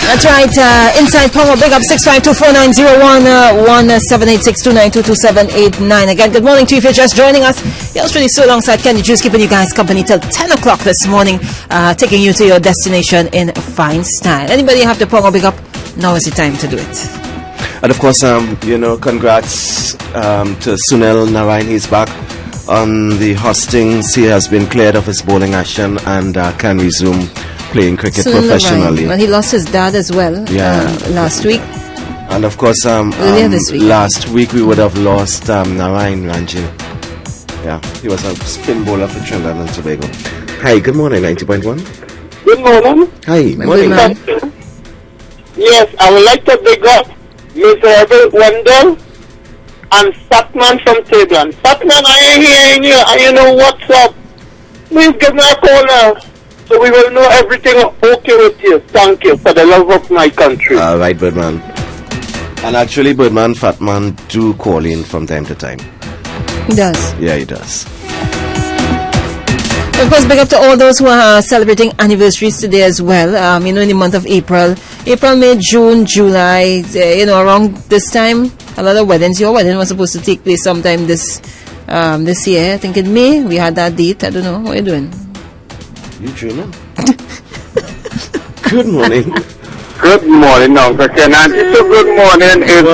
That's right. Inside Power, big up 6524901-178629222789. Again, good morning to you if you're just joining us. Yours really so alongside Kenny Juice, keeping you guys company till 10 o'clock this morning, taking you to your destination in fine style. Anybody have the Power big up? Now is the time to do it. And of course, congrats to Sunil Narayan. He's back on the hustings. He has been cleared of his bowling action and can resume playing cricket professionally. Well, he lost his dad as well last week. And of course, earlier this week. Last week we would have lost Narayan Ranjil. Yeah, he was a spin bowler for Trinidad and Tobago. Hi, good morning, 90.1. Good morning. Hi, morning. Yes, I would like to big up Mr. Herbert Wendell and Fatman from Tablan. Fatman, I ain't hearing you, and you know what's up. Please give me a call now, so we will know everything okay with you. Thank you for the love of my country. All right, Birdman. And actually, Birdman, Fatman do call in from time to time. He does. Yeah, he does. Of course, big up to all those who are celebrating anniversaries today as well. In the month of April, May, June, July, around this time, a lot of weddings. Your wedding was supposed to take place sometime this year. I think in May, we had that date. I don't know. What are you doing? You dreaming? Good morning. Good morning, Uncle Ken. And so good morning. Is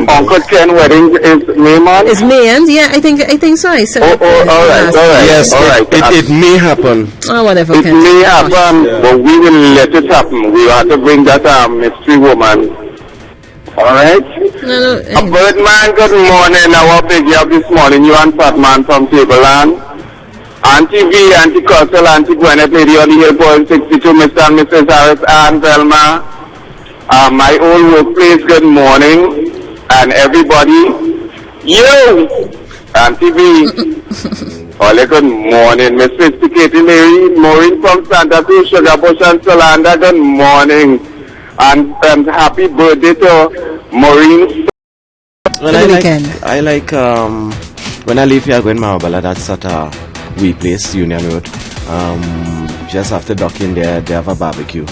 Uncle Ken wedding is May month? It's May end? Yeah, I think so. I said. All right. Yes, all right. It may happen. Oh, whatever. It may happen, but we will let it happen. We have to bring that mystery woman. All right. No. Birdman, good morning. Our big up this morning. You and Fatman from Tableland. Auntie V, Auntie Coastal, Auntie Gwyneth, Lady on the Hill, Point 62, Mr. and Mrs. Harris, and Velma. My old workplace, good morning. And everybody, you, Auntie V. Ole, good morning. Miss Sophisticated Maureen from Santa Cruz, Sugar Bush, and Solanda, good morning. And happy birthday to Maureen. Well, I like when I leave here going Marabella, that's at a wee place, Union Road. Just after docking there, they have a barbecue.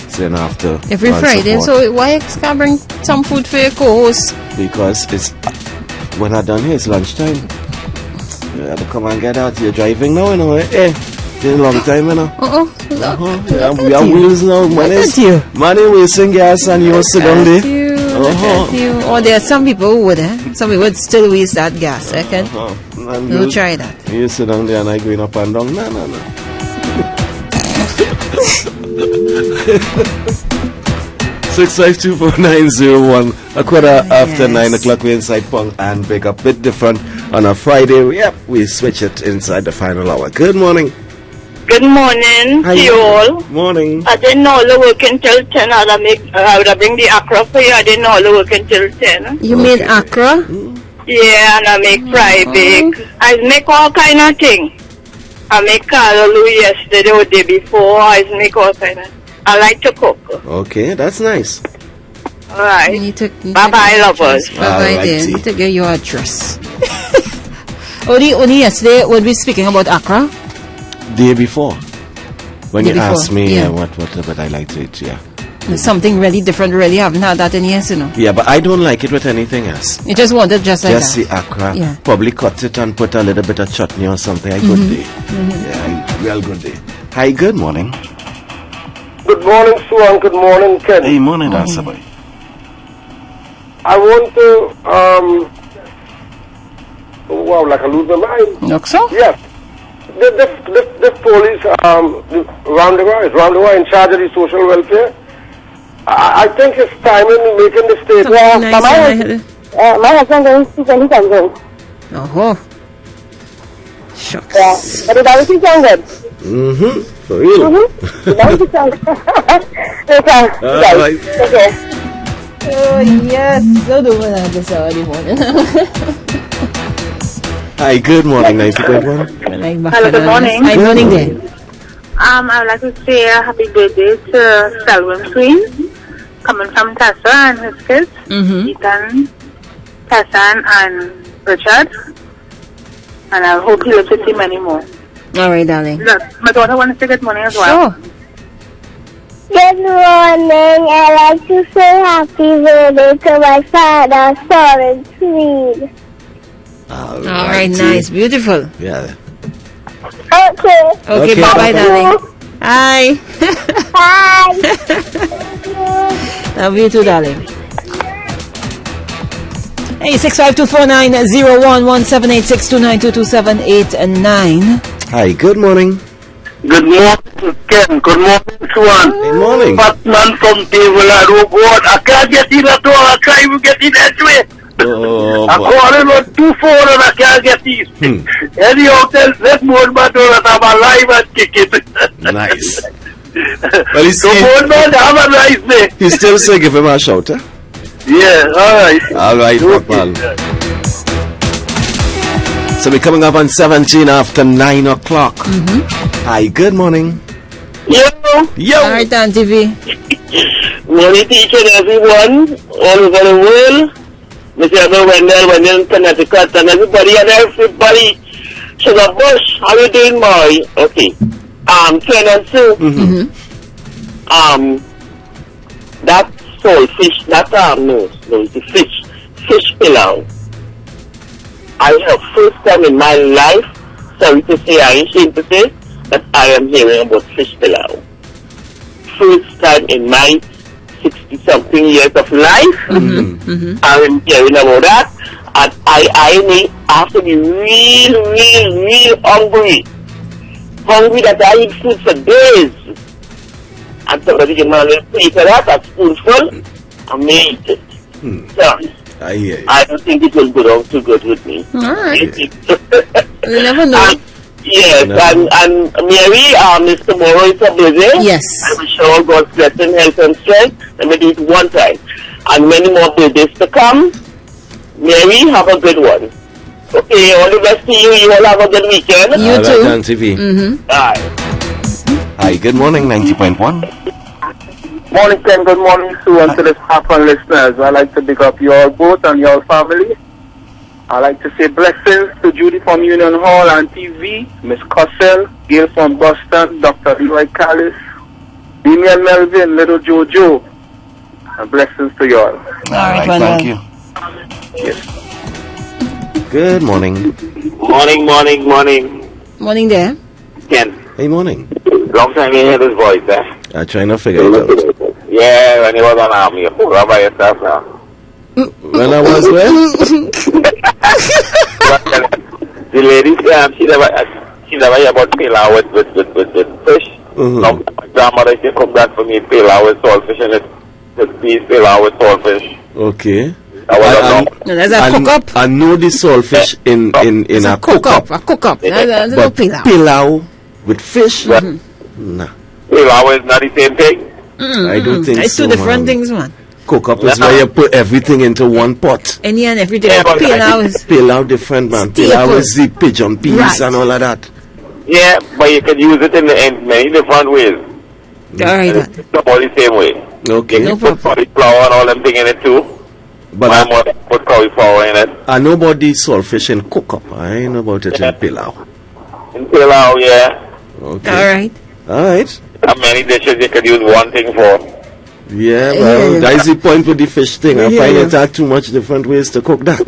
So after every Friday. So why can't bring some food for your co-host? Because it's when I'm done here, it's lunchtime. You have to come and get out. You're driving now, It's a long time, We have wheels now. Money wasting gas and you sit down there. Oh, there are some people who would, Some people would still waste that gas, Ken. We'll try that. You sit down there and I going up and down. No. 6524901. A quarter after 9 o'clock, we're inside Pong and pick up a bit different on a Friday. Yep, we switch it inside the final hour. Good morning. Good morning to you all. Morning. I didn't know all the work until 10. I would have bring the Accra for you. I didn't know all the work until 10. You made Accra? Yeah, and I make fry bake. I make all kind of things. I make callaloo yesterday or the day before. I make all kind of. I like to cook. Okay, that's nice. All right. Bye-bye, lovers. Bye-bye, dear. You to get your address. Only yesterday when we were speaking about Accra. Day before. When you asked me what I like to eat, Something really different, really. I haven't had that in years, Yeah, but I don't like it with anything else. You just want it just like that? Just the Accra. Yeah. Probably cut it and put a little bit of chutney or something. Good day. Real good day. Hi, good morning. Good morning, Sue, and good morning, Ken. Hey, morning, Dancer Boy. I want to, like I lose my mind. Look so? Yes. The police, round the way in charge of the social welfare. I think it's time in making the state. My husband going to see any time. Oh. Shucks. Yeah. But it always sound good. For real. It always sound good. Right. Okay. Oh, yes. Don't do that this early morning. Hi, good morning, 90.1. Hello, good morning. Hi, morning there. I would like to say a happy birthday to Selwyn Queen, coming from Tessa and his kids, Ethan, Tessa and Richard, and I hope he lives to see many more. All right, darling. Look, my daughter wants to say good morning as well. Sure. Good morning. I like to say happy birthday to my father, Soren Tweed. All right, nice, beautiful. Yeah. Okay. Okay, bye-bye, darling. Hi. Hi. Love you too, darling. Hey, 65249017862922789. Hi, good morning. Good morning, Ken. Good morning, Swan. Good morning. Batman from Table Robot. I can't get in at all. I can't even get in that way. Oh, I call him on 2-4 and I can't get in. Any hotel, let more battle and I'm alive and kick it. Nice. Well, he's so, more man, have a nice day. He still say give him a shout, eh? Yeah, alright. Alright, Batman. So we're coming up on 17 after 9 o'clock. Hi, good morning. Yo. All right, on TV. Morning, teacher, everyone, all over the world. Mr. Wendell, Connecticut, and everybody, Sugar Bush, how you doing, boy? Okay. Ken and Sue. That soulfish, that no, it's a fish pillow. I have first time in my life, sorry to say, I ain't ashamed to say, that I am hearing about fish pillow. First time in my 60-something years of life, I'm hearing about that, and I may have to be real hungry that I eat food for days, and somebody give me a little plate of that, a spoonful, and me eat it. So, I hear you. I don't think it will go down too good with me. All right. You never know. Yes, and Mary, this tomorrow is a busy. Yes. I wish all God's blessing, health and strength. Let me do it one time. And many more birthdays to come. Mary, have a good one. Okay, all the best to you. You all have a good weekend. You too. Right on TV. Bye. Hi, good morning, 90.1. Morning, Ken. Good morning, Sue, and to the staff and listeners. I'd like to pick up your both and your family. I'd like to say blessings to Judy from Union Hall and TV, Miss Cossell, Gail from Boston, Dr. Leroy Callis, Damian Melvin, Little Jojo, and blessings to you all. All right, thank you. Yes. Good morning. Morning. Morning there. Ken. Hey, morning. Long time you hear this voice, eh? I'm trying to figure it out. Yeah, when you was on army, you were by yourself now. When I was where? The lady, she never hear about pilau with fish. My grandmother used to cook that for me, pilau with saltfish in it. With peas, pilau with saltfish. Okay. There's a cook-up. I know the saltfish in a cook-up. A cook-up. There's no pilau. Pilau with fish? Nah. Pilau is not the same thing? I don't think it's so, two different things, man. Cook-up is where you put everything into one pot. Any and everything. Pilau is... Pilau different, man. Pilau is the pigeon peas and all of that. Yeah, but you can use it in many different ways. All right. It's not all the same way. Okay. You can put cauliflower and all them things in it too. But my mother put cauliflower in it. I know about the saltfish in cook-up. I ain't know about it in pilau. In pilau, yeah. Okay. All right. How many dishes you could use one thing for? Yeah, well, that's the point with the fish thing. I find it are too much different ways to cook that.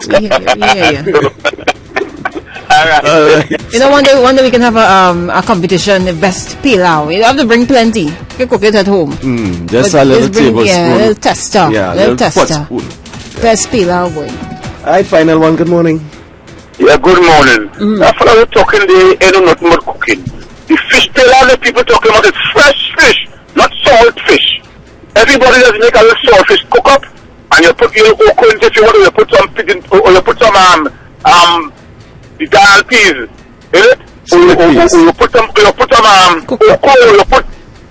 All right. You know, one day we can have a competition, the best pilau. You have to bring plenty. You can cook it at home. Just a little tablespoon. Yeah, a little tester. Yeah, little pot tester. spoon. Best pilau, boy. All right, final one. Good morning. Yeah, good morning. That's what I was talking there, I know nothing about cooking. The fish pilau that people talking about is fresh fish, not salt fish. Everybody does make a little saltfish cook up, and you put your okra in it if you want, you put some pigeon, or you put some the dal peas in it, or you put some okra, you put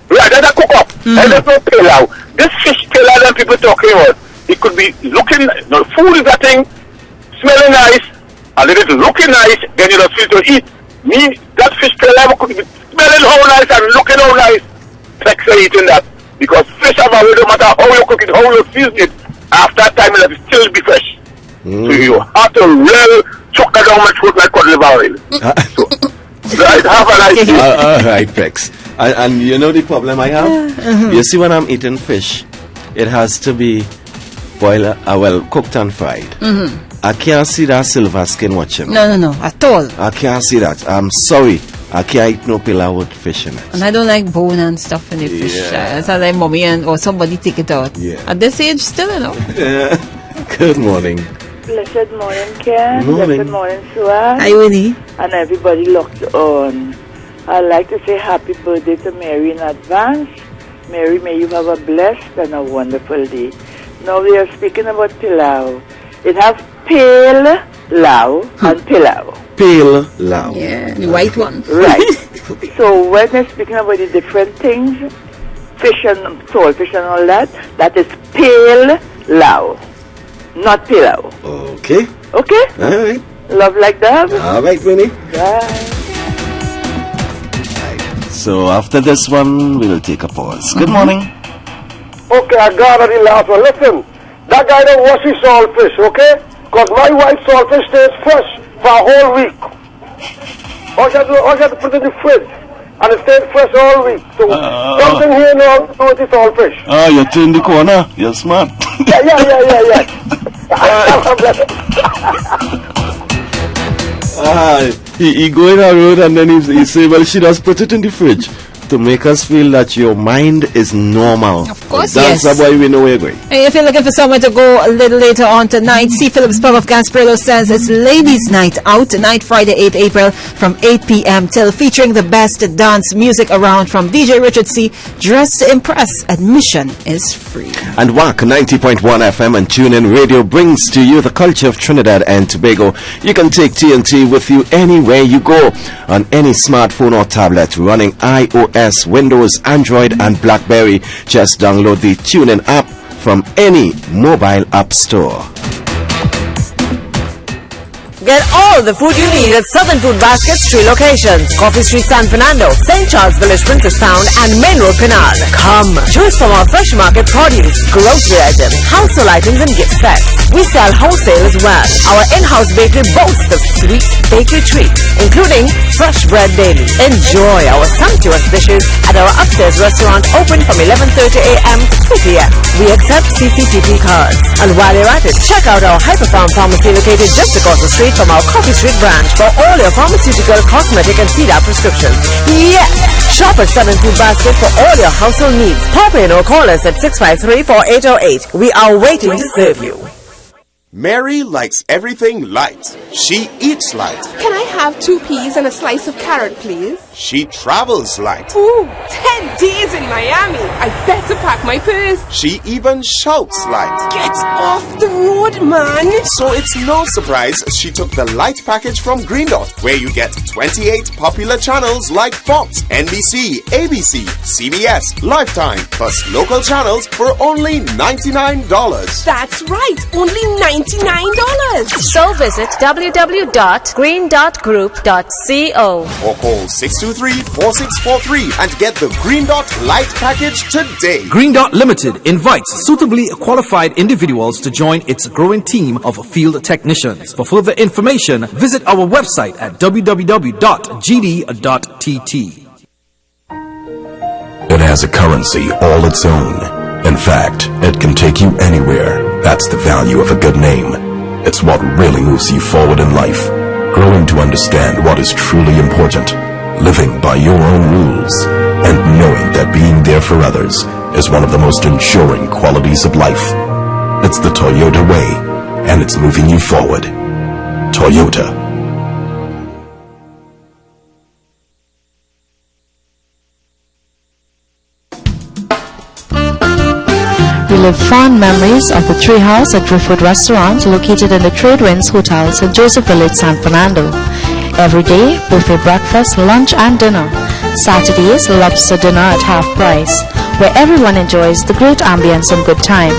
that's a cook up. And there's no pilau. This fish pilau that people talking about, it could be looking, the food is that thing, smelling nice, and it is looking nice, then you don't feel to eat. Me, that fish pilau could be smelling how nice and looking how nice. Thanks for eating that. Because fish have a way, no matter how you cook it, how you season it, after that time it will still be fresh. So you have to really chuck that down my throat like cod liver oil. Right, have a nice day. All right, Pex. And you know the problem I have? You see, when I'm eating fish, it has to be boiled, cooked and fried. I can't see that silver skin watching. No, at all. I can't see that. I'm sorry. I can't eat no pilau with fish in it. And I don't like bone and stuff in the fish. That's how like mommy or somebody take it out. Yeah. At this age, still, Good morning. Blessed morning, Ken. Morning. Blessed morning, Sua. Hi, Winnie. And everybody locked on. I'd like to say happy birthday to Mary in advance. Mary, may you have a blessed and a wonderful day. Now we are speaking about pilau. It has pale lao and pilau. Pale lao. Yeah, the white one. Right. So when they're speaking about the different things, fish and saltfish and all that, that is pale lao, not pilau. Okay. Okay? All right. Love like that? All right, Winnie. Bye. So after this one, we'll take a pause. Good morning. Okay, I got it, the last one. Listen, that guy don't wash his saltfish, okay? Because my white saltfish stays fresh for a whole week. All you have to put it in the fridge. And it stays fresh all week. So something here now with the saltfish. You turn the corner. You're smart. Yeah. He go in a road and then he say, well, she does put it in the fridge to make us feel that your mind is normal. Of course, That's why we know we're going. Hey, if you're looking for somewhere to go a little later on tonight, C. Phillips Pub of Gasparillo says it's Ladies' Night Out tonight, Friday, 8 April, from 8 p.m. till, featuring the best dance music around from DJ Richard C. Dress to Impress. Admission is free. And Wack 90.1 FM and TuneIn Radio brings to you the culture of Trinidad and Tobago. You can take TNT with you anywhere you go on any smartphone or tablet running iOS, Windows, Android and BlackBerry. Just download the TuneIn app from any mobile app store. Get all the food you need at Southern Food Basket's 3 locations: Coffee Street, San Fernando, St. Charles Village, Princestown, and Main Road, Canal. Come, choose from our fresh market produce, grocery items, household items, and gift sets. We sell wholesale as well. Our in-house bakery boasts of sweet bakery treats, including fresh bread daily. Enjoy our sumptuous dishes at our upstairs restaurant, open from 11:30 a.m. to 2 p.m. We accept CCTV cards. And while you're at it, check out our Hyperfarm Pharmacy located just across the street from our Coffee Street branch for all your pharmaceutical, cosmetic, and CDAP prescriptions. Yes! Shop at Southern Food Basket for all your household needs. Pop in or call us at 653-4808. We are waiting to serve you. Mary likes everything light. She eats light. Can I have 2 peas and a slice of carrot, please? She travels light. Ooh, 10 days in Miami. I better pack my purse. She even shouts light. Get off the road, man. So it's no surprise she took the light package from Green Dot, where you get 28 popular channels like Fox, NBC, ABC, CBS, Lifetime, plus local channels for only $99. That's right, only $99. So visit www.greendotgroup.co or call 623-4643 and get the Green Dot Light package today. Green Dot Limited invites suitably qualified individuals to join its growing team of field technicians. For further information, visit our website at www.gd.tt. It has a currency all its own. In fact, it can take you anywhere. That's the value of a good name. It's what really moves you forward in life. Growing to understand what is truly important. Living by your own rules. And knowing that being there for others is one of the most enduring qualities of life. It's the Toyota way, and it's moving you forward. Toyota. Relive fond memories of the Treehouse at Driftwood Restaurant located in the Tradewinds Hotel, St. Joseph Village, San Fernando. Every day, buffet breakfast, lunch and dinner. Saturdays, lobster dinner at half price, where everyone enjoys the great ambience and good time.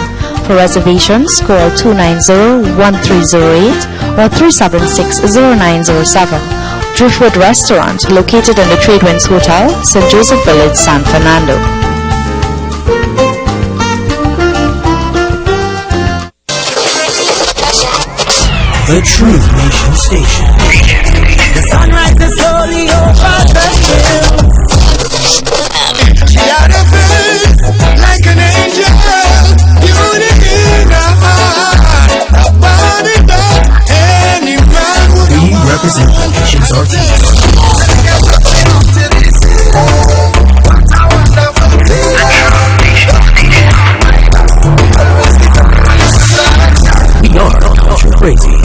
For reservations, call 290-1308 or 376-0907. Driftwood Restaurant, located in the Tradewinds Hotel, St. Joseph Village, San Fernando. The Truth Nation Station. The sun rises slowly over the hills. got a face like an angel, beauty in her heart, a body that any man would want. We represent the nation's artists. We are culture crazy.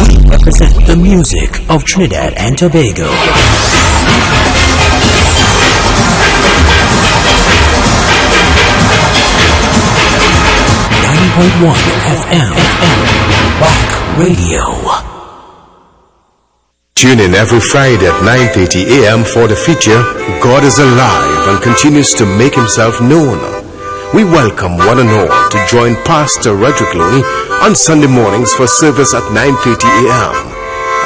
We represent the music of Trinidad and Tobago. 90.1 FM. Wack Radio. Tune in every Friday at 9:30 a.m. for the feature God is Alive and continues to make himself known. We welcome one and all to join Pastor Roderick Looney on Sunday mornings for service at 9:30 a.m.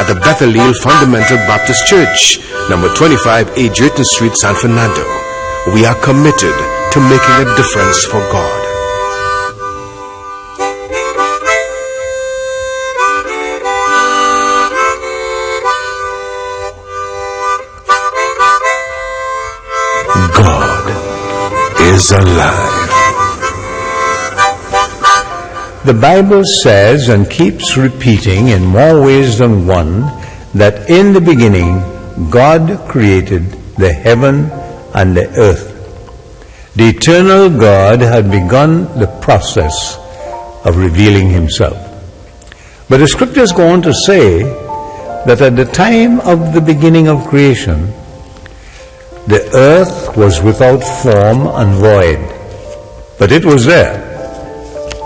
at the Bethel Fundamental Baptist Church, number 25 A. Drayton Street, San Fernando. We are committed to making a difference for God. God is alive. The Bible says and keeps repeating in more ways than one that in the beginning God created the heaven and the earth. The eternal God had begun the process of revealing himself. But the scriptures go on to say that at the time of the beginning of creation, the earth was without form and void, but it was there.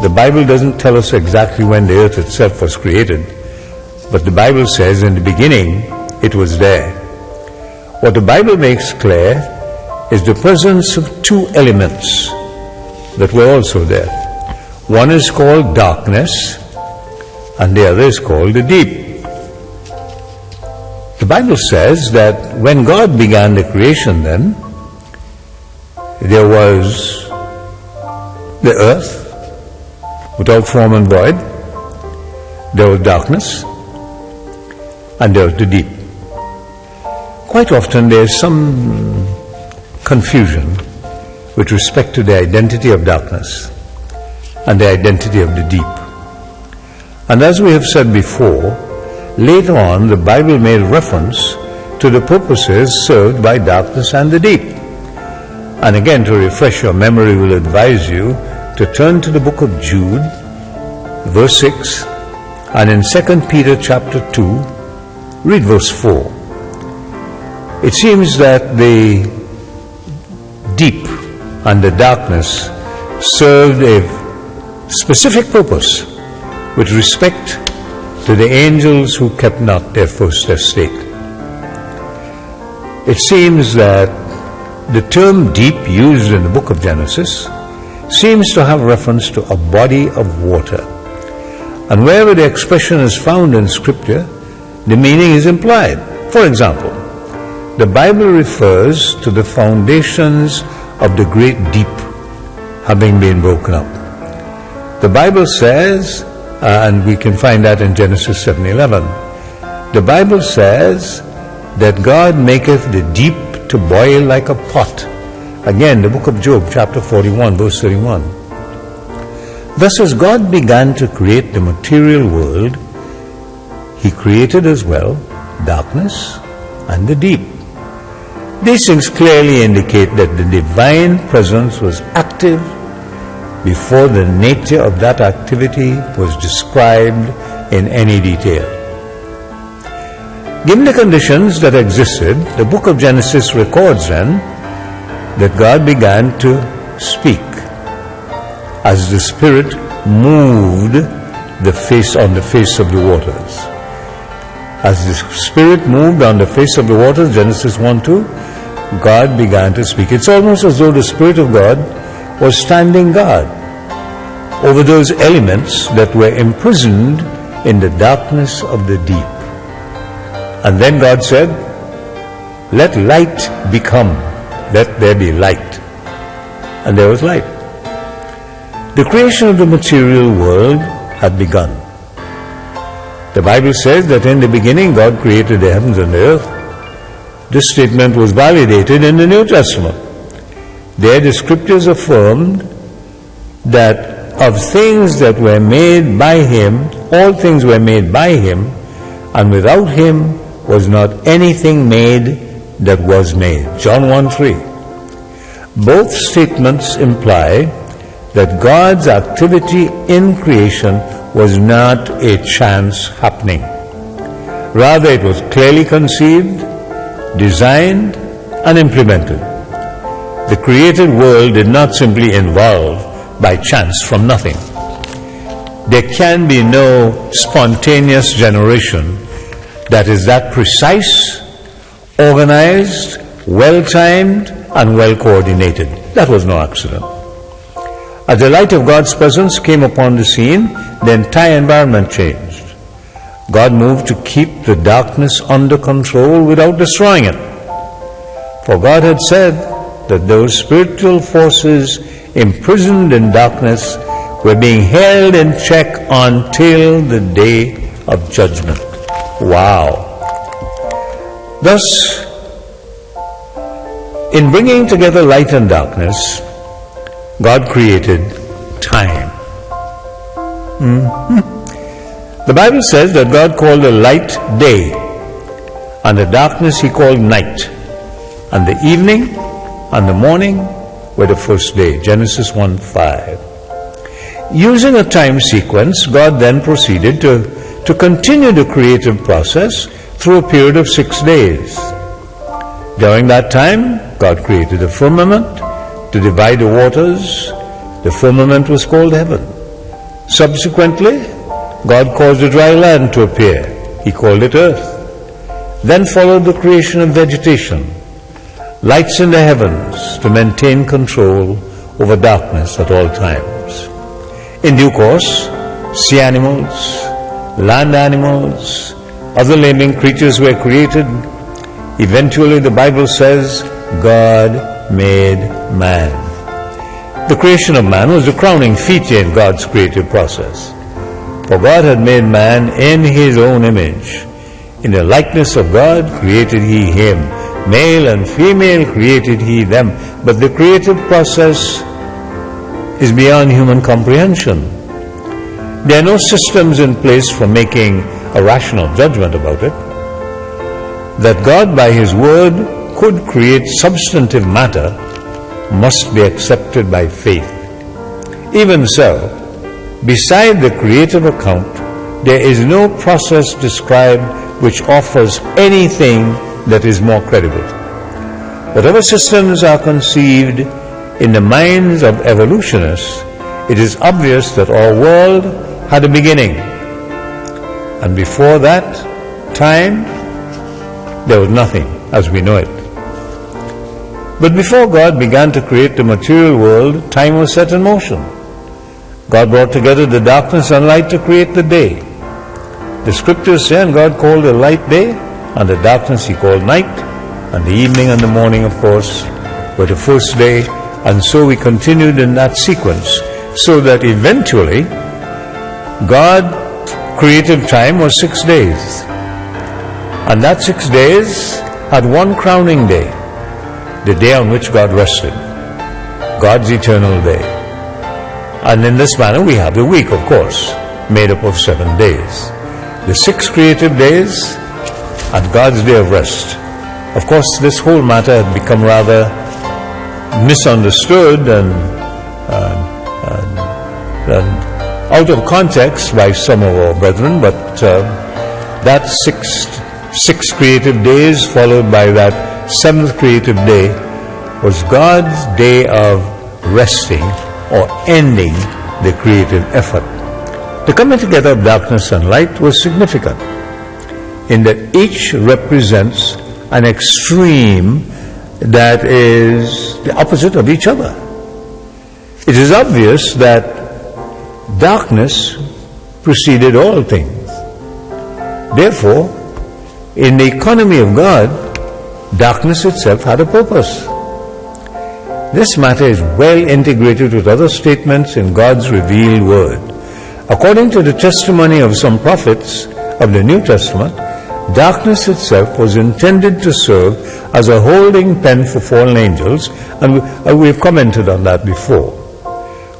The Bible doesn't tell us exactly when the earth itself was created, but the Bible says in the beginning it was there. What the Bible makes clear is the presence of two elements that were also there. One is called darkness and the other is called the deep. The Bible says that when God began the creation then, there was the earth without form and void, there was darkness, and there was the deep. Quite often there is some confusion with respect to the identity of darkness and the identity of the deep. And as we have said before, later on the Bible made reference to the purposes served by darkness and the deep. And again, to refresh your memory, we'll advise you to turn to the book of Jude, verse 6, and in 2 Peter chapter 2, read verse 4. It seems that the deep and the darkness served a specific purpose with respect to the angels who kept not their first estate. It seems that the term deep used in the book of Genesis seems to have reference to a body of water. And wherever the expression is found in Scripture, the meaning is implied. For example, the Bible refers to the foundations of the great deep having been broken up. The Bible says, and we can find that in Genesis 7:11, the Bible says that God maketh the deep to boil like a pot. Again, the book of Job, chapter 41, verse 31. Thus, as God began to create the material world, He created as well darkness and the deep. These things clearly indicate that the divine presence was active before the nature of that activity was described in any detail. Given the conditions that existed, the book of Genesis records then that God began to speak as the Spirit moved on the face of the waters. As the Spirit moved on the face of the waters, Genesis 1:2, God began to speak. It's almost as though the Spirit of God was standing guard over those elements that were imprisoned in the darkness of the deep. And then God said, "Let light become. Let there be light." And there was light. The creation of the material world had begun. The Bible says that in the beginning God created the heavens and the earth. This statement was validated in the New Testament. There the scriptures affirmed that of things that were made by Him, all things were made by Him, and without Him was not anything made that was made. John 1:3. Both statements imply that God's activity in creation was not a chance happening. Rather, it was clearly conceived, designed, and implemented. The created world did not simply evolve by chance from nothing. There can be no spontaneous generation that is that precise, organized, well-timed, and well-coordinated. That was no accident. As the light of God's presence came upon the scene, the entire environment changed. God moved to keep the darkness under control without destroying it. For God had said that those spiritual forces imprisoned in darkness were being held in check until the day of judgment. Wow. Thus, in bringing together light and darkness, God created time. The Bible says that God called the light day, and the darkness He called night, and the evening and the morning were the first day. Genesis 1:5. Using a time sequence, God then proceeded to continue the creative process through a period of 6 days. During that time, God created a firmament to divide the waters. The firmament was called heaven. Subsequently, God caused a dry land to appear. He called it earth. Then followed the creation of vegetation, lights in the heavens to maintain control over darkness at all times. In due course, sea animals, land animals, other living creatures were created. Eventually, the Bible says, God made man. The creation of man was the crowning feature in God's creative process. For God had made man in His own image. In the likeness of God created He him. Male and female created He them. But the creative process is beyond human comprehension. There are no systems in place for making a rational judgment about it. That God by His word could create substantive matter must be accepted by faith. Even so, beside the creative account, there is no process described which offers anything that is more credible. Whatever systems are conceived in the minds of evolutionists, it is obvious that our world had a beginning. And before that time, there was nothing as we know it. But before God began to create the material world, time was set in motion. God brought together the darkness and light to create the day. The scriptures say, and God called the light day, and the darkness He called night, and the evening and the morning, of course, were the first day, and so we continued in that sequence, so that eventually God's creative time was 6 days. And that 6 days had one crowning day, the day on which God rested, God's eternal day. And in this manner we have the week, of course, made up of 7 days. The 6 creative days and God's day of rest. Of course, this whole matter had become rather misunderstood and out of context by some of our brethren, but that six creative days followed by that 7th creative day was God's day of resting or ending the creative effort. The coming together of darkness and light was significant in that each represents an extreme that is the opposite of each other. It is obvious that darkness preceded all things. Therefore, in the economy of God, darkness itself had a purpose. This matter is well integrated with other statements in God's revealed word. According to the testimony of some prophets of the New Testament, darkness itself was intended to serve as a holding pen for fallen angels, and we've commented on that before.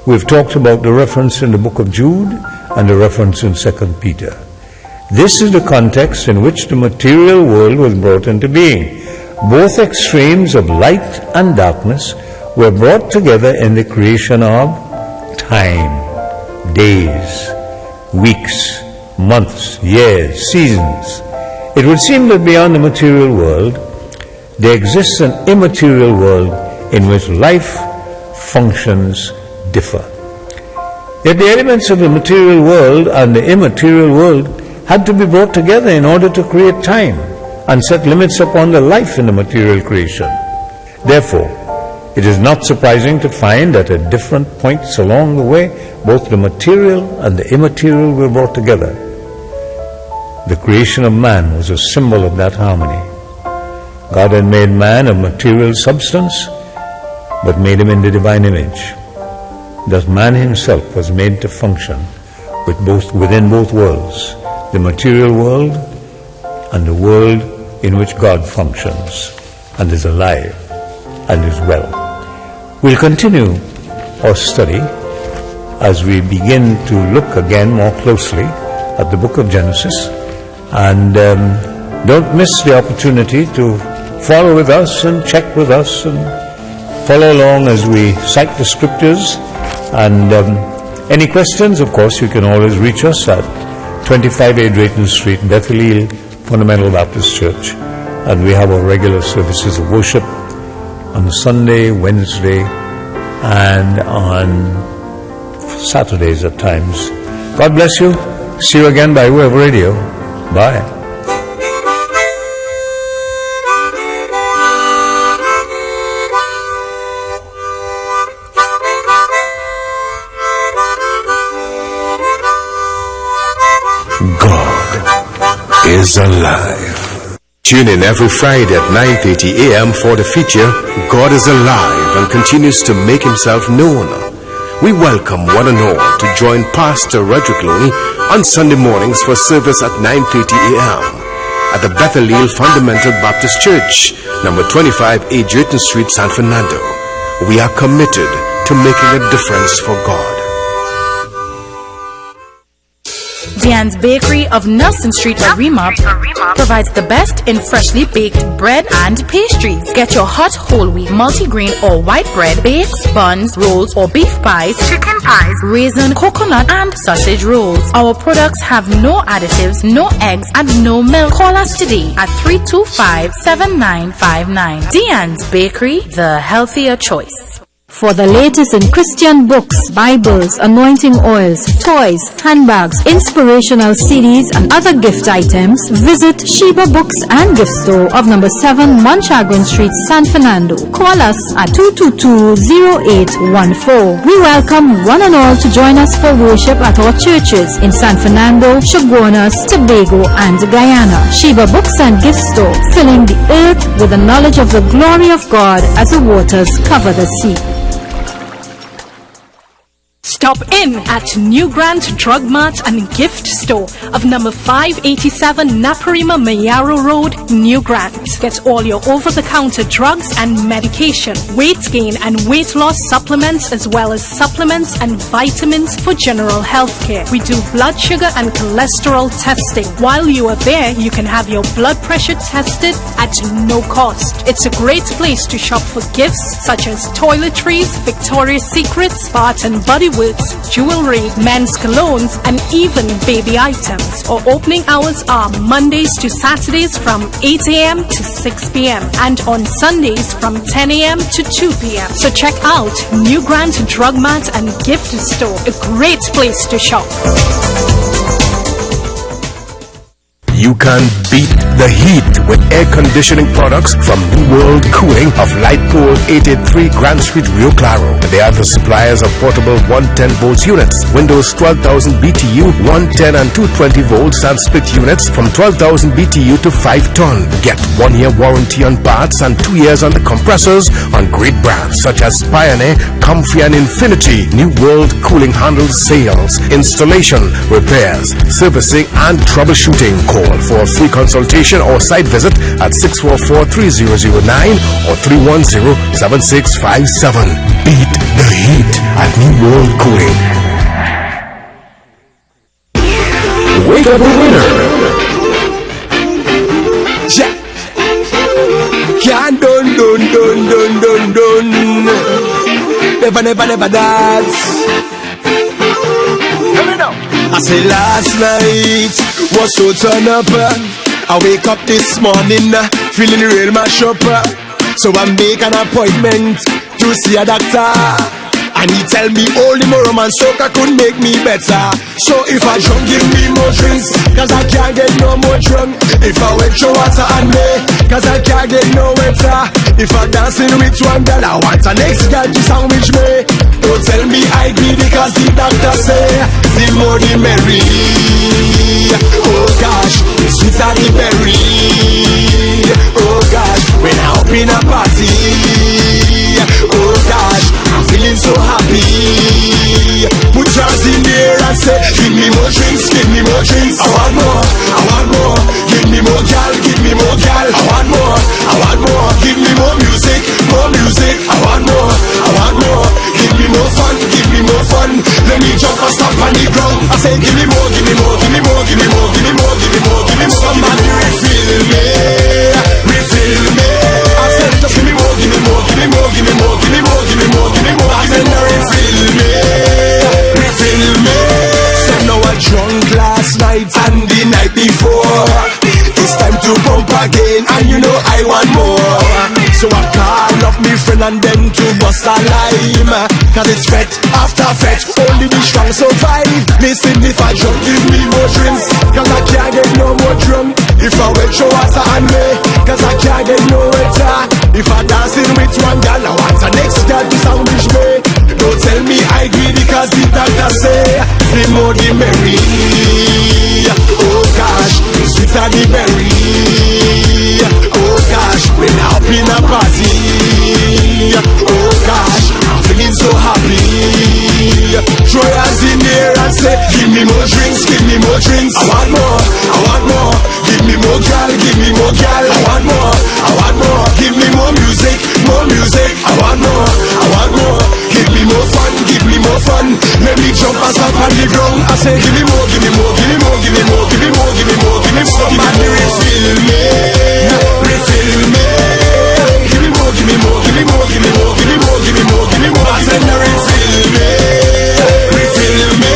We've talked about the reference in the book of Jude and the reference in 2 Peter. This is the context in which the material world was brought into being. Both extremes of light and darkness were brought together in the creation of time, days, weeks, months, years, seasons. It would seem that beyond the material world, there exists an immaterial world in which life functions differ. Yet the elements of the material world and the immaterial world had to be brought together in order to create time and set limits upon the life in the material creation. Therefore, it is not surprising to find that at different points along the way, both the material and the immaterial were brought together. The creation of man was a symbol of that harmony. God had made man of material substance, but made him in the divine image. Thus man himself was made to function within both worlds, the material world and the world in which God functions and is alive and is well. We'll continue our study as we begin to look again more closely at the book of Genesis, and don't miss the opportunity to follow with us and check with us and follow along as we cite the scriptures. And any questions, of course, you can always reach us at 25A Drayton Street, Bethel Fundamental Baptist Church, and we have our regular services of worship on Sunday, Wednesday, and on Saturdays at times. God bless you. See you again by way of radio. Bye. Is alive. Tune in every Friday at 9:30 a.m. for the feature God is Alive and continues to make himself known. We welcome one and all to join Pastor Roderick Looney on Sunday mornings for service at 9:30 a.m. at the Bethel Fundamental Baptist Church, number 25A Drayton Street, San Fernando. We are committed to making a difference for God. Diane's Bakery of Nelson Street, Arima, provides the best in freshly baked bread and pastries. Get your hot whole wheat, multigrain or white bread, bakes, buns, rolls or beef pies, chicken pies, raisin, coconut and sausage rolls. Our products have no additives, no eggs and no milk. Call us today at 325-7959. Diane's Bakery, the healthier choice. For the latest in Christian books, Bibles, anointing oils, toys, handbags, inspirational CDs, and other gift items, visit Sheba Books and Gift Store of number 7 Monchagrin Street, San Fernando. Call us at 222-0814. We welcome one and all to join us for worship at our churches in San Fernando, Chaguanas, Tobago, and Guyana. Sheba Books and Gift Store, filling the earth with the knowledge of the glory of God as the waters cover the sea. Stop in at New Grant Drug Mart and Gift Store of number 587 Naparima Mayaro Road, New Grant. Get all your over-the-counter drugs and medication, weight gain and weight loss supplements, as well as supplements and vitamins for general health care. We do blood sugar and cholesterol testing. While you are there, you can have your blood pressure tested at no cost. It's a great place to shop for gifts such as toiletries, Victoria's Secrets, Bath and Body Works, jewelry, men's colognes, and even baby items. Our opening hours are Mondays to Saturdays from 8 a.m. to 6 p.m. and on Sundays from 10 a.m. to 2 p.m. So check out New Grant Drug Mart and Gift Store, a great place to shop. You can beat the heat with air conditioning products from New World Cooling of Light Pole 883 Grand Street, Rio Claro. They are the suppliers of portable 110 volts units, Windows 12,000 BTU, 110 and 220 volts and split units from 12,000 BTU to 5 ton. Get 1 year warranty on parts and 2 years on the compressors on great brands such as Pioneer, Comfy and Infinity. New World Cooling handles sales, installation, repairs, servicing and troubleshooting. Call for a free consultation or site visit at 644-3009 or 310-7657. Beat the heat at New World Cooling. Wake up a winner. Yeah. Can't done. Never dance. I say last night was so turn up. I wake up this morning feeling real mash up. So I make an appointment to see a doctor. And he tell me only more romance soca could make me better. So if I drunk, give me more drinks, cause I can't get no more drunk. If I wet your water on me, cause I can't get no wetter. If I dancing with one girl, I want a next girl to sandwich me. Don't tell me I greedy, cause the doctor say the more the merry. Oh gosh, sweet are the berry. Oh gosh, when I up in a party. Oh gosh, I'm feeling so happy. Put yours in the air and say, give me more drinks, give me more drinks. I want more, I want more. Give me more gal, give me more gal. I want more, I want more. Give me more music, more music. I want more, I want more. Give me more fun, give me more fun. Let me jump and stomp on the ground. I say, give me more, give me more, give me more, give me more, give me more, give me more, give me more. Somebody refill me, refill me. I said, just give me more, give me more, give me more, give me more, give me more, give me more, give me more. I said, refill me, refill me. Said no, I drunk last night and the night before. It's time to pump again, and you know I want more. So I call up me friend and them to bust a lime. Cause it's fet after fet, only the strong survive. Listen, if I drunk, give me more drinks, cause I can't get no more drunk. If I wet your water on me, cause I can't get no wetter. If I dancing with one girl, I want a next girl to sandwich me. Don't tell me I greedy, cause the doctor say the more the merry. Oh gosh, sweet are the berry. Oh gosh, when I up in a party. Oh gosh, I'm feeling so happy. Throw your hands in the air and say, give me more drinks, give me more drinks. I want more, I want more. Give me more gal, give me more gal. I want more, I want more. Give me more music, more music. I want more, I want more. Give me more fun, give me more fun. Let me jump and stop on the ground. I say, give me more, give me more, give me more, give me more, give me more, give me more, give me more. Somebody refill me, refill me. Give me more, give me more, give me more, give me more, give me more, give me more, give me more. I said, refill me, refill me.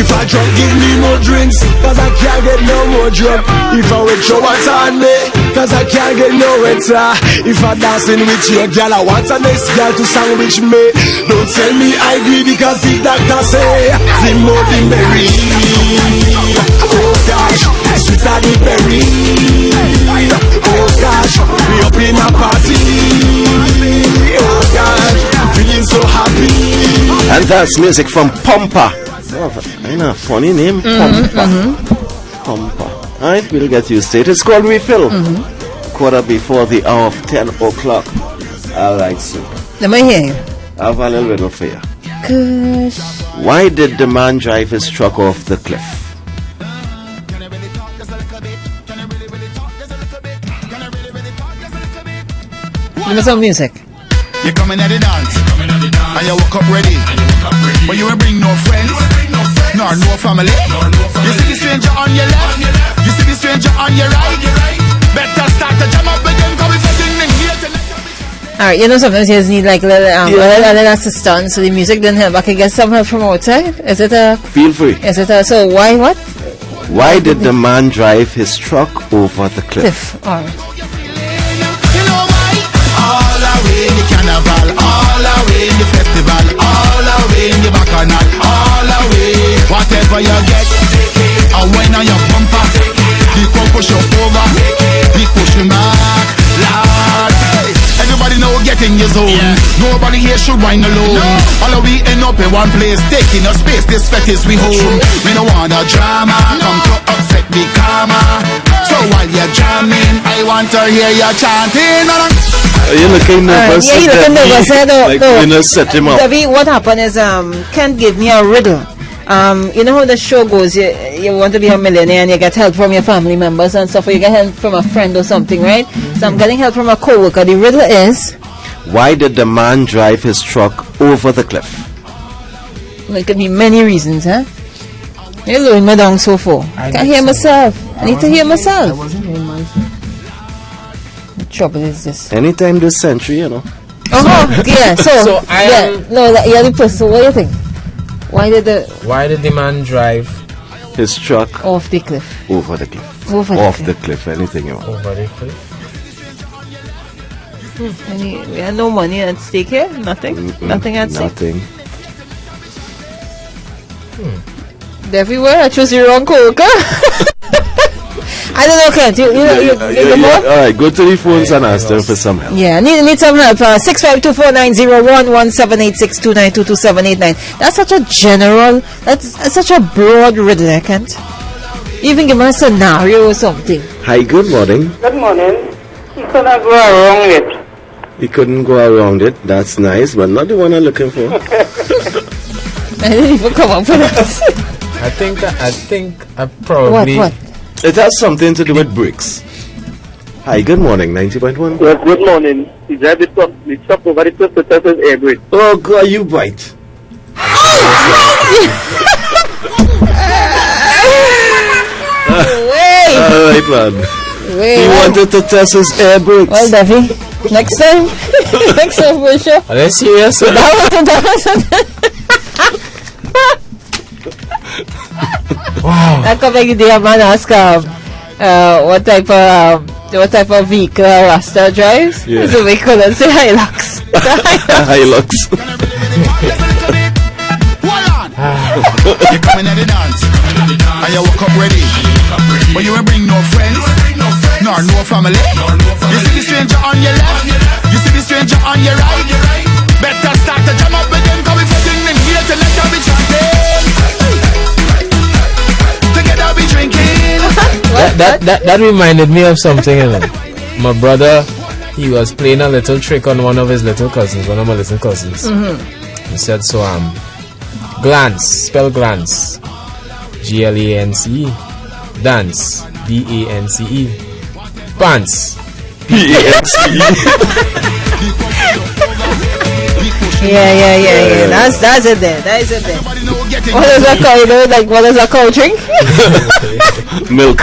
If I drunk, give me more drinks, cause I can't get no more drunk. If I wet your water on me, cause I can't get no wetter. If I dancing with your girl, I want a next girl to sandwich me. Don't tell me I greedy, cause the doctor say the more the merry. Oh gosh, sweet are the berry. Oh gosh, we up in a party. Oh gosh, I'm feeling so happy. And that's music from Pumper. Oh, funny name, Pumper. Pumper. Alright, we'll get used to it. It's called Refill. Quarter before the hour of 10 o'clock. Alright, so. Let me hear you. I have a little riddle for you. Gosh. Why did the man drive his truck off the cliff? Give me some music. You come in at the dance, and you walk up ready. But you ain't bring no friends, nor no family. You see the stranger on your left, you see the stranger on your right. Better start to jam up with them, cause we're getting here tonight. Alright, you know sometimes you just need like a little assistance, so the music didn't help. I can get some help from outside. Is it a... Feel free. Is it a... So why what? Why did the man drive his truck over the cliff? Alright. All away in the carnival, all away in the festival, all away in the bacchanal, all away. Whatever you get, and when on your bumper, the in your zone. Nobody here should whine alone. All of we end up in one place, taking a space. This fetish we home. Me no want a drama, come to upset the karma. So while you're jamming, I want to hear you chanting. Are you looking nervous? Yeah, you looking nervous. Like we're gonna set him up. Debbie, what happened is Kent gave me a riddle. You know how the show goes, you want to be a millionaire and you get help from your family members and stuff, or you get help from a friend or something, right? So I'm getting help from a co-worker. The riddle is, why did the man drive his truck over the cliff? There could be many reasons, huh? You're lowering me down so far. I can't hear myself. I need to hear myself. I wasn't hearing myself. The trouble is this. Anytime this century, you know. Yeah, so I am... you're the person. So what do you think? Why did the man drive his truck off the cliff? Over the cliff. Off the cliff, anything you want. Over the cliff. We have no money at stake here? Nothing? Nothing at stake? Nothing. Everywhere, I chose the wrong co-worker. I don't know, Kent. You Alright, go to the phones and ask them for some help. Yeah, need some help. 6524901178629227889. That's such a general, that's such a broad riddle, Kent. Even give me a scenario or something. Hi, good morning. Good morning. He couldn't go around it. He couldn't go around it. That's nice, but not the one I'm looking for. I didn't even come up with that. I think I probably... What? It has something to do with bricks. Hi, good morning, 90.1. Yes, good morning. He drive the truck over the cliff to test his air brake. Oh, God, you bite. Alright, man. He wanted to test his air brakes. Well, Davy, next time for sure. Are they serious? Wow. That come like the man ask what type of vehicle Rasta drives. Yeah. So we couldn't say Hilux. Hilux. You coming at the dance and you woke up ready, but you ain't bring no friends, nor no family. You see the stranger on your left, you see the stranger on your right. Better start to jam up with them, cause we fucking in here to let them be chanting. Together be drinking. That reminded me of something. My brother, he was playing a little trick on one of his little cousins, one of my little cousins. He said, so glance, spell glance, Glance, dance, Dance, pants, Pance. Yeah. That's it there. What is that called? You know, like what is that called? Drink? Milk.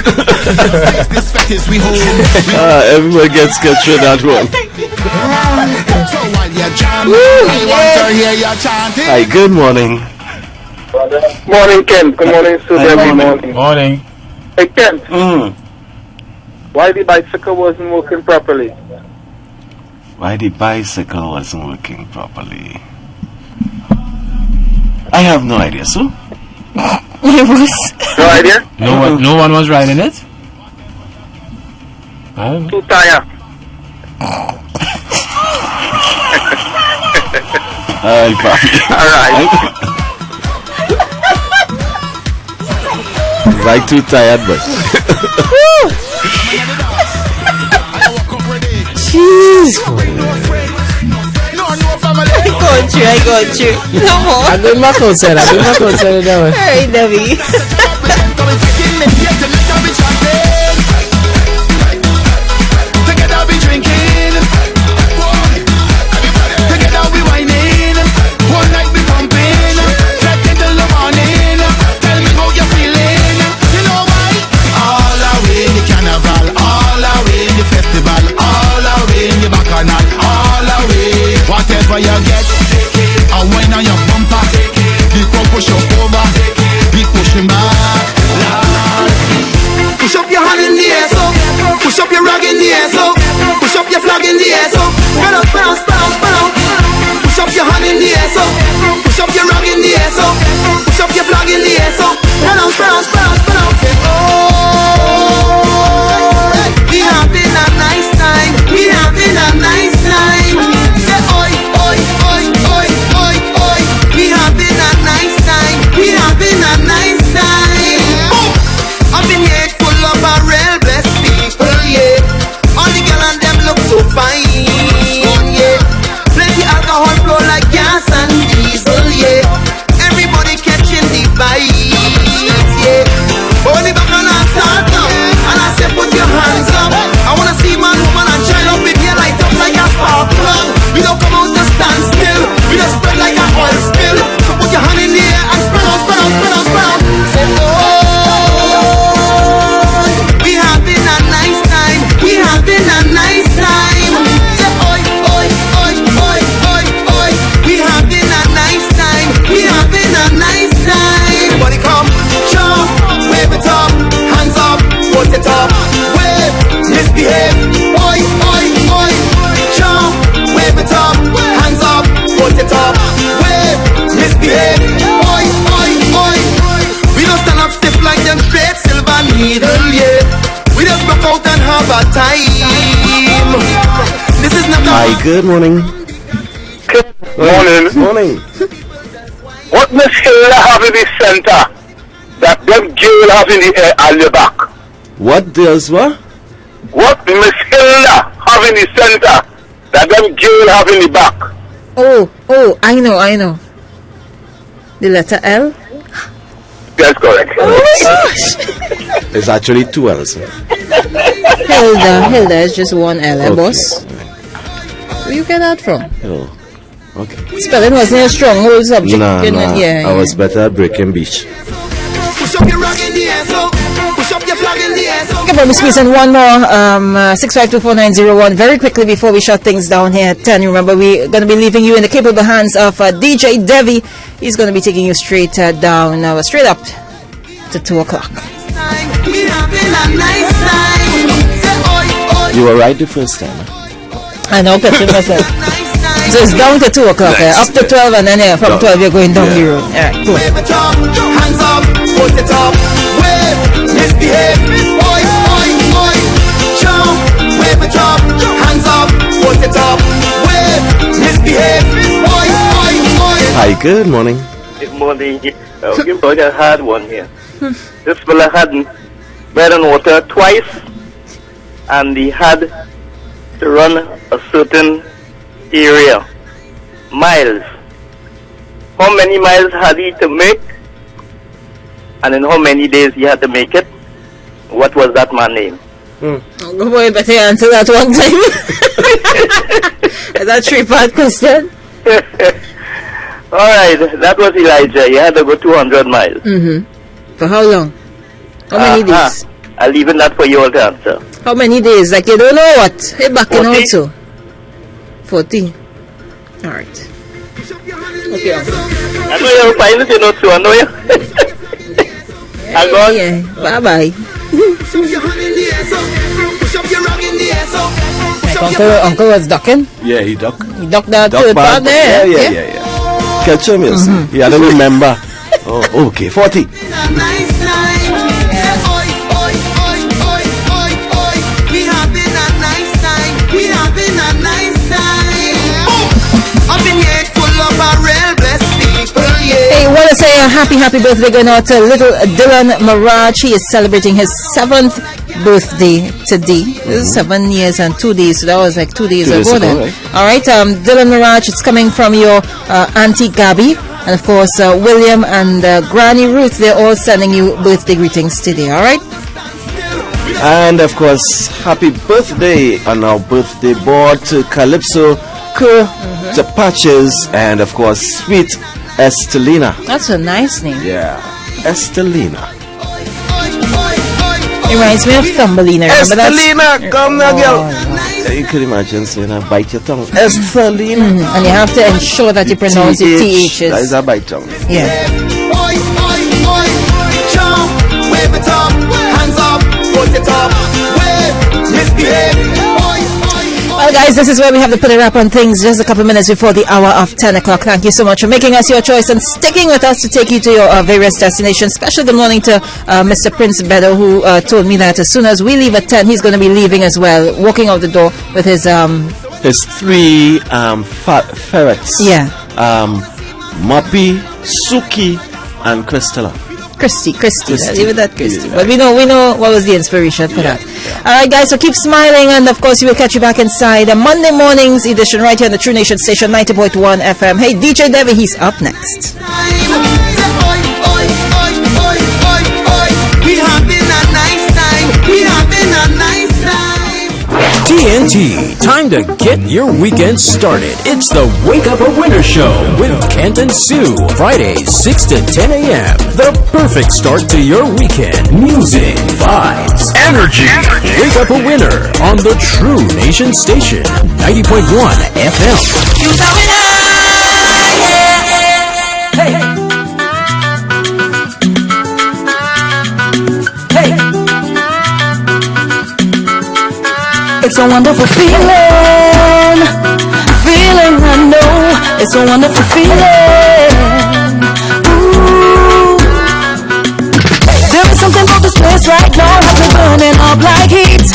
Everyone gets through that one. Hi, good morning. Morning, Kent. Good morning, Sue. Morning. Hey, Kent. Why the bicycle wasn't working properly? Why the bicycle wasn't working properly? I have no idea, so. It was. No idea? No one was riding it? Too tired. Alright. Like too tired, but. Jeez. I got you. No more. I got my concern. Alright, Debbie. Together we drinking, together we whining, one night we pumping, second till the morning. Tell me how you feeling. You know why? All away in the carnival, all away in the festival, all away in the bacchanal, all away. Whatever you get, a wine on your bumper. The crowd push you over, be pushing back. Push up your hand in the air, so push up your rag in the air, so push up your flag in the air, so bounce, bounce, bounce, bounce. Push up your hand in the air, so push up your rag in the air, so push up your flag in the air, so bounce, bounce, bounce, bounce. Oh, we having a nice time, we having a nice time. good morning. Good morning. Morning. What Miss Hilda have in the center that them girl have in the at the back? What does what? What Miss Hilda have in the center that them girl have in the back? Oh, I know. The letter L? That's correct. Oh my gosh! It's actually 2 L's. Hilda is just 1 L, okay. Boss. Where you get that from? Oh, okay. Spelling wasn't a stronghold subject. Nah. Yeah. I was better at breaking beach. Push up your rag in the air, so push up your flag in the air, so. Okay, but we squeeze in one more, 6524901, very quickly before we shut things down here at 10. Remember, we're going to be leaving you in the capable hands of DJ Devi. He's going to be taking you straight down, straight up to 2 o'clock. You were right the first time. I know, catching myself. So it's down to 2 o'clock, up to 12, and then from 12 you're going down the road. Alright, cool. Wave it up, hands up, put it up, wave, misbehave, oi, jump, wave it up, hands up, put it up, wave, misbehave, oi. Hi, good morning. Good morning. Okay, but I had one here. This fella had bread and water twice, and he had to run a certain area, miles. How many miles had he to make, and in how many days he had to make it? What was that man's name? Oh boy, better answer that one time. Is that 3-part question? Alright, that was Elijah. He had to go 200 miles. For how long? How many days? I'll leave that for you all to answer. How many days? Like you don't know what? Hey, back in also. 40. Alright. Okay. I know you'll find it, you know, too. I know you. I'm gone. Yeah. Bye-bye. Uncle was ducking? Yeah, he ducked. He ducked that third part there. Yeah. Catch him, yes. He had to remember. Oh, okay, 40. Hey, want to say a happy birthday going out to little Dylan Mirage. He is celebrating his 7th birthday today. This is 7 years and 2 days, so that was like 2 days ago then. Right? Alright, Dylan Mirage, it's coming from your Auntie Gabby, and of course William and Granny Ruth. They're all sending you birthday greetings today, alright? And of course, happy birthday on our birthday board to Calypso, to Patches, and of course sweet Estelina. That's a nice name. Yeah, Estelina. It reminds me of Thumbelina. Estelina, come now, girl. You could imagine saying that, bite your tongue. Estelina. And you have to ensure that you pronounce the THs. That is a bite tongue. Yeah. Jump, wave it up, hands up, put it up, wave, misbehave. Well, guys, this is where we have to put a wrap on things just a couple minutes before the hour of 10 o'clock. Thank you so much for making us your choice and sticking with us to take you to your various destinations. Special good morning to Mr. Prince Bedo, who told me that as soon as we leave at 10, he's going to be leaving as well, walking out the door with his 3 ferrets. Yeah. Moppy, Suki, and Crystalla. Christy. Let's leave it at Christy. But we know what was the inspiration for that. Alright, guys, so keep smiling, and of course we will catch you back inside a Monday morning's edition right here on the True Nation Station 90.1 FM. Hey, DJ Devi, he's up next. TNT, time to get your weekend started. It's the Wake Up a Winner Show with Kent and Sue. Fridays, 6 to 10 a.m. The perfect start to your weekend. Music, vibes, energy. Wake Up a Winner on the True Nation Station, 90.1 FM. You the winner! Hey, hey. It's a wonderful feeling, I know. It's a wonderful feeling. Ooh. There is something about this place right now, has me burning up like heat.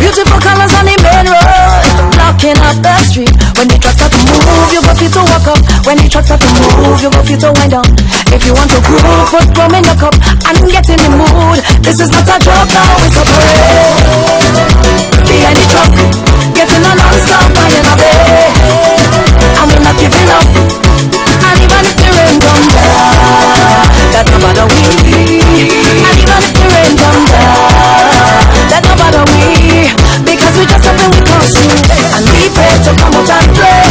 Beautiful colors on the main road, blocking up the street. When the truck start to move, you go feel to walk up. When the truck start to move, you go feel to wind down. If you want to groove, put rum in your cup and get in the mood. This is not a joke now, it's a parade. Behind the truck, getting a non-stop buying a bed. And we're not giving up. And even if the rain come down, that no bother we. And even if the rain come down, that no bother we. Because we just have to we come through. And we pay to come out and play.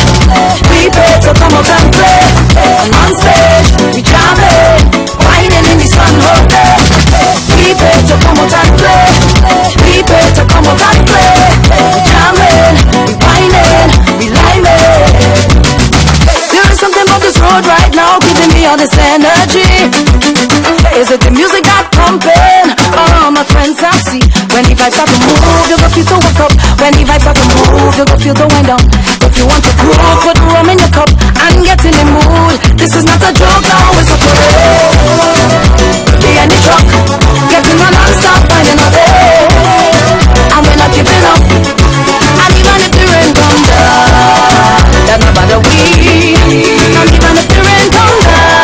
We pay to come out and play. And on stage, we jamming, whining in the sun all day. We pay to come out and play. We pay to come out and play. We jamming, we whining, we liming. There is something about this road right now giving me all this energy. Is it the music that pumping? Oh, my friends, I see. When the vibes start to move, you go feel to wake up. When the vibes start to move, you go feel to wind down. If you want to groove, put rum in your cup and get in the mood. This is not a joke now, it's a parade. Behind the truck, getting on non-stop, finding a day. And we're not giving up. And even if the rain come down, that no bother we. And even if the rain come down,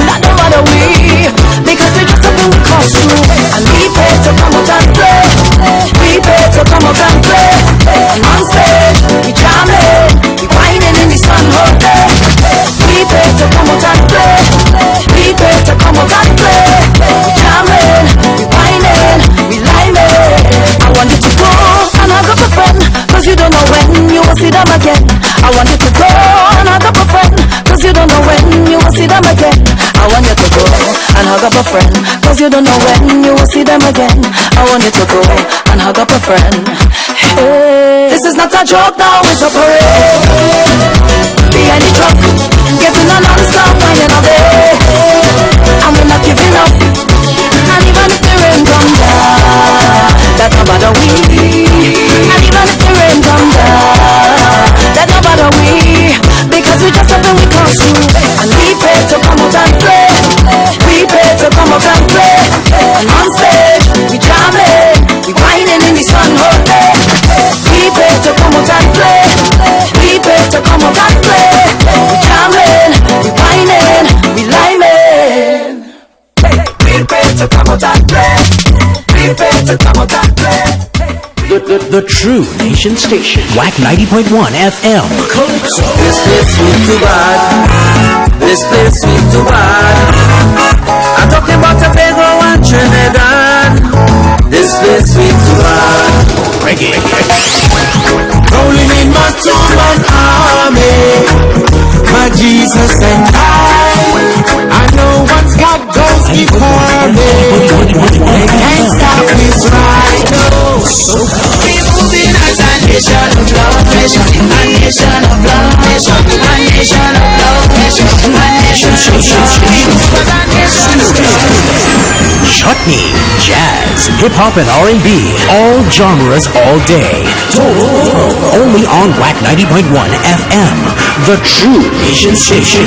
that no bother we. Because we just have to we come through. And we pay to come out and play. We pay to come out and play. And on stage, we jamming, we whining in the sun all day. We pay to come out and play. We pay to come out and play. We jamming, we whining, we liming. I want you to go and hug up a friend, cause you don't know when you will see them again. I want you to go and hug up a friend, cause you don't know when you will see them again. I want you to go and hug up a friend, cause you don't know when you will see them again. I want you to go and hug up a friend. Hey, this is not a joke now, it's a parade. Behind the truck, getting a non-stop finding a day. And we're not giving up. And even if the rain come down, that no bother we. And even if the rain come down, that no bother we. Because we just have to we come through. And we pay to come out and play. We pay to come out and play. And on stage, we jamming, we whining in the sun all day. We pay to come out and play. We pay to come out and play. We jamming, we whining, we liming. We pay to come out and play. We pay to come out and play. The True Nation Station, Wack 90.1 FM. This place sweet to bad. This place sweet to bad. I'm talking about Tobago and Trinidad. This place sweet to bad. Reggae. Rolling in my two-man army. My Jesus and I know once God goes before me, they can't stop this ride. No, keep moving as a nation of love, nation, a nation of love, nation, a nation of love, nation, a nation of love. Chutney, jazz, hip-hop and R&B, all genres all day. Total only on Wack 90.1 FM, the True Nation Station.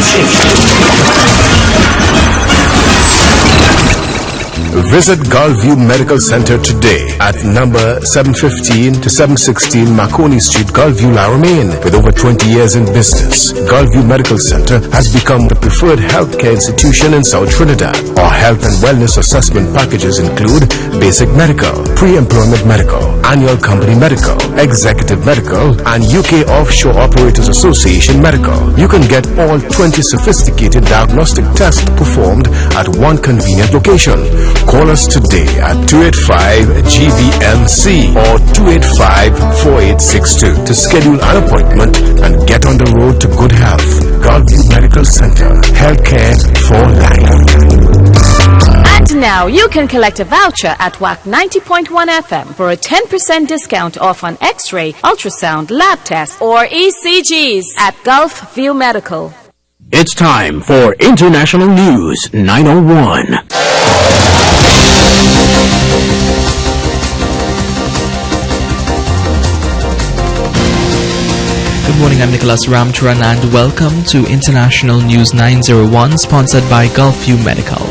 Visit Gulfview Medical Center today at number 715 to 716 Marconi Street, Gulfview, Laramie. With over 20 years in business, Gulfview Medical Center has become the preferred healthcare institution in South Trinidad. Our health and wellness assessment packages include basic medical, pre-employment medical, annual company medical, executive medical, and UK Offshore Operators Association medical. You can get all 20 sophisticated diagnostic tests performed at one convenient location. Call us today at 285-GVMC or 285-4862 to schedule an appointment and get on the road to good health. Gulfview Medical Center. Healthcare for life. And now you can collect a voucher at Wack 90.1 FM for a 10% discount off on X-ray, ultrasound, lab tests, or ECGs at Gulfview Medical. It's time for International News 901. Good morning, I'm Nicholas Ramcharan and welcome to International News 901, sponsored by Gulfview Medical.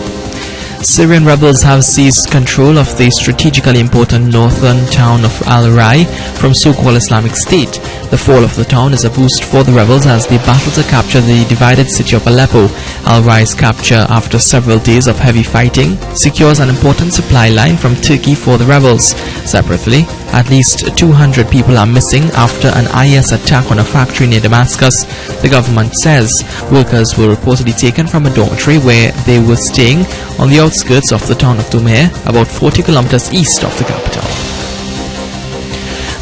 Syrian rebels have seized control of the strategically important northern town of Al-Rai from so-called Islamic State. The fall of the town is a boost for the rebels as they battle to capture the divided city of Aleppo. Al-Rai's capture, after several days of heavy fighting, secures an important supply line from Turkey for the rebels. Separately, at least 200 people are missing after an IS attack on a factory near Damascus. The government says workers were reportedly taken from a dormitory where they were staying on the outskirts of the town of Dumair, about 40 kilometers east of the capital.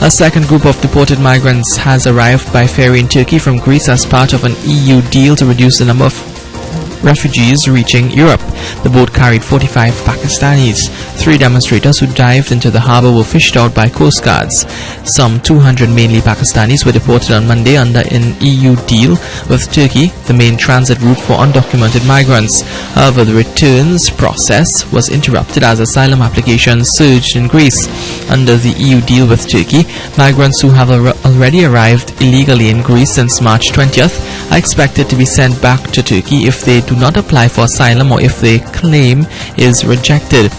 A second group of deported migrants has arrived by ferry in Turkey from Greece as part of an EU deal to reduce the number of refugees reaching Europe. The boat carried 45 Pakistanis. 3 demonstrators who dived into the harbour were fished out by coast guards. Some 200 mainly Pakistanis were deported on Monday under an EU deal with Turkey, the main transit route for undocumented migrants. However, the returns process was interrupted as asylum applications surged in Greece. Under the EU deal with Turkey, migrants who have already arrived illegally in Greece since March 20th are expected to be sent back to Turkey if they do not apply for asylum or if their claim is rejected.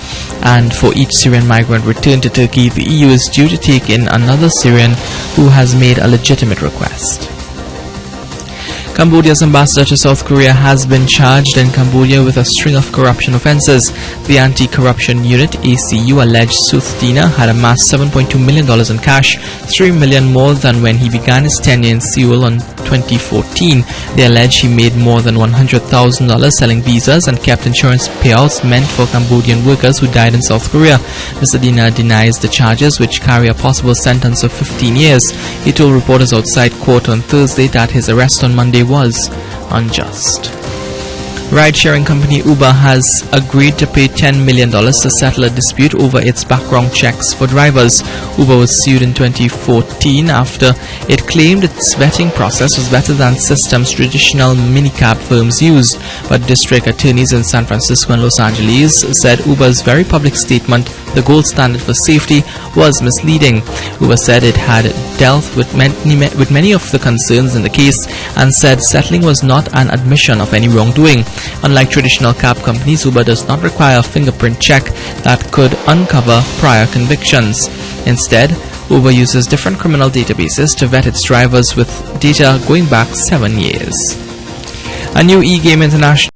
And for each Syrian migrant returned to Turkey, the EU is due to take in another Syrian who has made a legitimate request. Cambodia's ambassador to South Korea has been charged in Cambodia with a string of corruption offences. The Anti-Corruption Unit, ACU, alleged Sooth Dina had amassed $7.2 million in cash, $3 million more than when he began his tenure in Seoul in 2014. They allege he made more than $100,000 selling visas and kept insurance payouts meant for Cambodian workers who died in South Korea. Mr. Dina denies the charges, which carry a possible sentence of 15 years. He told reporters outside court on Thursday that his arrest on Monday was unjust. Ride-sharing company Uber has agreed to pay $10 million to settle a dispute over its background checks for drivers. Uber was sued in 2014 after it claimed its vetting process was better than systems traditional minicab firms used. But district attorneys in San Francisco and Los Angeles said Uber's very public statement, the gold standard for safety, was misleading. Uber said it had dealt with many of the concerns in the case and said settling was not an admission of any wrongdoing. Unlike traditional cab companies, Uber does not require a fingerprint check that could uncover prior convictions. Instead, Uber uses different criminal databases to vet its drivers with data going back 7 years. A new e-game international